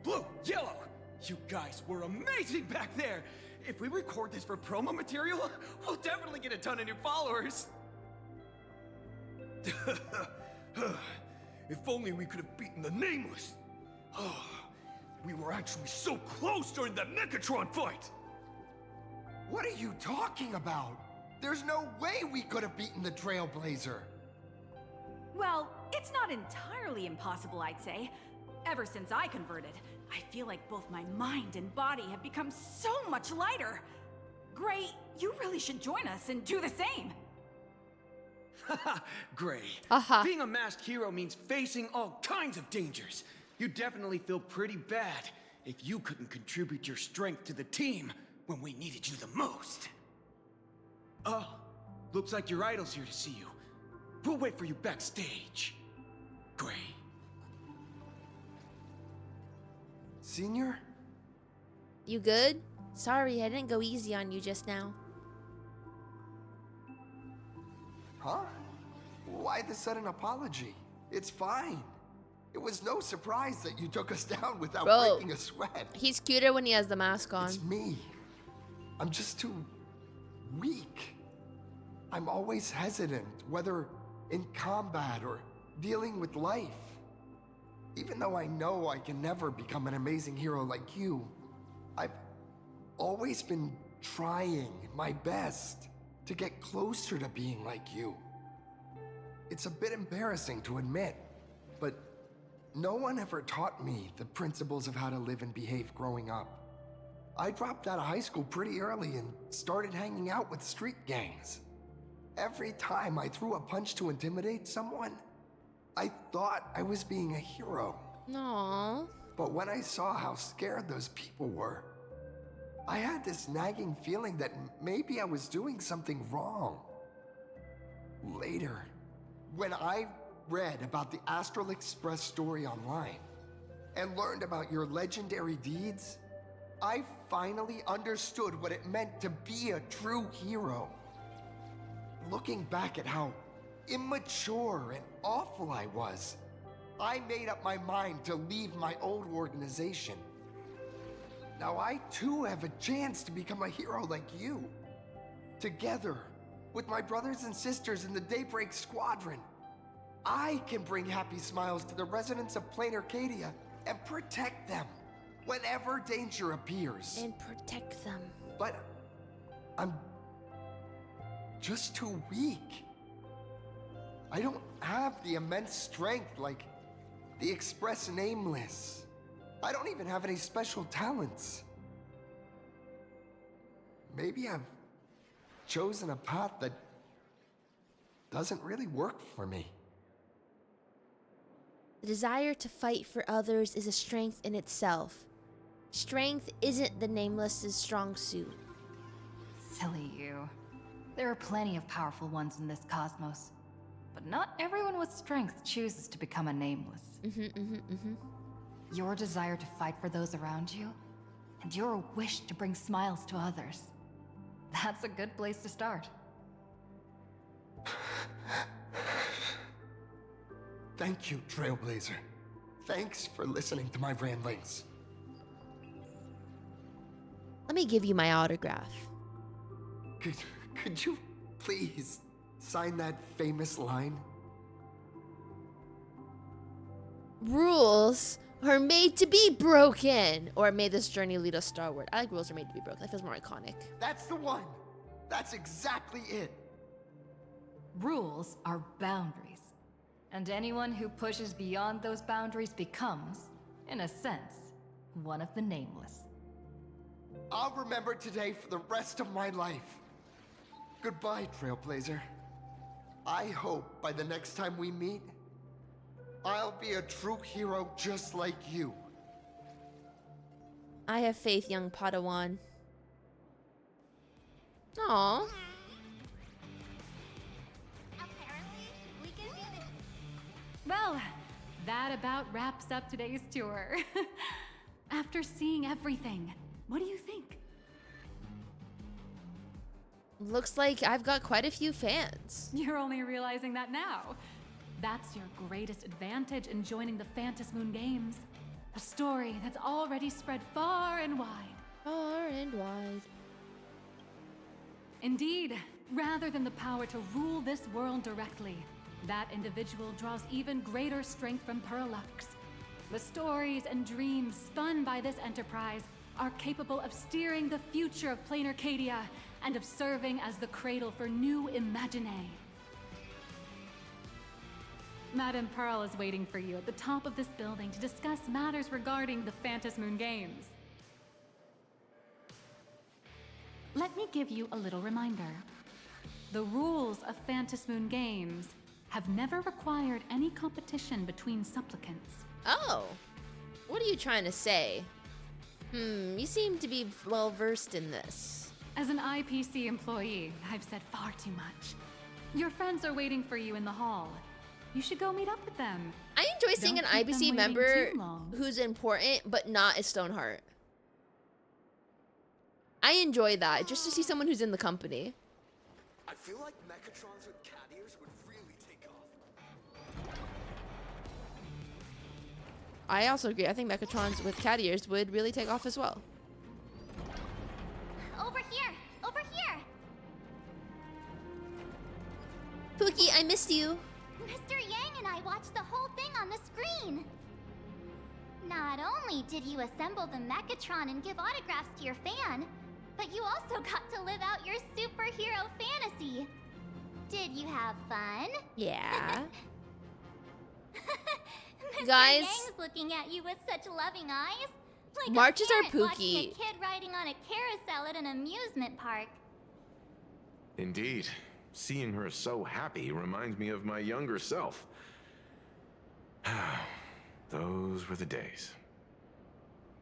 Blue, yellow, you guys were amazing back there. If we record this for promo material, we'll definitely get a ton of new followers. If only we could have beaten the Nameless. We were actually so close during that Megatron fight. What are you talking about? There's no way we could have beaten the Trailblazer. Well, it's not entirely impossible, I'd say. Ever since I converted, I feel like both my mind and body have become so much lighter. Gray, you really should join us and do the same. Gray. Being a masked hero means facing all kinds of dangers. You'd definitely feel pretty bad if you couldn't contribute your strength to the team when we needed you the most. Oh, looks like your idol's here to see you. We'll wait for you backstage. Gray. Senior? You good? Sorry, I didn't go easy on you just now. Huh? Why the sudden apology? It's fine. It was no surprise that you took us down without breaking a sweat. He's cuter when he has the mask on. It's me. I'm just too weak. I'm always hesitant, whether in combat or dealing with life. Even though I know I can never become an amazing hero like you, I've always been trying my best to get closer to being like you. It's a bit embarrassing to admit, but no one ever taught me the principles of how to live and behave growing up. I dropped out of high school pretty early and started hanging out with street gangs. Every time I threw a punch to intimidate someone, I thought I was being a hero. Aww. But when I saw how scared those people were, I had this nagging feeling that maybe I was doing something wrong. Later, when I read about the Astral Express story online and learned about your legendary deeds, I finally understood what it meant to be a true hero. Looking back at how immature and awful I was, I made up my mind to leave my old organization. Now I too have a chance to become a hero like you. Together, with my brothers and sisters in the Daybreak Squadron, I can bring happy smiles to the residents of Plain Arcadia and protect them whenever danger appears. And protect them. But I'm just too weak. I don't have the immense strength like the Express Nameless. I don't even have any special talents. Maybe I've chosen a path that doesn't really work for me. The desire to fight for others is a strength in itself. Strength isn't the Nameless's strong suit. Silly you. There are plenty of powerful ones in this cosmos. But not everyone with strength chooses to become a Nameless. Your desire to fight for those around you, and your wish to bring smiles to others. That's a good place to start. Thank you, Trailblazer. Thanks for listening to my ramblings. Let me give you my autograph. Could you please sign that famous line? Rules are made to be broken, or may this journey lead us starward. I like rules are made to be broken. That feels more iconic. That's the one. That's exactly it. Rules are boundaries. And anyone who pushes beyond those boundaries becomes, in a sense, one of the Nameless. I'll remember today for the rest of my life. Goodbye, Trailblazer. I hope by the next time we meet, I'll be a true hero just like you. I have faith, young Padawan. Aww. Well, that about wraps up today's tour. After seeing everything, what do you think? Looks like I've got quite a few fans. You're only realizing that now. That's your greatest advantage in joining the Phantasmoon Games. A story that's already spread far and wide. Far and wide. Indeed, rather than the power to rule this world directly, that individual draws even greater strength from Pearllux. The stories and dreams spun by this enterprise are capable of steering the future of Plain Arcadia and of serving as the cradle for new imaginae. Madame Pearl is waiting for you at the top of this building to discuss matters regarding the Phantasmoon Games. Let me give you a little reminder. The rules of Phantasmoon Games have never required any competition between supplicants. Oh, what are you trying to say? You seem to be well versed in this. As an IPC employee, I've said far too much. Your friends are waiting for you in the hall. You should go meet up with them. I enjoy seeing Don't an keep them IPC waiting member too long. who's important but not a Stoneheart. I enjoy that, just to see someone who's in the company. I feel like Mechatrons with cat ears would really take off. I also agree. I think Mechatrons with cat ears would really take off as well. Over here! Over here! Pookie, I missed you. Mr. Yang and I watched the whole thing on the screen. Not only did you assemble the Mechatron and give autographs to your fan, but you also got to live out your superhero fantasy. Did you have fun? Yeah. Mr. Guys, Yang's looking at you with such loving eyes. Like March is a our parent watching Pookie. a kid riding on a carousel at an amusement park. Indeed. Seeing her so happy reminds me of my younger self. Those were the days.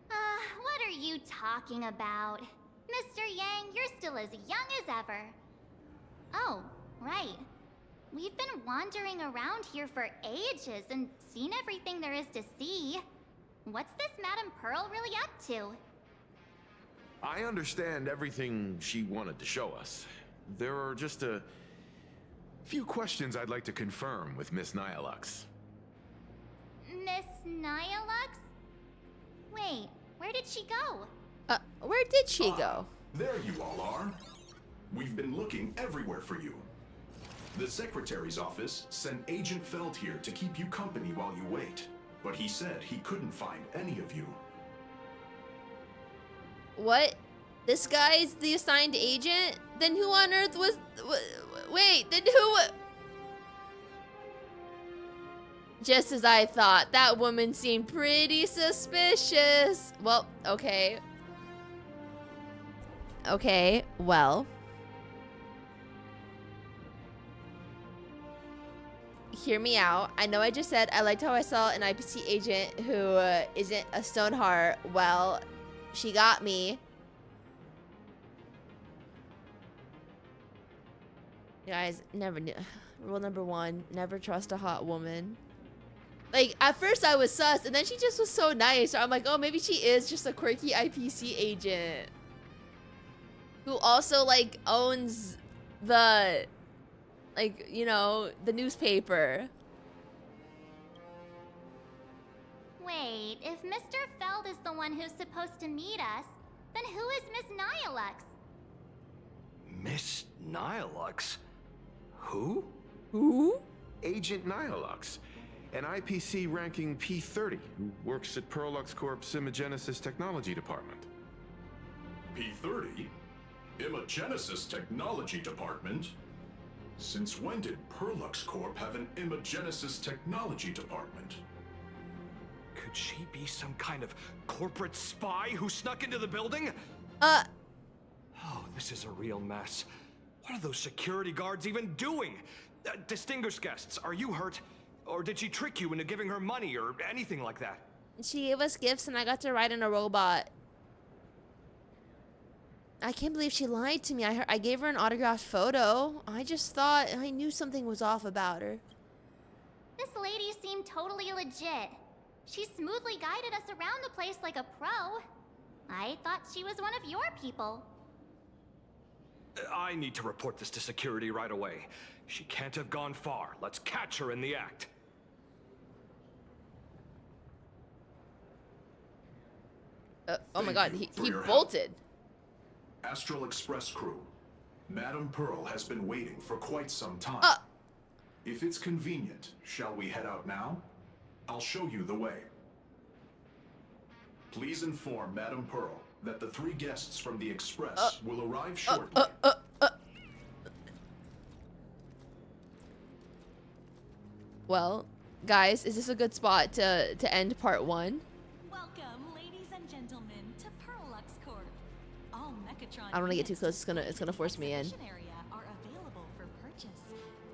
What are you talking about? Mr. Yang, you're still as young as ever. Oh, right. We've been wandering around here for ages and seen everything there is to see. What's this Madame Pearl really up to? I understand everything she wanted to show us. There are just a few questions I'd like to confirm with Miss NIHILUX. Miss NIHILUX? Wait, where did she go? Where did she go? There you all are. We've been looking everywhere for you. The Secretary's office sent Agent Feld here to keep you company while you wait, but he said he couldn't find any of you. What? This guy's the assigned agent? Then who on earth was... Wait, then who... Just as I thought, that woman seemed pretty suspicious. Well, okay. Okay, well. Hear me out. I know I just said I liked how I saw an IPC agent who isn't a Stoneheart. Well, she got me. Guys, never knew. Rule number 1, never trust a hot woman. Like, at first I was sus, and then she just was so nice. So I'm like, oh, maybe she is just a quirky IPC agent. Who also, like, owns the, like, you know, the newspaper. Wait, if Mr. Feld is the one who's supposed to meet us, then who is Miss NIHILUX? Miss NIHILUX? Who? Who? Agent NIHILUX, an IPC ranking P30 who works at Pearllux Corp's Imagenesis Technology Department. P30? Imagenesis Technology Department? Since when did Pearllux Corp have an Imagenesis Technology Department? Could she be some kind of corporate spy who snuck into the building? Oh, this is a real mess. What are those security guards even doing? Distinguished guests, are you hurt? Or did she trick you into giving her money or anything like that? She gave us gifts and I got to ride in a robot. I can't believe she lied to me. I gave her an autographed photo. I just thought I knew something was off about her. This lady seemed totally legit. She smoothly guided us around the place like a pro. I thought she was one of your people. I need to report this to security right away. She can't have gone far. Let's catch her in the act. Oh my god, he your bolted. Astral Express crew, Madame Pearl has been waiting for quite some time. If it's convenient, shall we head out now? I'll show you the way. Please inform Madame Pearl that the 3 guests from the Express will arrive shortly. Well, guys, is this a good spot to end part 1? Welcome, ladies and gentlemen, to Pearllux Corp. All Mechatron I don't want to get too close. It's gonna force me in. area are available for purchase.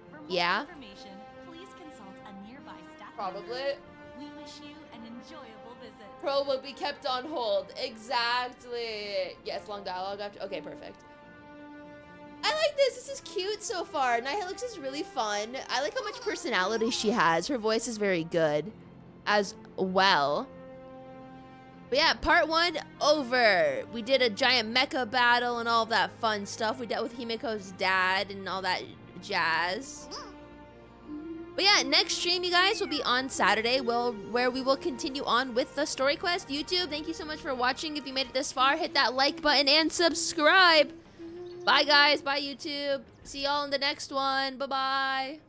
For more Yeah. information, please consult a nearby staff Probably. member. We wish you an enjoyable visit. Pearl will be kept on hold. Exactly. Yes, long dialogue after. Okay, perfect. I like this. This is cute so far. NIHILUX is really fun. I like how much personality she has. Her voice is very good as well. But yeah, part 1 over. We did a giant mecha battle and all that fun stuff. We dealt with Himeko's dad and all that jazz. But yeah, next stream, you guys, will be on Saturday, where we will continue on with the story quest. YouTube, thank you so much for watching. If you made it this far, hit that like button and subscribe. Bye, guys. Bye, YouTube. See y'all in the next one. Bye-bye.